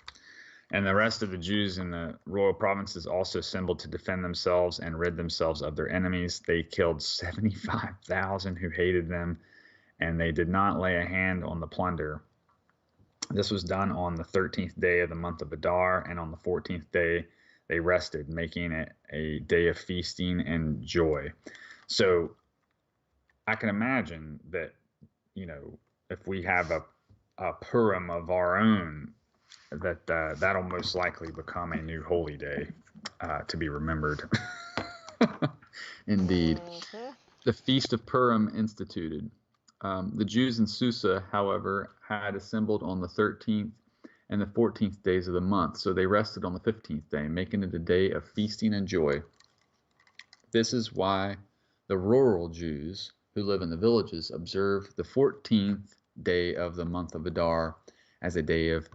And the rest of the Jews in the royal provinces also assembled to defend themselves and rid themselves of their enemies. They killed 75,000 who hated them, and they did not lay a hand on the plunder. This was done on the 13th day of the month of Adar, and on the 14th day they rested, making it a day of feasting and joy. So I can imagine that, if we have a Purim of our own, that'll most likely become a new holy day to be remembered. Indeed. The Feast of Purim instituted. The Jews in Susa, however, had assembled on the 13th and the 14th days of the month, so they rested on the 15th day, making it a day of feasting and joy. This is why the rural Jews who live in the villages observe the 14th day of the month of Adar as a day of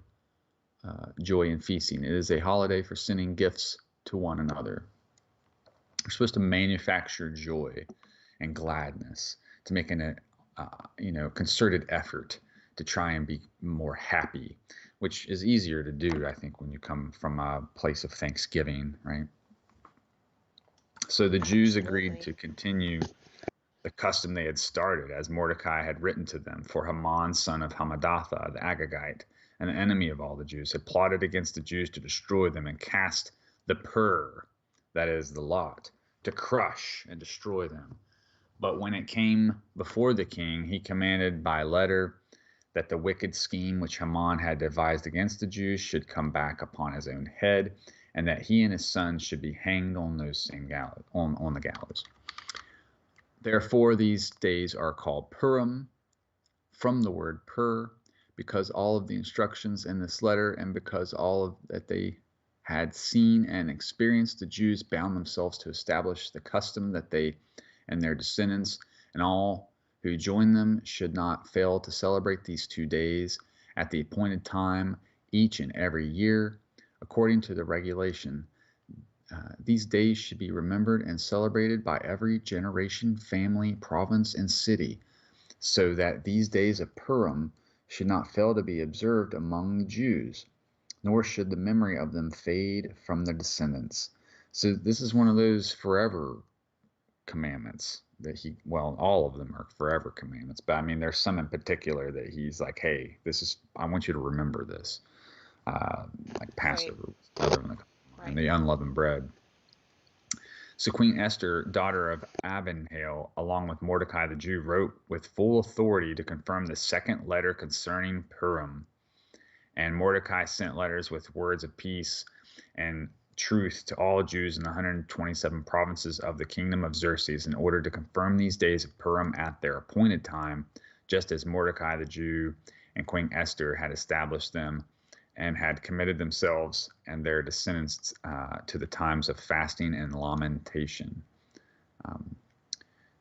joy and feasting. It is a holiday for sending gifts to one another. We're supposed to manufacture joy and gladness, to make a concerted effort to try and be more happy, which is easier to do, I think, when you come from a place of thanksgiving, right? So the Jews agreed to continue the custom they had started, as Mordecai had written to them. For Haman, son of Hammedatha, the Agagite, an enemy of all the Jews, had plotted against the Jews to destroy them and cast the pur, that is the lot, to crush and destroy them. But when it came before the king, he commanded by letter that the wicked scheme which Haman had devised against the Jews should come back upon his own head, and that he and his sons should be hanged on those same gallows, on the gallows. Therefore, these days are called Purim, from the word pur, because all of the instructions in this letter, and because all of that they had seen and experienced, the Jews bound themselves to establish the custom that they and their descendants and all who join them should not fail to celebrate these 2 days at the appointed time each and every year, according to the regulation. These days should be remembered and celebrated by every generation, family, province, and city, so that these days of Purim should not fail to be observed among the Jews, nor should the memory of them fade from their descendants. So this is one of those forever commandments that all of them are forever commandments, but I mean, there's some in particular that he's like, hey, I want you to remember this, like Passover, right. And the unleavened bread. So Queen Esther, daughter of Abihail, along with Mordecai the Jew, wrote with full authority to confirm the second letter concerning Purim. And Mordecai sent letters with words of peace and truth to all Jews in the 127 provinces of the kingdom of Xerxes, in order to confirm these days of Purim at their appointed time, just as Mordecai the Jew and Queen Esther had established them and had committed themselves and their descendants to the times of fasting and lamentation.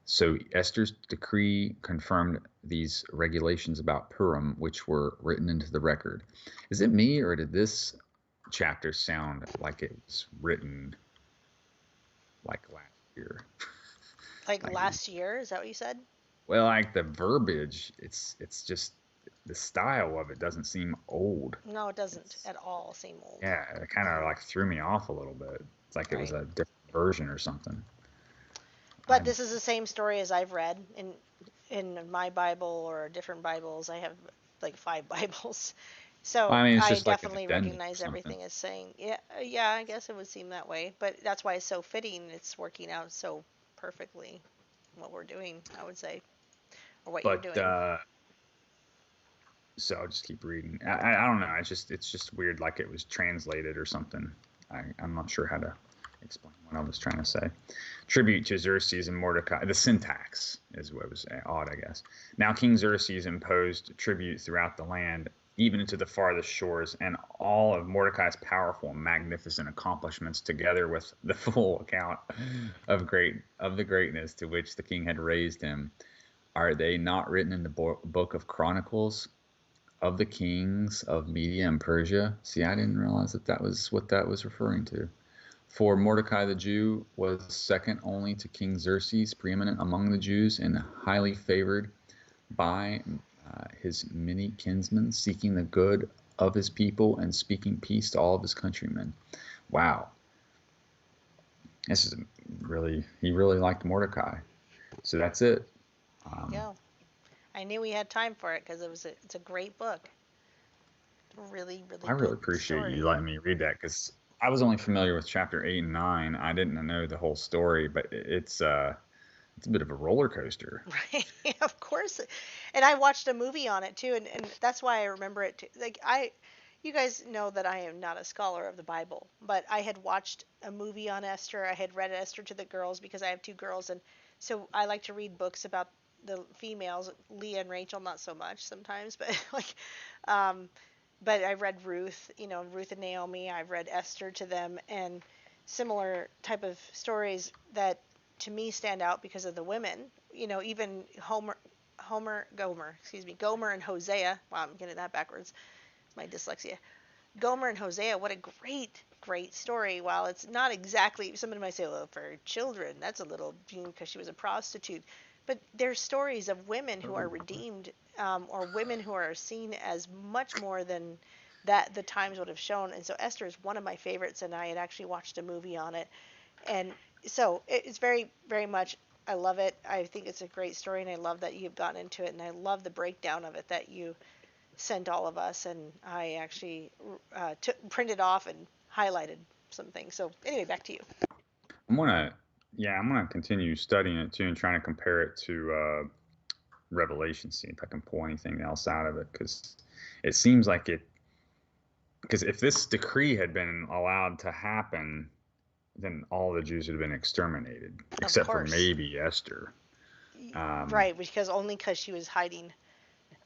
So Esther's decree confirmed these regulations about Purim, which were written into the record. Is it me, or did this chapter sound like it was written like last year? Like last year? Is that what you said? Well, like the verbiage, it's just the style of it doesn't seem old. No, it doesn't at all seem old. Yeah, it kind of like threw me off a little bit. It's like it was a different version or something. But this is the same story as I've read in my Bible or different Bibles. I have like 5 Bibles, So I mean, it's I just like an definitely addendum or recognize something. everything as saying, yeah, yeah, I guess it would seem that way. But that's why it's so fitting. It's working out so perfectly what we're doing, I would say, or what you're But doing. so I'll just keep reading. I don't know. It's just weird, like it was translated or something. I'm not sure how to explain what I was trying to say. Tribute to Xerxes and Mordecai. The syntax is what was odd, I guess. Now King Xerxes imposed tribute throughout the land, even into the farthest shores, and all of Mordecai's powerful and magnificent accomplishments, together with the full account of the greatness to which the king had raised him, are they not written in the book of Chronicles of the kings of Media and Persia? See, I didn't realize that was what that was referring to. For Mordecai the Jew was second only to King Xerxes, preeminent among the Jews, and highly favored by his many kinsmen, seeking the good of his people and speaking peace to all of his countrymen. Wow. This is he really liked Mordecai. So that's it. There you go. I knew we had time for it because it's a great book. Really, really I really good appreciate story. you letting me read that, because I was only familiar with chapter 8 and 9. I didn't know the whole story, but it's a bit of a roller coaster. Right, of course. And I watched a movie on it too, and that's why I remember it too. Like you guys know that I am not a scholar of the Bible, but I had watched a movie on Esther. I had read Esther to the girls because I have two girls, and so I like to read books about the females, Leah and Rachel, not so much sometimes, but like, um, but I read Ruth, Ruth and Naomi. I've read Esther to them, and similar type of stories that to me stand out because of the women. Even Gomer and Hosea. Wow, I'm getting that backwards. My dyslexia. Gomer and Hosea, what a great, great story. While it's not exactly, somebody might say, well, for children, that's a little, because she was a prostitute. But they're stories of women who are redeemed, or women who are seen as much more than that the times would have shown. And so Esther is one of my favorites, and I had actually watched a movie on it. And so it's very, very much, I love it. I think it's a great story, and I love that you've gotten into it, and I love the breakdown of it that you sent all of us, and I actually printed off and highlighted some things. So anyway, back to you. I'm gonna continue studying it too and trying to compare it to Revelation, see if I can pull anything else out of it, because it seems like because if this decree had been allowed to happen, then all the Jews would have been exterminated, except for maybe Esther. Right, because she was hiding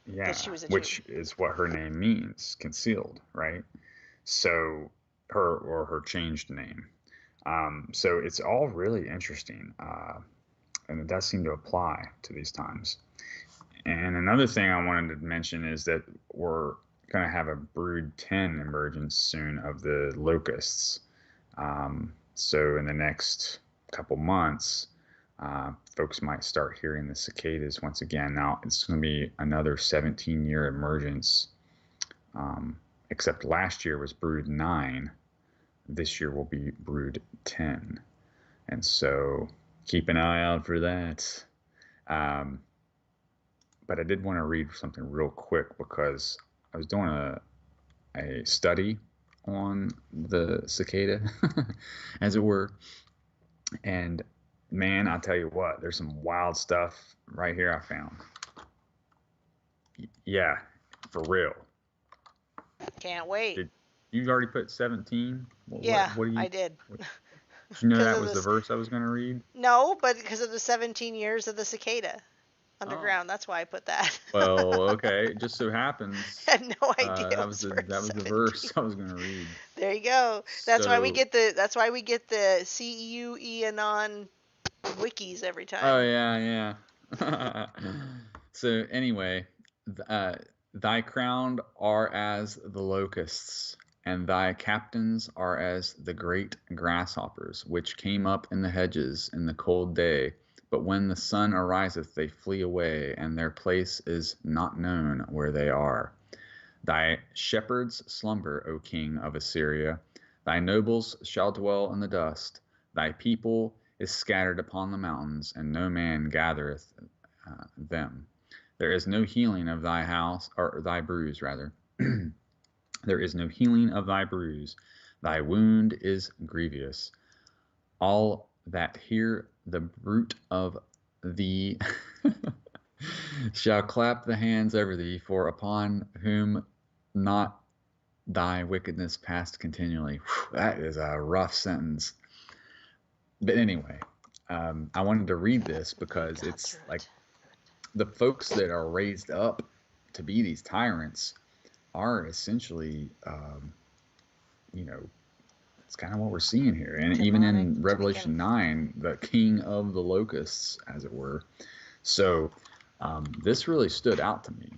Yeah, that she was a Jew. which is what her name means, concealed, right? So her changed name. So it's all really interesting, and it does seem to apply to these times. And another thing I wanted to mention is that we're going to have a Brood 10 emergence soon of the locusts. So in the next couple months, folks might start hearing the cicadas once again. Now it's going to be another 17-year emergence, except last year was Brood 9. This year will be Brood 10. And so keep an eye out for that. But I did want to read something real quick, because I was doing a study on the cicada, as it were. And man, I'll tell you what, there's some wild stuff right here I found. Yeah, for real. Can't wait. You already put 17? Yeah, what do you, I did. Did you know that of was the verse I was going to read? No, but because of the 17 years of the cicada underground, that's why I put that. Well, okay. It just so happens I had no idea that was the verse I was going to read. There you go. That's why we So- get the CEUE Anon wikis every time. Oh yeah. So anyway, thy crowned are as the locusts, and thy captains are as the great grasshoppers, which came up in the hedges in the cold day. But when the sun ariseth, they flee away, and their place is not known where they are. Thy shepherds slumber, O king of Assyria. Thy nobles shall dwell in the dust. Thy people is scattered upon the mountains, and no man gathereth them. There is no healing of thy house, or thy bruise, rather. There is no healing of thy bruise. Thy wound is grievous. All that hear the bruit of thee shall clap the hands over thee, for upon whom not thy wickedness passed continually. Whew, that is a rough sentence. But anyway, I wanted to read this because it's like the folks that are raised up to be these tyrants are essentially, it's kind of what we're seeing here. And even in Revelation 9, the king of the locusts, as it were. So this really stood out to me,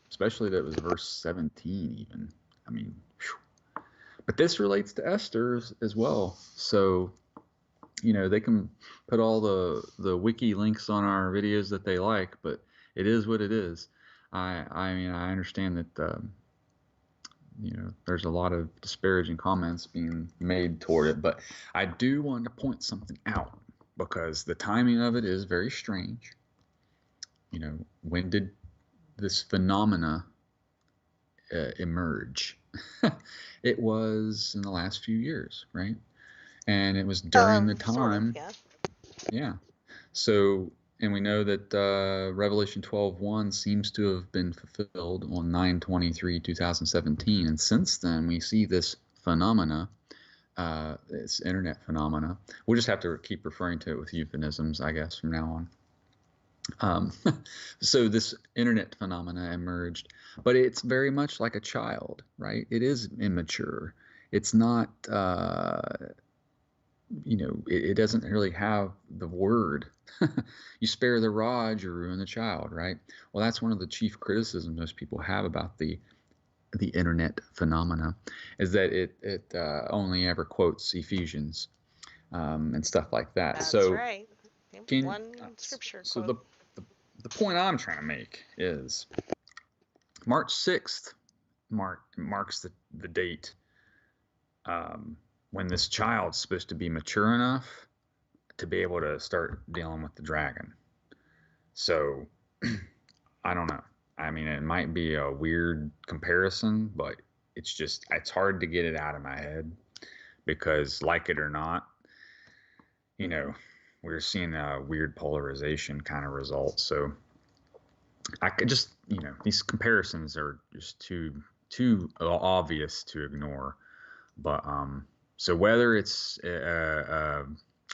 especially that it was verse 17 even. I mean, whew. But this relates to Esther as well. So, they can put all the wiki links on our videos that they like, but it is what it is. I mean, I understand that, there's a lot of disparaging comments being made toward it, but I do want to point something out because the timing of it is very strange. When did this phenomena emerge? It was in the last few years, right? And it was during the time. Sort of, yeah. So, and we know that Revelation 12:1 seems to have been fulfilled on 9/23/2017. And since then, we see this phenomena, this internet phenomena. We'll just have to keep referring to it with euphemisms, I guess, from now on. So this internet phenomena emerged, but it's very much like a child, right? It is immature. It's not, it doesn't really have the word. You spare the rod, you ruin the child, right? Well, that's one of the chief criticisms most people have about the internet phenomena, is that it only ever quotes Ephesians and stuff like that. That's so right. One scripture so quote. the point I'm trying to make is March 6th marks the date when this child's supposed to be mature enough to be able to start dealing with the dragon. So I don't know. I mean, it might be a weird comparison, but it's hard to get it out of my head because, like it or not, we're seeing a weird polarization kind of result. So I could just, these comparisons are just too obvious to ignore. But so whether it's I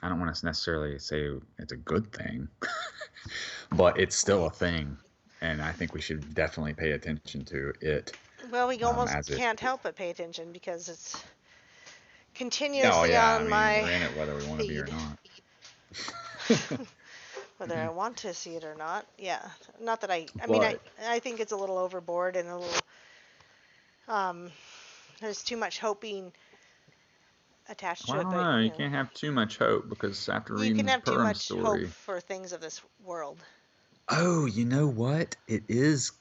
don't want to necessarily say it's a good thing, but it's still a thing, and I think we should definitely pay attention to it. Well, we almost can't help but pay attention because it's continuously on my we're in it whether we want to be or not. Whether I want to see it or not. Yeah. Not that I think it's a little overboard and a little there's too much hoping attached to it. I don't know. You can't have too much hope because after reading the Purim story, you can have too much hope for things of this world. Oh, you know what? It is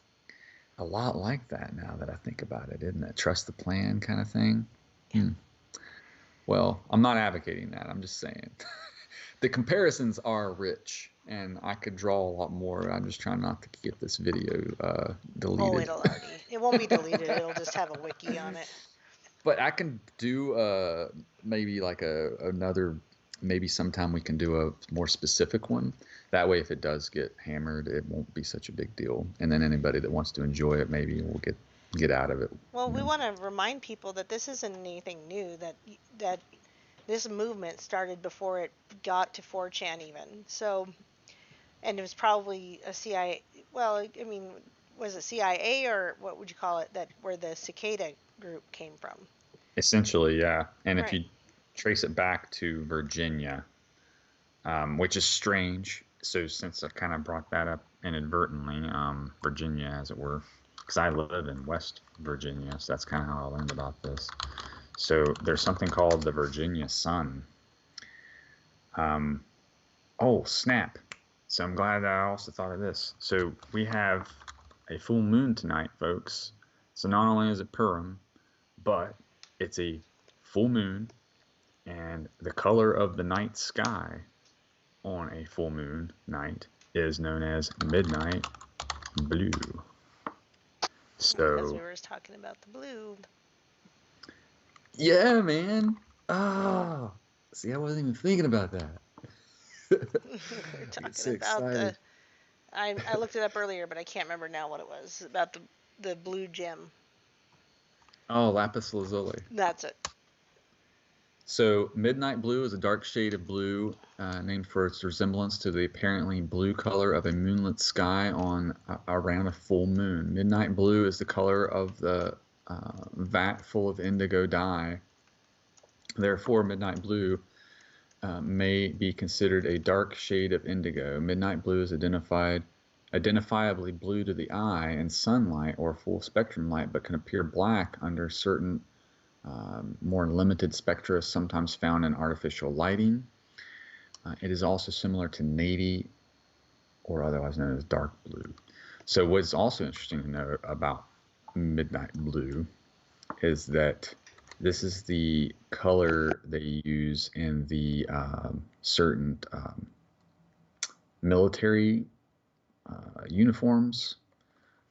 a lot like that now that I think about it, isn't it? Trust the plan kind of thing. Yeah. Well, I'm not advocating that. I'm just saying. The comparisons are rich, and I could draw a lot more. I'm just trying not to get this video deleted. Oh, it won't be deleted. It'll just have a wiki on it. But I can do maybe like maybe sometime we can do a more specific one. That way, if it does get hammered, it won't be such a big deal. And then anybody that wants to enjoy it maybe will get out of it. Well, we want to remind people that this isn't anything new, that this movement started before it got to 4chan even. So, and it was probably a CIA, well, I mean, was it CIA or what would you call it, where the cicada group came from? Essentially, yeah. And if you trace it back to Virginia, which is strange. So since I kind of brought that up inadvertently, Virginia, as it were, because I live in West Virginia, so that's kind of how I learned about this. So there's something called the Virginia Sun. Oh, snap. So I'm glad that I also thought of this. So we have a full moon tonight, folks. So not only is it Purim, but it's a full moon, and the color of the night sky on a full moon night is known as midnight blue. Because we So, were talking about the blue. yeah, man. Oh, see, I wasn't even thinking about that. We were I get talking so about excited. I looked it up earlier, but I can't remember now what it was about the blue gem. Oh, lapis lazuli. That's it. So, midnight blue is a dark shade of blue named for its resemblance to the apparently blue color of a moonlit sky on around a full moon. Midnight blue is the color of the vat full of indigo dye. Therefore, midnight blue may be considered a dark shade of indigo. Midnight blue is identifiably blue to the eye in sunlight or full spectrum light, but can appear black under certain more limited spectra, sometimes found in artificial lighting. It is also similar to navy, or otherwise known as dark blue. So what's also interesting to know about midnight blue is that this is the color they use in the certain military uniforms,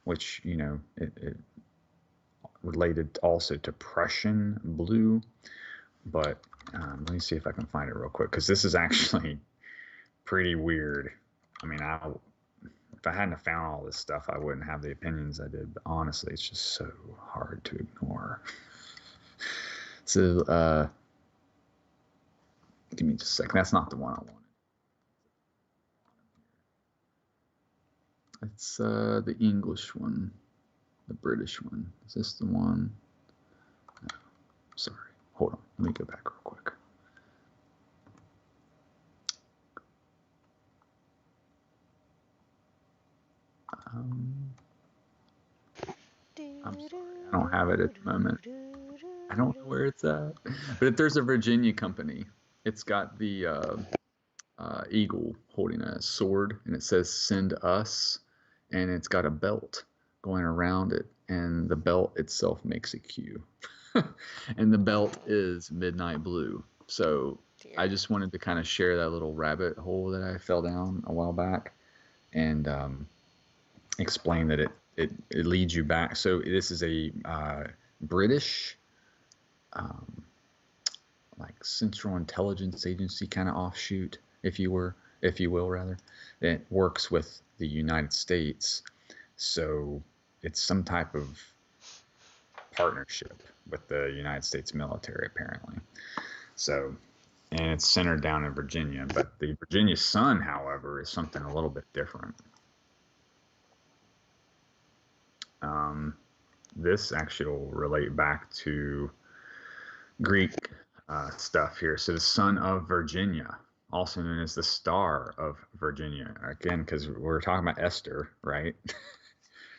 which, it related also to Prussian blue. But let me see if I can find it real quick, because this is actually pretty weird. I mean, if I hadn't have found all this stuff, I wouldn't have the opinions I did. But honestly, it's just so hard to ignore. So, give me just a second. That's not the one I wanted. It's the English one, the British one. Is this the one? No, sorry. Hold on. Let me go back real quick. I'm sorry. I don't have it at the moment. I don't know where it's at. But there's a Virginia company. It's got the eagle holding a sword, and it says "Send us," and it's got a belt going around it, and the belt itself makes a Q. And the belt is midnight blue. So Dear. I just wanted to kind of share that little rabbit hole that I fell down a while back, and explain that it leads you back. So this is a British like Central Intelligence Agency kind of offshoot, if you will, rather, that works with the United States. So it's some type of partnership with the United States military, apparently. So, and it's centered down in Virginia, but the Virginia sun, however, is something a little bit different. This actually will relate back to Greek stuff here. So the son of Virginia, also known as the Star of Virginia. Again, because we're talking about Esther, right?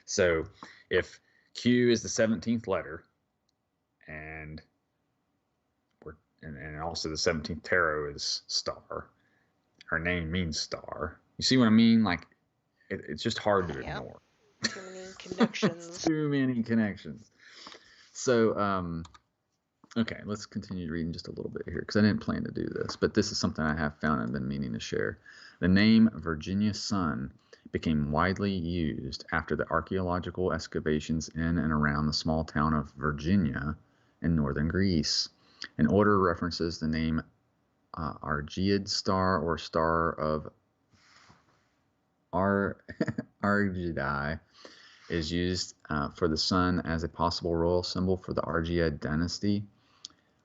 So if Q is the 17th letter, and also the 17th tarot is star, her name means star. You see what I mean? Like, it's just hard to ignore. Too many connections. Too many connections. So, okay, let's continue reading just a little bit here, because I didn't plan to do this, but this is something I have found and been meaning to share. The name Virginia Sun became widely used after the archaeological excavations in and around the small town of Virginia in northern Greece. An order references the name Argead star, or star of Argeadae, is used for the sun as a possible royal symbol for the Argead dynasty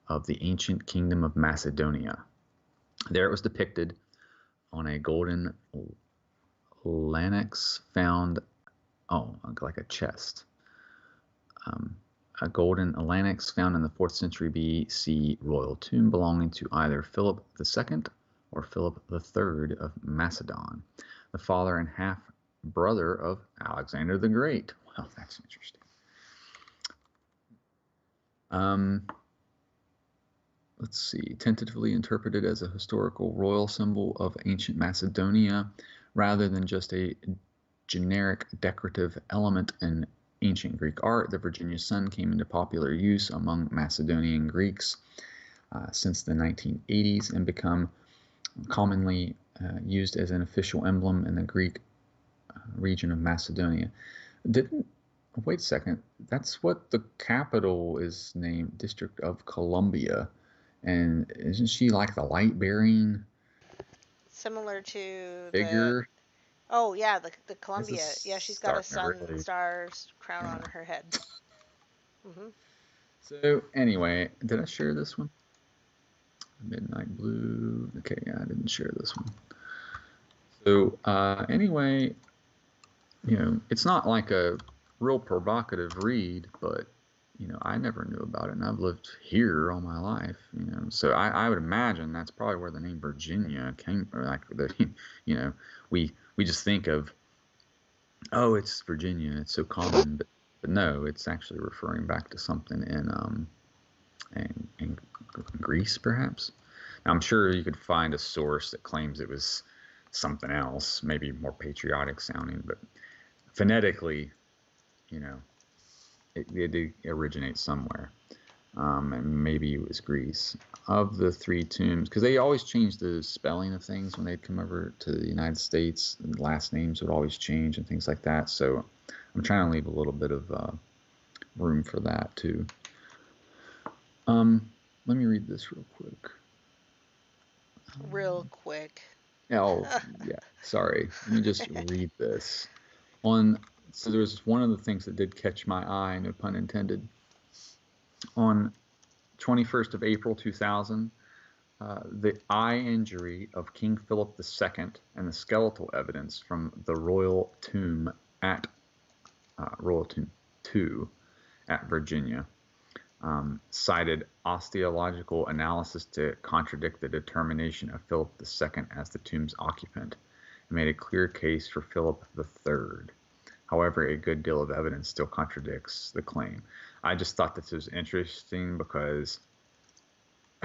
of the ancient kingdom of Macedonia. There it was depicted on a golden lanix found, like a chest. A golden lanix found in the 4th century BC royal tomb belonging to either Philip II or Philip III of Macedon, the father and half-brother of Alexander the Great. Well, that's interesting. Let's see. Tentatively interpreted as a historical royal symbol of ancient Macedonia, rather than just a generic decorative element in ancient Greek art, the Virginia sun came into popular use among Macedonian Greeks since the 1980s and become commonly used as an official emblem in the Greek region of Macedonia. Didn't Wait a second. That's what the capital is named, District of Columbia. And isn't she like the light bearing Similar to the. figure? Oh yeah, the This Columbia. is Yeah, she's got a starting to sun really. star's crown Yeah. on her head. Hmm. So anyway, did I share this one? Midnight Blue. Okay, yeah, I didn't share this one. So anyway, it's not like a real provocative read, but I never knew about it, and I've lived here all my life. So I would imagine that's probably where the name Virginia came from. Like we just think of, oh, it's Virginia, it's so common, but no, it's actually referring back to something in Greece, perhaps. Now, I'm sure you could find a source that claims it was something else, maybe more patriotic sounding, but phonetically, it did originate somewhere. And maybe it was Greece. Of the three tombs, because they always changed the spelling of things when they'd come over to the United States, and last names would always change and things like that. So I'm trying to leave a little bit of room for that too. Let me read this real quick. Real quick. Oh, yeah, sorry. Let me just read this. So there was one of the things that did catch my eye, no pun intended. On 21st of April 2000, the eye injury of King Philip II and the skeletal evidence from the Royal Tomb at Royal Tomb 2 at Virginia cited osteological analysis to contradict the determination of Philip II as the tomb's occupant and made a clear case for Philip III. However, a good deal of evidence still contradicts the claim. I just thought this was interesting because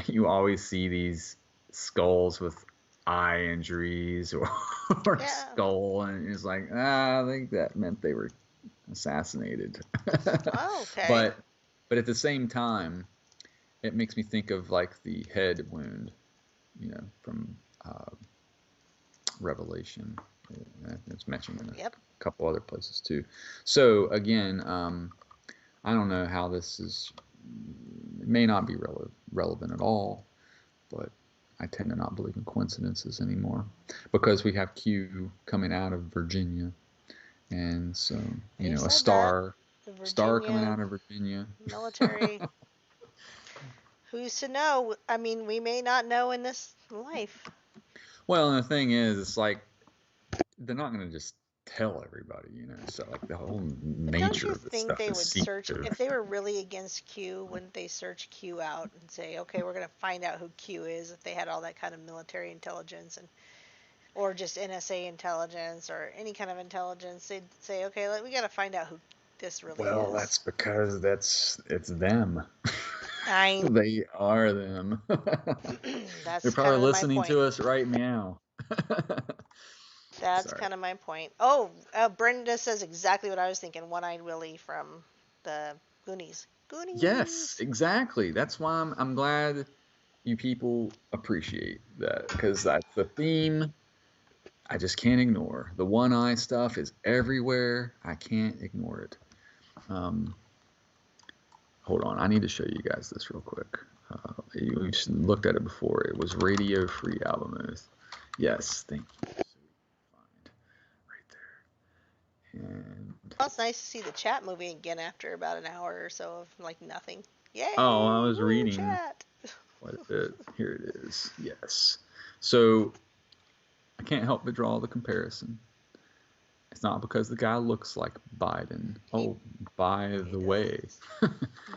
you always see these skulls with eye injuries or Yeah. skull, and it's like, I think that meant they were assassinated. Oh, okay. But at the same time, it makes me think of like the head wound, from Revelation. It's mentioned in a couple other places too. So again, I don't know how this is. It may not be relevant at all, but I tend to not believe in coincidences anymore because we have Q coming out of Virginia, and so You a said star that. star coming Virginia out of Virginia. military. Who's to know? I mean, we may not know in this life. Well, and the thing is, it's like they're not going to just tell everybody, So like the whole But don't nature you of this think stuff they is would search secretive. if they were really against Q? Wouldn't they search Q out and say, okay, we're gonna find out who Q is? If they had all that kind of military intelligence or just NSA intelligence or any kind of intelligence, they'd say, okay, we got to find out who this really Well, is. that's because it's them. I They are them. that's They're kind probably of my listening point. to us right now. That's Sorry. kind of my point. Oh, Brenda says exactly what I was thinking. One-eyed Willie from the Goonies. Goonies. Yes, exactly. That's why I'm glad you people appreciate that, because that's the theme I just can't ignore. The one eye stuff is everywhere. I can't ignore it. Hold on, I need to show you guys this real quick. You looked at it before. It was Radio Free Album Oath. Yes, thank you. Find right there. And Well, it's nice to see the chat moving again after about an hour or so of like nothing. Yay! oh, I was woo, reading chat. quite a bit. Here it is. Yes. So I can't help but draw the comparison. It's not because the guy looks like Biden. Oh, by the way.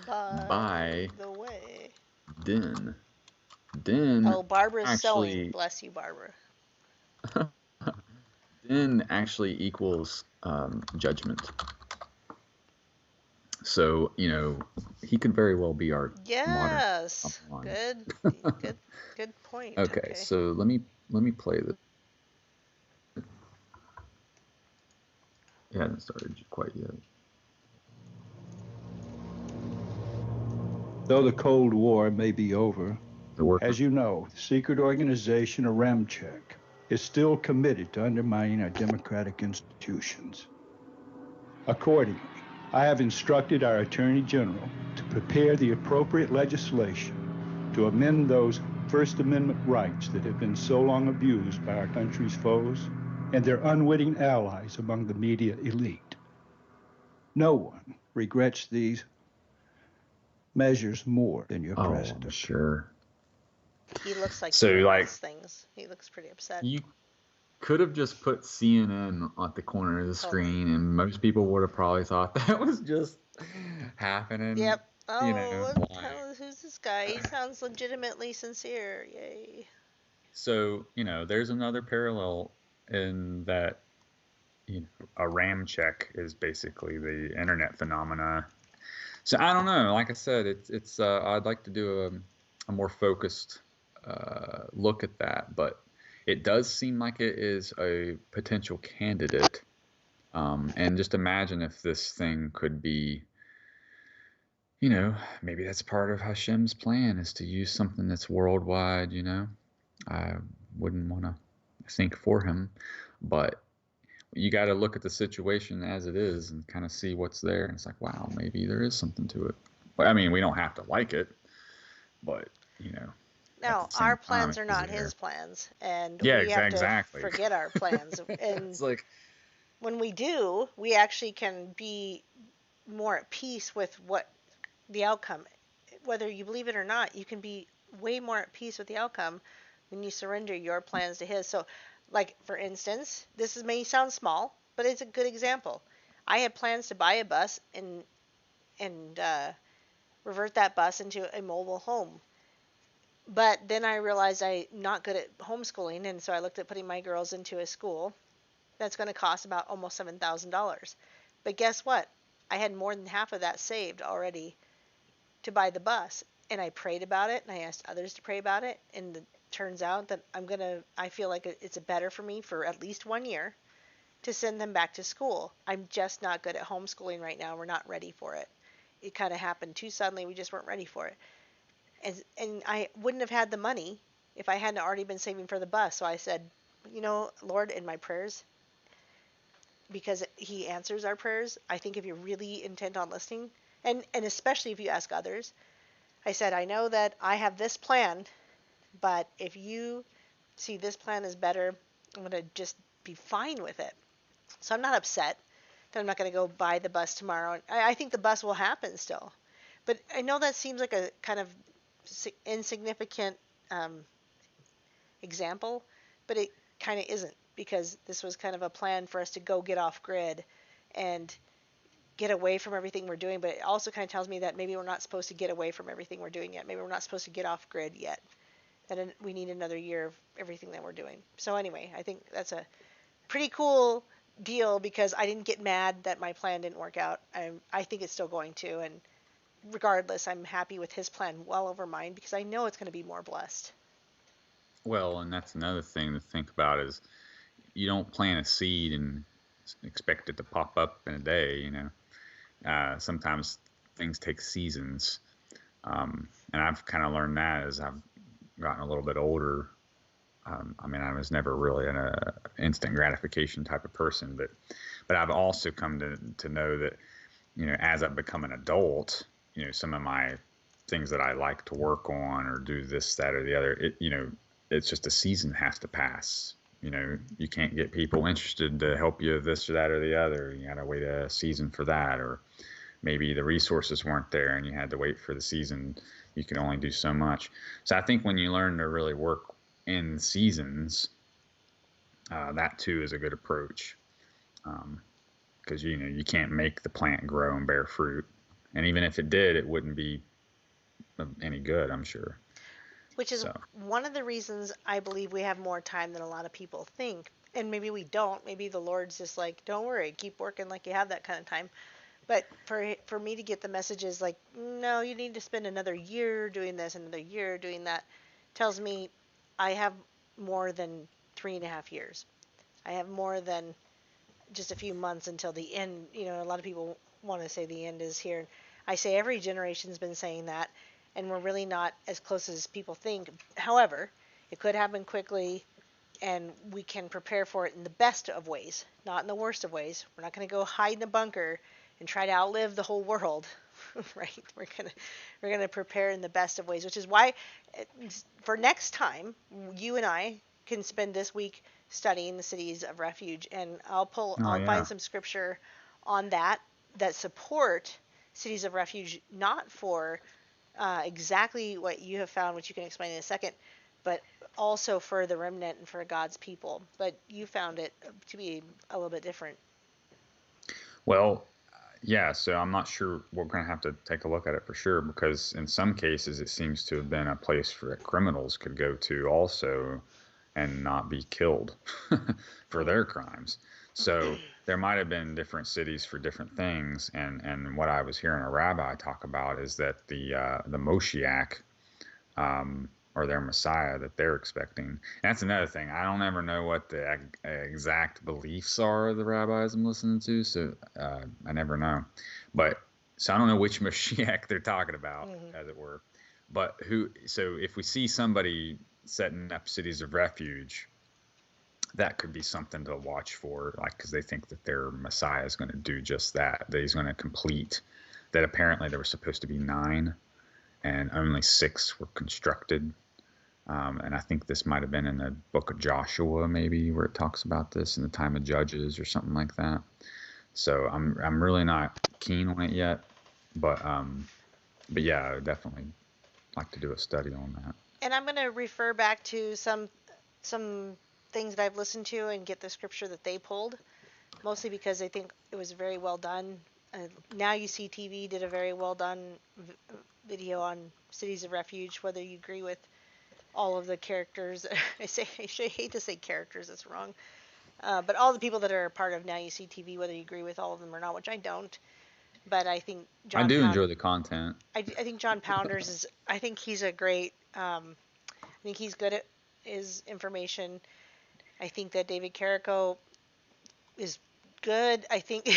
By the way. Den. Oh, Barbara's actually, sewing. Bless you, Barbara. Den actually equals judgment. So, he could very well be our Yes. modern. Good point. Okay, so let me play this. It hasn't started quite yet. Though the Cold War may be over, as you know, the secret organization Remcheck is still committed to undermining our democratic institutions. Accordingly, I have instructed our Attorney General to prepare the appropriate legislation to amend those First Amendment rights that have been so long abused by our country's foes and their unwitting allies among the media elite. No one regrets these measures more than your president. I'm sure. He looks like So, he like, regrets things. He looks pretty upset. You could have just put CNN at the corner of the screen, and most people would have probably thought that was just happening. Yep. You know, Who's this guy? He sounds legitimately sincere. Yay. So, there's another parallel in that, a RAM check is basically the internet phenomena. So I don't know. Like I said, it's I'd like to do a more focused look at that, but it does seem like it is a potential candidate. And just imagine if this thing could be, maybe that's part of Hashem's plan, is to use something that's worldwide. I wouldn't want to think for him, but you got to look at the situation as it is and kind of see what's there. And it's like, wow, maybe there is something to it. Well, I mean, we don't have to like it, but Now, our plans are not his plans, and we have to forget our plans. And it's like, when we do, we actually can be more at peace with what the outcome. Whether you believe it or not, you can be way more at peace with the outcome when you surrender your plans to his. So, like, for instance, may sound small, but it's a good example. I had plans to buy a bus and revert that bus into a mobile home. But then I realized I'm not good at homeschooling, and so I looked at putting my girls into a school that's going to cost about almost $7,000. But guess what? I had more than half of that saved already to buy the bus. And I prayed about it, and I asked others to pray about it, and it turns out that I feel like it's better for me for at least 1 year to send them back to school. I'm just not good at homeschooling right now. We're not ready for it. It kind of happened too suddenly. We just weren't ready for it. And I wouldn't have had the money if I hadn't already been saving for the bus. So I said, Lord, in my prayers, because he answers our prayers, I think if you're really intent on listening, and especially if you ask others, I said, I know that I have this plan, but if you see this plan is better, I'm going to just be fine with it. So I'm not upset that I'm not going to go buy the bus tomorrow. I think the bus will happen still. But I know that seems like a kind of insignificant example, but it kind of isn't, because this was kind of a plan for us to go get off grid and get away from everything we're doing. But it also kind of tells me that maybe we're not supposed to get away from everything we're doing yet. Maybe we're not supposed to get off grid yet. That we need another year of everything that we're doing. So anyway, I think that's a pretty cool deal, because I didn't get mad that my plan didn't work out. I think it's still going to, and regardless, I'm happy with his plan well over mine, because I know it's going to be more blessed. Well, and that's another thing to think about, is you don't plant a seed and expect it to pop up in a day. Sometimes things take seasons, and I've kind of learned that as I've gotten a little bit older. I mean, I was never really an instant gratification type of person, but I've also come to know that, as I've become an adult, some of my things that I like to work on or do this, that, or the other, it's just a season has to pass. You can't get people interested to help you this or that or the other. You got to wait a season for that, or maybe the resources weren't there and you had to wait for the season. You can only do so much. So I think when you learn to really work in seasons, that too is a good approach, because you can't make the plant grow and bear fruit, and even if it did, it wouldn't be any good, I'm sure. Which is one of the reasons I believe we have more time than a lot of people think. And maybe we don't. Maybe the Lord's just like, don't worry, keep working like you have that kind of time. But for me to get the messages like, no, you need to spend another year doing this, another year doing that, tells me I have more than 3.5 years. I have more than just a few months until the end. A lot of people want to say the end is here. I say every generation's been saying that, and we're really not as close as people think. However, it could happen quickly, and we can prepare for it in the best of ways, not in the worst of ways. We're not going to go hide in a bunker and try to outlive the whole world, right? We're gonna prepare in the best of ways, which is why for next time you and I can spend this week studying the cities of refuge, and Oh I'll yeah. find some scripture on that support cities of refuge, not for exactly what you have found, which you can explain in a second, but also for the remnant and for God's people. But you found it to be a little bit different. Well, yeah, so I'm not sure. We're going to have to take a look at it for sure, because in some cases it seems to have been a place for criminals could go to also and not be killed for their crimes. So there might have been different cities for different things. And what I was hearing a rabbi talk about is that the Moshiach, or their Messiah that they're expecting. And that's another thing. I don't ever know what the exact beliefs are of the rabbis I'm listening to, so I never know. But so I don't know which Mashiach they're talking about, as it were. But so if we see somebody setting up cities of refuge, that could be something to watch for, like, because they think that their Messiah is going to do just that. That he's going to complete. That apparently there were supposed to be 9, and only 6 were constructed. And I think this might have been in the book of Joshua, maybe, where it talks about this in the time of Judges or something like that. So I'm really not keen on it yet, but yeah, I would definitely like to do a study on that. And I'm going to refer back to some things that I've listened to and get the scripture that they pulled, mostly because I think it was very well done. Now You See TV did a very well done video on cities of refuge, whether you agree with all of the characters. I hate to say characters, that's wrong. But all the people that are a part of Now You See TV, whether you agree with all of them or not, which I don't. But I think I do enjoy the content. I think John Pounders I think he's a great, I think he's good at his information. I think that David Carrico is good. I think,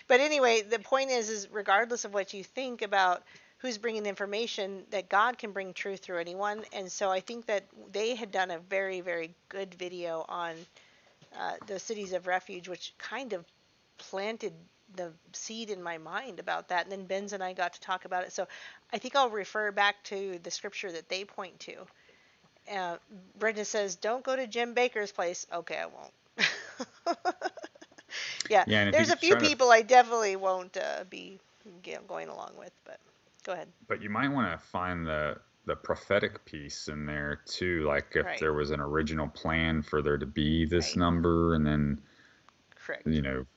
but anyway, the point is regardless of what you think about who's bringing the information, that God can bring truth through anyone. And so I think that they had done a very, very good video on the cities of refuge, which kind of planted the seed in my mind about that. And then Benz and I got to talk about it. So I think I'll refer back to the scripture that they point to. Brenda says, don't go to Jim Baker's place. Okay, I won't. Yeah, and there's a few people I definitely won't be going along with, but go ahead. But you might want to find the prophetic piece in there too, like if Right. there was an original plan for there to be this Right. number, and then Correct.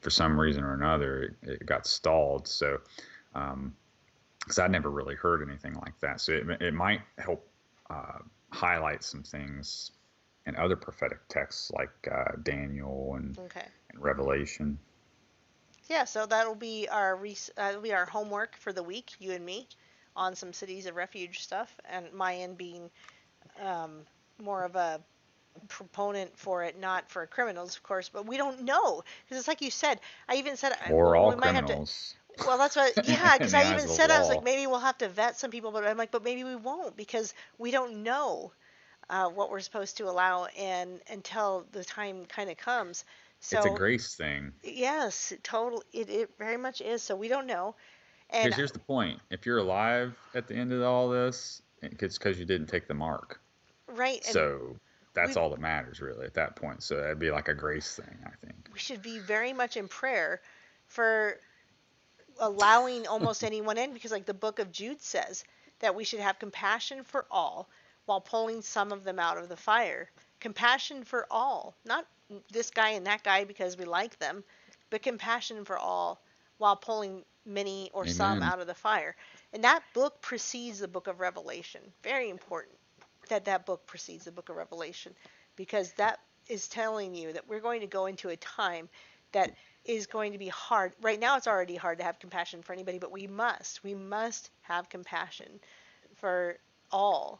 For some reason or another it got stalled. So because I'd never really heard anything like that, so it might help highlight some things in other prophetic texts like Daniel and Revelation. Yeah, so that'll be our homework for the week, you and me, on some cities of refuge stuff, and my end being more of a proponent for it, not for criminals, of course, but we don't know, because it's like you said. I even said, or all we might criminals. Have to. Well, that's what. Yeah, because I even said, I was like, law. maybe we'll have to vet some people, but I'm like, but maybe we won't, because we don't know what we're supposed to allow, and until the time kind of comes. So It's a grace thing. yes, it very much is. So we don't know. And Here's the point: if you're alive at the end of all this, it's because you didn't take the mark. right. And So that's all that matters, really, at that point. So that'd be like a grace thing, I think. we should be very much in prayer for allowing almost anyone in, because like the book of Jude says that we should have compassion for all while pulling some of them out of the fire. Compassion for all, not this guy and that guy because we like them, but compassion for all while pulling many or some Amen. out of the fire. And that book precedes the book of Revelation. Very important that book precedes the book of Revelation, because that is telling you that we're going to go into a time that is going to be hard. Right now it's already hard to have compassion for anybody, but we must have compassion for all,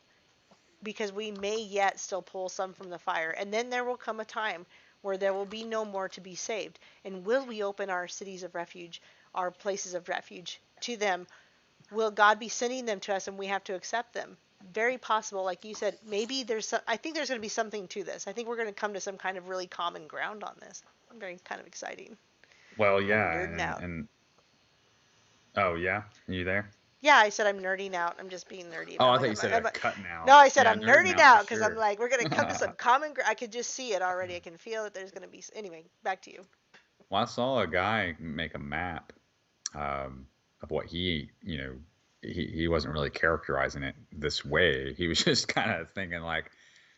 because we may yet still pull some from the fire. And then there will come a time where there will be no more to be saved. And will we open our cities of refuge, our places of refuge, to them? Will God be sending them to us and we have to accept them? Very possible. Like you said, maybe I think there's going to be something to this. I think we're going to come to some kind of really common ground on this. Very kind of exciting. Well, yeah, Nerding out. and Oh yeah, you there? Yeah, I said I'm nerding out. I'm just being nerdy. Oh, I'm I like, thought you said cutting out. no, I said Yeah, I'm nerding nerding out for out because I'm sure. like, we're gonna come to some common. I could just see it already. I can feel that there's gonna be. Anyway, back to you. Well, I saw a guy make a map of what he wasn't really characterizing it this way. He was just kind of thinking like,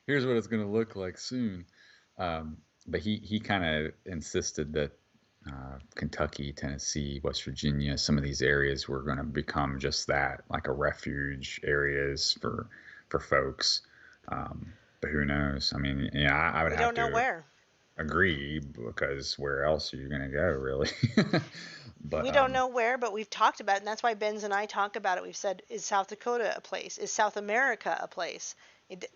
here's what it's going to look like soon. But he kind of insisted that Kentucky, Tennessee, West Virginia, some of these areas were going to become just that, like a refuge areas for folks. But who knows? I mean, yeah, I would We have don't know to where. agree because where else are you going to go, really? But We don't know where, but we've talked about it, and that's why Benz and I talk about it. We've said, is South Dakota a place? Is South America a place?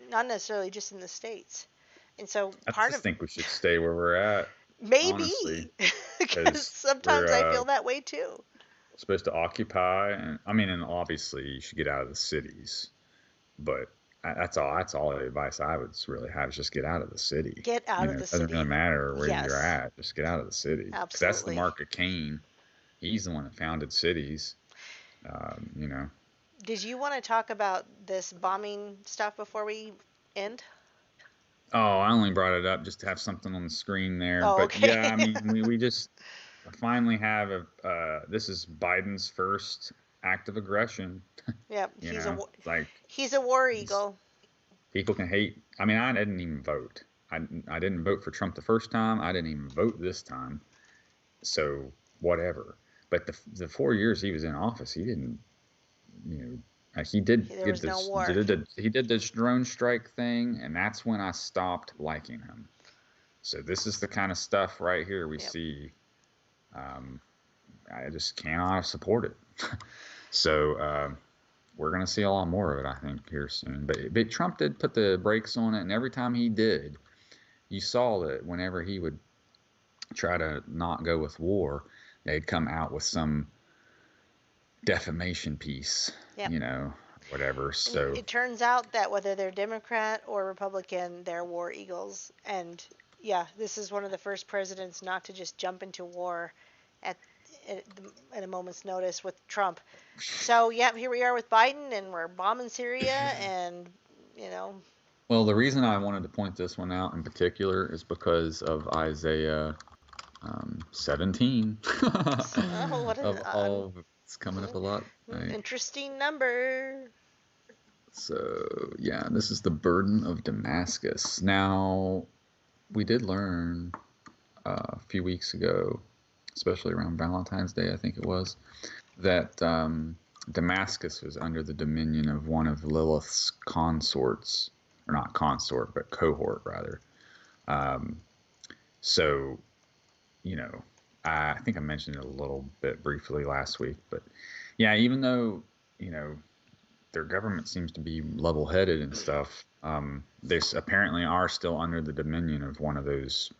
Not necessarily just in the States. And so I part just of think we should stay where we're at, maybe honestly, because because sometimes we're I feel that way too. supposed to occupy, and I mean, and obviously you should get out of the cities, but that's all. That's all the advice I would really have is just get out of the city. Get out You of know, the it doesn't really city. matter where you're Yes, at. Just get out of the city because that's the absolutely. mark of Cain. He's the one that founded cities. You know. Did you want to talk about this bombing stuff before we end? Oh, I only brought it up just to have something on the screen there. Oh, But okay. yeah, I mean, we just finally have this is Biden's first act of aggression. Yep, You know, like he's a war he's, eagle. people can hate. I mean, I didn't even vote. I didn't vote for Trump the first time. I didn't even vote this time. So whatever. But the 4 years he was in office, he didn't, you know, he did There get was no this, war. he did this drone strike thing, and that's when I stopped liking him. So this is the kind of stuff right here we Yep. see. I just cannot support it. So we're going to see a lot more of it, I think, here soon. But Trump did put the brakes on it, and every time he did, you saw that whenever he would try to not go with war, they'd come out with some defamation piece, Yep. you know, whatever. So It turns out that whether they're Democrat or Republican, they're war eagles. And yeah, this is one of the first presidents not to just jump into war at at a moment's notice with Trump. So yeah, here we are with Biden, and we're bombing Syria, and you know. well, the reason I wanted to point this one out in particular is because of Isaiah 17 Oh, what of an all. It's coming up a lot. Right? interesting number. So yeah, this is the burden of Damascus. Now, we did learn a few weeks ago, especially around Valentine's Day, I think it was, that Damascus was under the dominion of one of Lilith's consorts, or not consort, but cohort rather. So, you know, I think I mentioned it a little bit briefly last week, but yeah, even though, you know, their government seems to be level-headed and stuff, they apparently are still under the dominion of one of those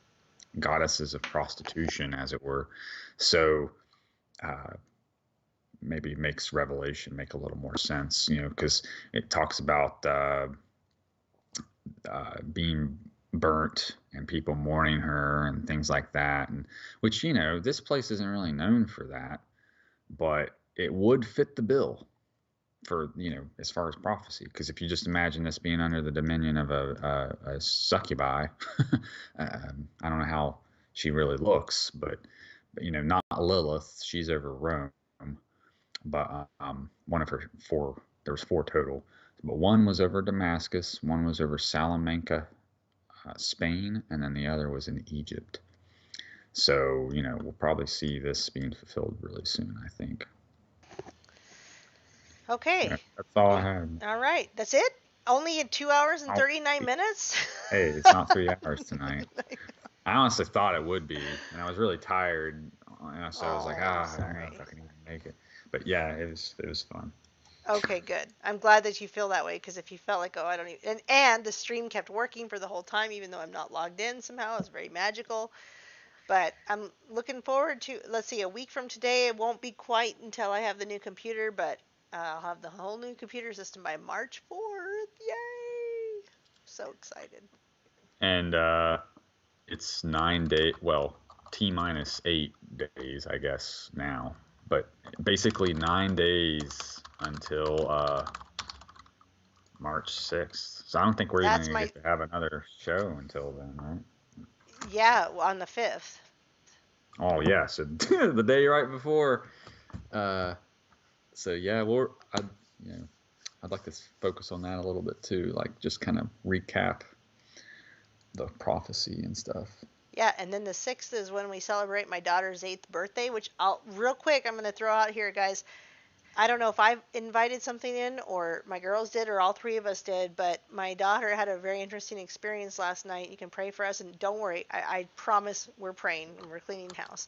goddesses of prostitution, as it were. So maybe makes Revelation make a little more sense, you know, because it talks about being burnt and people mourning her and things like that, and which, you know, this place isn't really known for that, but it would fit the bill for, you know, as far as prophecy, because if you just imagine this being under the dominion of a succubi, I don't know how she really looks, but you know, not Lilith, she's over Rome, but one of her four, there was four total, but one was over Damascus, one was over Salamanca, Spain, and then the other was in Egypt. So, you know, we'll probably see this being fulfilled really soon, I think. Okay. Yeah, that's all I had. All right. That's it? Only in 2 hours and 39 minutes? Hey, it's not 3 hours tonight. I honestly thought it would be, and I was really tired, and so I was like, I don't know if I can even make it. But yeah, it was fun. Okay, good. I'm glad that you feel that way, because if you felt like, oh, I don't even, and the stream kept working for the whole time, even though I'm not logged in somehow. It was very magical. But I'm looking forward to, let's see, a week from today. It won't be quite until I have the new computer, but I'll have the whole new computer system by March 4th. Yay! So excited. And it's 9 days, well, T-minus 8 days, I guess, now, But basically 9 days until March 6th. So I don't think we're even That's going to my get to have another show until then, right? yeah, on the 5th. Oh, yeah. So the day right before. So yeah, I'd like to focus on that a little bit too, like just kind of recap the prophecy and stuff. Yeah, and then the 6th is when we celebrate my daughter's 8th birthday, which I'll real quick I'm going to throw out here, guys. I don't know if I've invited something in or my girls did or all three of us did, but my daughter had a very interesting experience last night. You can pray for us, and don't worry, I promise we're praying and we're cleaning house.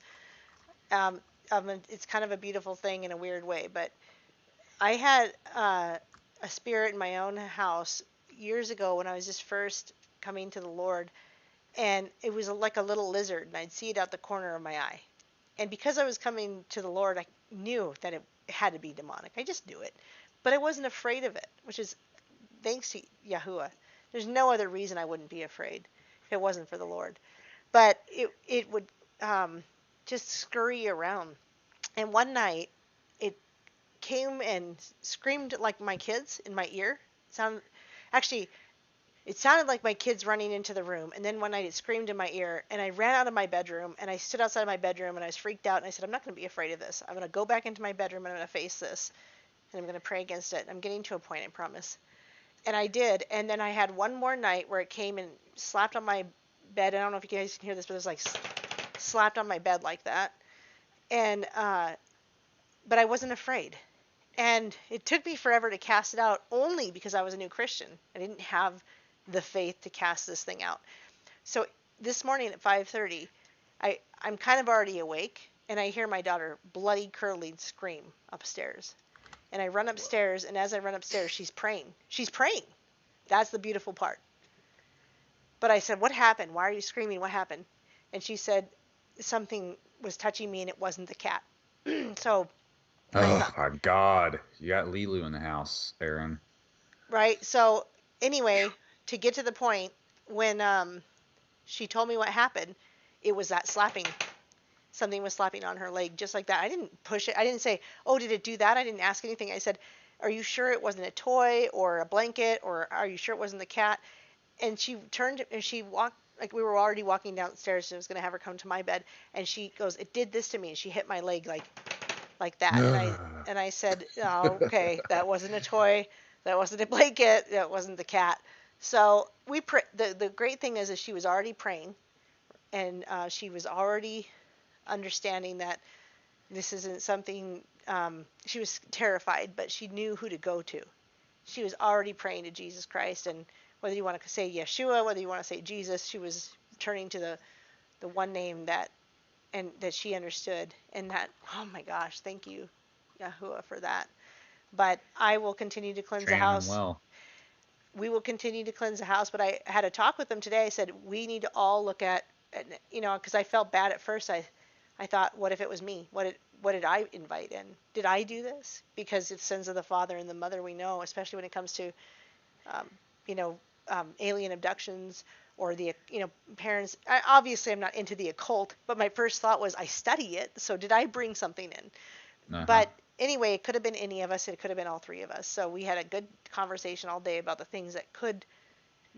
Um, it's kind of a beautiful thing in a weird way, but I had a spirit in my own house years ago when I was just first coming to the Lord, and it was like a little lizard, and I'd see it out the corner of my eye. And because I was coming to the Lord, I knew that it had to be demonic. I just knew it. But I wasn't afraid of it, which is thanks to Yahuwah. There's no other reason I wouldn't be afraid if it wasn't for the Lord. But it would just scurry around. And one night, it came and screamed like my kids in my ear. Actually, it sounded like my kids running into the room, and then one night it screamed in my ear, and I ran out of my bedroom, and I stood outside of my bedroom, and I was freaked out, and I said, I'm not going to be afraid of this. I'm going to go back into my bedroom, and I'm going to face this, and I'm going to pray against it. I'm getting to a point, I promise. And I did, and then I had one more night where it came and slapped on my bed. I don't know if you guys can hear this, but it was like slapped on my bed like that. And, but I wasn't afraid. And it took me forever to cast it out, only because I was a new Christian. I didn't have the faith to cast this thing out. So this morning at 5:30, I'm kind of already awake, and I hear my daughter bloody curdling scream upstairs. And I run upstairs, and as I run upstairs, she's praying. She's praying. That's the beautiful part. But I said, what happened? Why are you screaming? What happened? And she said, something was touching me, and it wasn't the cat. So Oh my God. You got Lilu in the house, Aaron. right. So anyway, to get to the point, when she told me what happened, it was that slapping. Something was slapping on her leg just like that. I didn't push it. I didn't say, oh, did it do that? I didn't ask anything. I said, are you sure it wasn't a toy or a blanket, or are you sure it wasn't the cat? And she turned and she walked, like we were already walking downstairs, and I was going to have her come to my bed, and she goes, it did this to me, and she hit my leg like that. And I said, oh, okay, that wasn't a toy, that wasn't a blanket, that wasn't the cat. So we the great thing is she was already praying, and she was already understanding that this isn't something. She was terrified, but she knew who to go to. She was already praying to Jesus Christ, and whether you want to say Yeshua, whether you want to say Jesus, she was turning to the one name that she understood, and that, oh my gosh, thank you, Yahuwah, for that. But I will continue to cleanse the house. Well. We will continue to cleanse the house. But I had a talk with them today. I said, we need to all look at, because I felt bad at first. I thought, what if it was me? What did I invite in? Did I do this? Because it's sins of the father and the mother, we know, especially when it comes to, alien abductions, or the parents. Obviously, I'm not into the occult, but my first thought was I study it. So did I bring something in? Uh-huh. But anyway, it could have been any of us. It could have been all three of us. So we had a good conversation all day about the things that could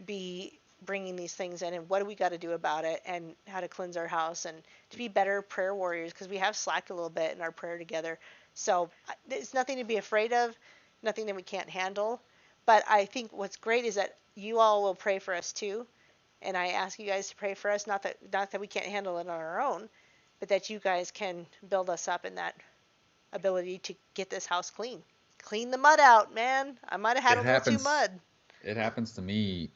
be bringing these things in, and what do we got to do about it, and how to cleanse our house, and to be better prayer warriors, because we have slacked a little bit in our prayer together. So there's nothing to be afraid of, nothing that we can't handle. But I think what's great is that you all will pray for us too. And I ask you guys to pray for us, not that we can't handle it on our own, but that you guys can build us up in that ability to get this house clean. Clean the mud out, man. I might have had a little too mud. It happens to me,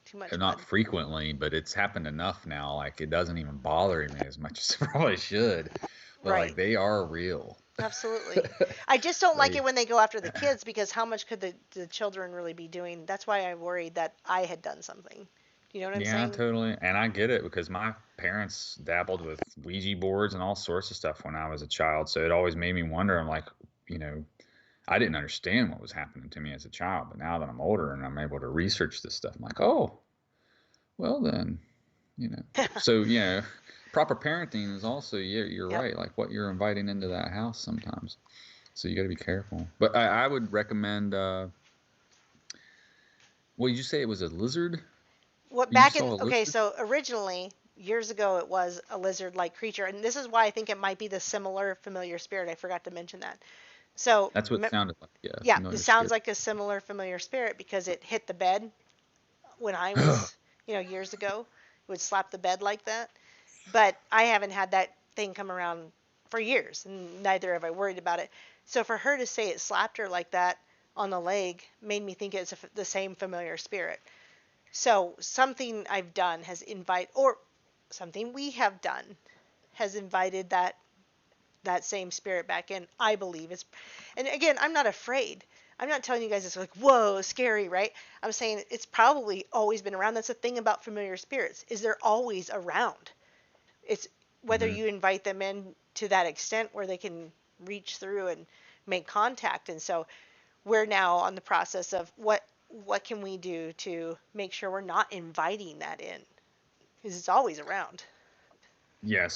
Too much not mud. frequently, but it's happened enough now. Like, it doesn't even bother me as much as it probably should. But Right. like, they are real. Absolutely. I just don't like it when they go after the kids, because how much could the children really be doing? That's why I worried that I had done something. You know what I'm Yeah, saying? totally. And I get it, because my parents dabbled with Ouija boards and all sorts of stuff when I was a child. So it always made me wonder. I'm like, I didn't understand what was happening to me as a child. But now that I'm older and I'm able to research this stuff, I'm like, oh, well then, So, proper parenting is also, you're Yep. right, like what you're inviting into that house sometimes. So you got to be careful. But I would recommend. What did you say? It was a lizard. What You back in saw a okay, lizard. so originally years ago it was a lizard-like creature, and this is why I think it might be the similar familiar spirit. I forgot to mention that. So That's what it sounded like. Yeah, yeah, it familiar sounds spirit. like a similar familiar spirit because it hit the bed when I was, years ago. It would slap the bed like that. But I haven't had that thing come around for years, and neither have I worried about it. So for her to say it slapped her like that on the leg made me think it's the same familiar spirit. So something I've done has or something we have done has invited that same spirit back in. I believe it's, and again, I'm not afraid. I'm not telling you guys it's like whoa, scary, right? I'm saying it's probably always been around. That's the thing about familiar spirits is they're always around. It's whether Mhm. you invite them in to that extent where they can reach through and make contact. And so we're now on the process of what can we do to make sure we're not inviting that in because it's always around. Yeah,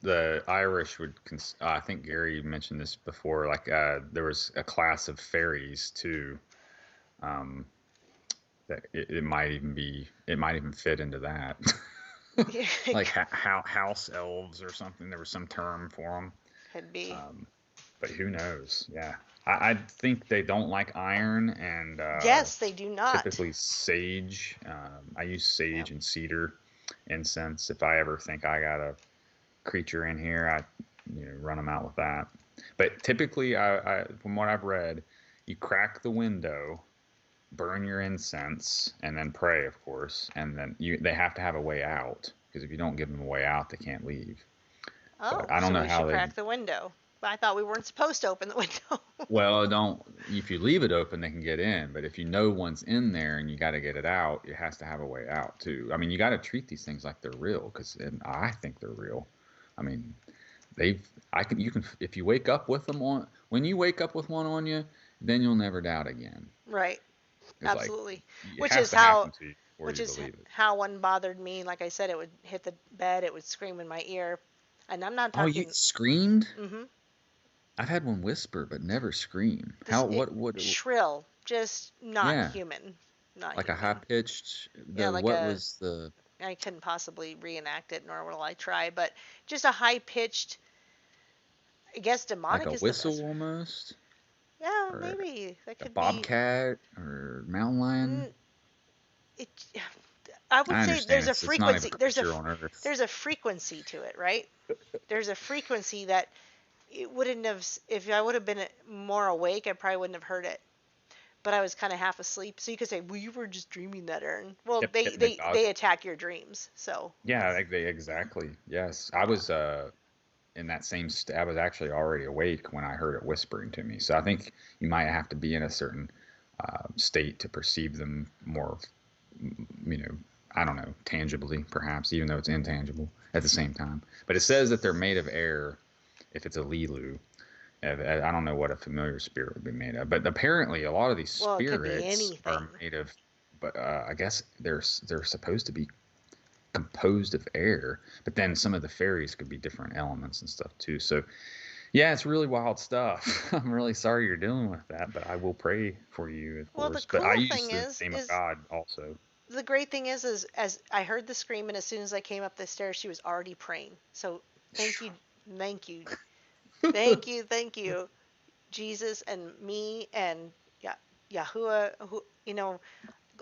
the Irish would. I think Gary mentioned this before. Like there was a class of fairies too. Um, that it might even be. It might even fit into that. Like house elves or something. There was some term for them. Could be. But who knows? Yeah, I think they don't like iron and Yes, they do not. typically sage. I use Yep. sage and cedar incense if I ever think I got a creature in here. I run them out with that. But typically, from what I've read, you crack the window, burn your incense, and then pray, of course. And then they have to have a way out because if you don't give them a way out, they can't leave. Oh, But I don't so know we how should they. crack the window. But I thought we weren't supposed to open the window. Well, don't. If you leave it open, they can get in. But if you know one's in there and you got to get it out, it has to have a way out too. I mean, you got to treat these things like they're real because I think they're real. I mean, they've. You can. If you wake up with them on. When you wake up with one on you, then you'll never doubt again. Right. It's like Absolutely. it Which has is to happen how to you before which you is believe it. how one bothered me. Like I said, it would hit the bed, it would scream in my ear. And I'm not Oh, you talking screamed? mhm. I've had one whisper, but never scream. This How? What? shrill, just not Yeah, human. Not like a high human. pitched. Yeah, The like what was the I couldn't possibly reenact it, nor will I try, but just a high pitched, I guess like demonic a is the best. whistle almost, Yeah, or maybe that a could be. bobcat or mountain lion? mm, It, I would I say understand there's a it's not even frequency. a creature on Earth. There's a frequency to it, right? There's a frequency that it wouldn't have. If I would have been more awake, I probably wouldn't have heard it. But I was kind of half asleep, so you could say, "Well, you were just dreaming that, Aaron." Well, Yep, they yep, they they dog. they attack your dreams, so Yeah, exactly. Yes, I was in that same. I was actually already awake when I heard it whispering to me. So I think you might have to be in a certain state to perceive them more. I don't know, tangibly, perhaps, even though it's intangible at the same time. But it says that they're made of air if it's a Lilu. I don't know what a familiar spirit would be made of, but apparently a lot of these well, it could be spirits anything. are made of. But I guess they're supposed to be composed of air. But then some of the fairies could be different elements and stuff too. So yeah, it's really wild stuff. I'm really sorry you're dealing with that, but I will pray for you, of Well, the course. But I cool use thing the name of is God also. the great thing is as I heard the scream, and as soon as I came up the stairs, she was already praying. So thank you, thank you, thank you, Jesus and me and Yahuwah, who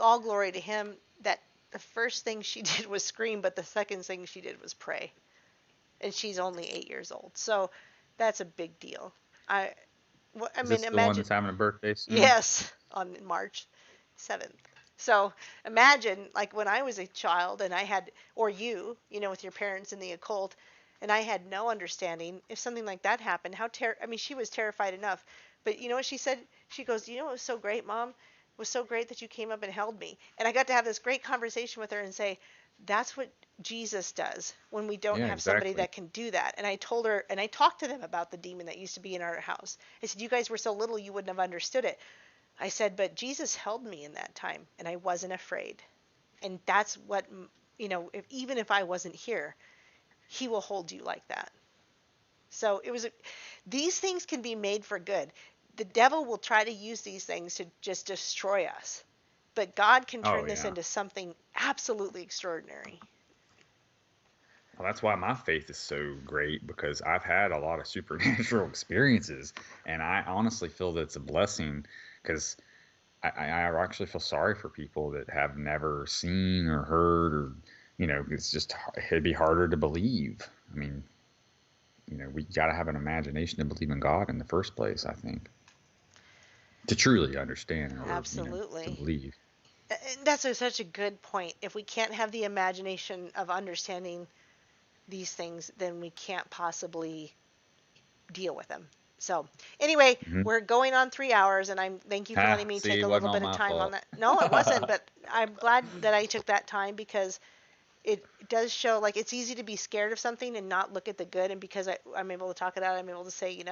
all glory to Him. That the first thing she did was scream, but the second thing she did was pray, and she's only 8 years old, so that's a big deal. I, I Is mean, this the one imagine. that's having a birthday soon? Yes, on March 7th. So imagine, like when I was a child and I had, or with your parents in the occult, and I had no understanding. If something like that happened, I mean, she was terrified enough. But you know what she said? She goes, it was so great, Mom. It was so great that you came up and held me. And I got to have this great conversation with her and say, that's what Jesus does when we don't Yeah, have somebody exactly. that can do that. And I told her, and I talked to them about the demon that used to be in our house. I said, you guys were so little, you wouldn't have understood it. I said, but Jesus held me in that time, and I wasn't afraid. And that's what, even if I wasn't here, he will hold you like that. So these things can be made for good. The devil will try to use these things to just destroy us. But God can turn this into something absolutely extraordinary. Well, that's why my faith is so great, because I've had a lot of supernatural experiences, and I honestly feel that it's a blessing, because I actually feel sorry for people that have never seen or heard, or, it'd be harder to believe. I mean, we got to have an imagination to believe in God in the first place, I think, to truly understand, or, Absolutely. to believe. And that's such a good point. If we can't have the imagination of understanding these things, then we can't possibly deal with them. So anyway, we're going on 3 hours, and thank you for letting me take a little bit of time on that. No, it wasn't, but I'm glad that I took that time, because it does show, like, it's easy to be scared of something and not look at the good. And because I'm able to talk it out, I'm able to say,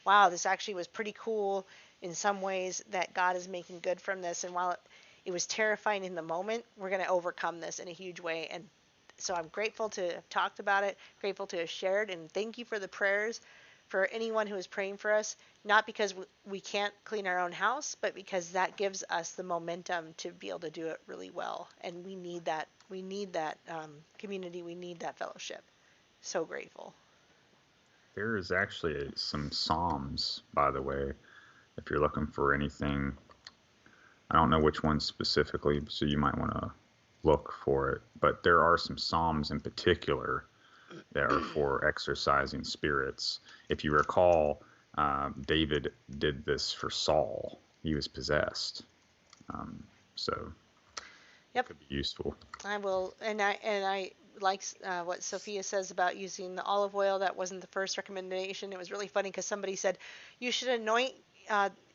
wow, this actually was pretty cool in some ways, that God is making good from this. And while it was terrifying in the moment, we're going to overcome this in a huge way. And so I'm grateful to have talked about it, grateful to have shared, and thank you for the prayers for anyone who is praying for us, not because we can't clean our own house, but because that gives us the momentum to be able to do it really well. And we need that. We need that community. We need that fellowship. So grateful. There is actually some Psalms, by the way, if you're looking for anything. I don't know which one specifically, so you might want to look for it. But there are some Psalms in particular that are for exorcising spirits. If you recall, David did this for Saul. He was possessed. So Yep. It could be useful. I will, and I like what Sophia says about using the olive oil. That wasn't the first recommendation. It was really funny because somebody said you should anoint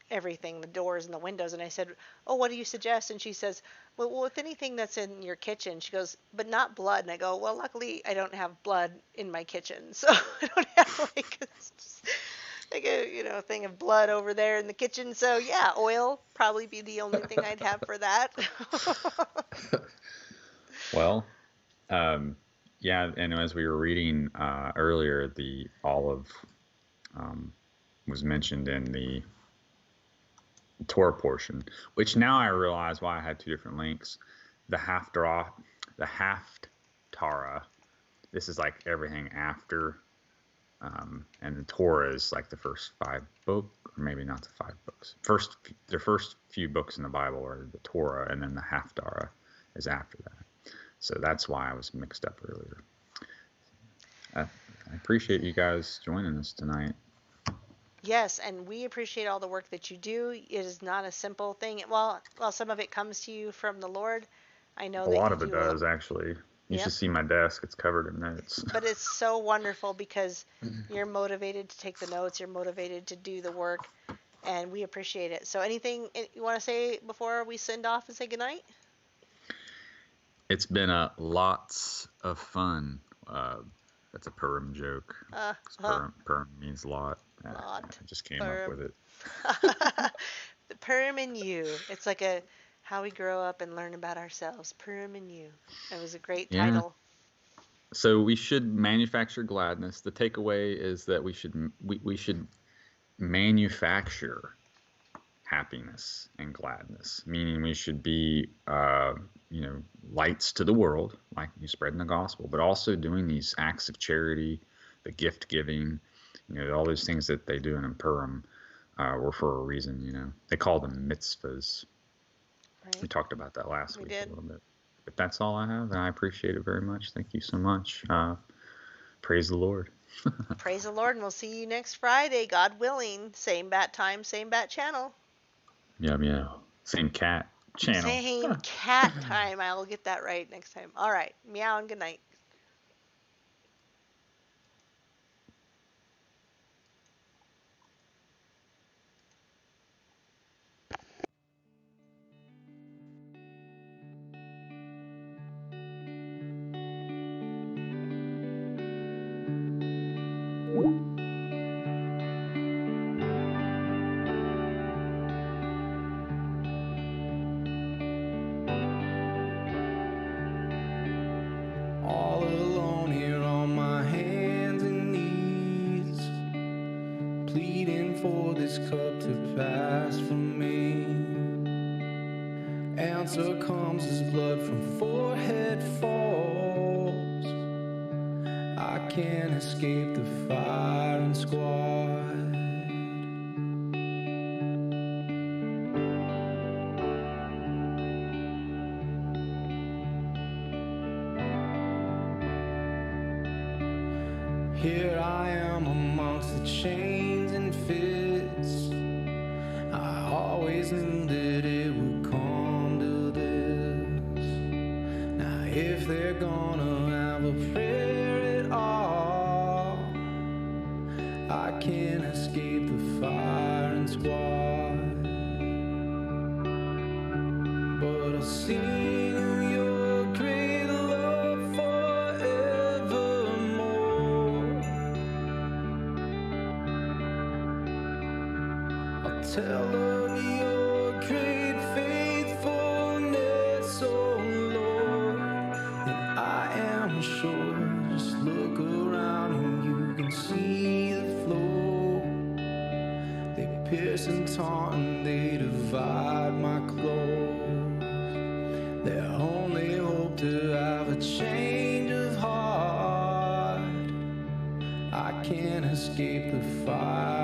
everything, the doors and the windows, and I said, oh, what do you suggest? And she says, well, with anything that's in your kitchen. She goes, but not blood. And I go, well, luckily I don't have blood in my kitchen, so I don't have like a thing of blood over there in the kitchen. So yeah, oil probably be the only thing I'd have for that. Well, yeah, and as we were reading earlier, the olive was mentioned in the Torah portion, which now I realize why I had two different links. The Haftarah, this is like everything after, and the Torah is like the first 5 books, or maybe not the 5 books. The first few books in the Bible are the Torah, and then the Haftarah is after that. So that's why I was mixed up earlier. I appreciate you guys joining us tonight. Yes, and we appreciate all the work that you do. It is not a simple thing. Well, some of it comes to you from the Lord. I know A that lot you of it do does, actually. You should see my desk. It's covered in notes. But it's so wonderful because you're motivated to take the notes. You're motivated to do the work, and we appreciate it. So anything you want to say before we send off and say goodnight? It's been lots of fun. That's a Purim joke. Purim means lot. I just came up with it. The Purim in you. It's like how we grow up and learn about ourselves. Purim in you. It was a great title. So we should manufacture gladness. The takeaway is that we should manufacture happiness and gladness, meaning we should be lights to the world, like you spreading the gospel, but also doing these acts of charity, the gift giving, all those things that they do in Purim were for a reason. They call them mitzvahs. Right. We talked about that last week a little bit. But that's all I have, and I appreciate it very much. Thank you so much. Praise the Lord. Praise the Lord, and we'll see you next Friday, God willing. Same bat time, same bat channel. Yeah. Same cat channel. Same cat time. I will get that right next time. All right. Meow and good night. On for this cup to pass from me. Answer comes as blood from forehead falls. I can't escape the firing squad. Here I am amongst the chains and fits. I always knew that it would come to this. Now if they're gonna have a prayer at all, I can't escape the firing squad. But I'll sing of your great love forevermore. I'll tell of your great faithfulness, oh Lord. And I am sure, just look around and you can see the flow. They pierce and taunt and they divide my clothes. Their only hope to have a change of heart. I can't escape the fire.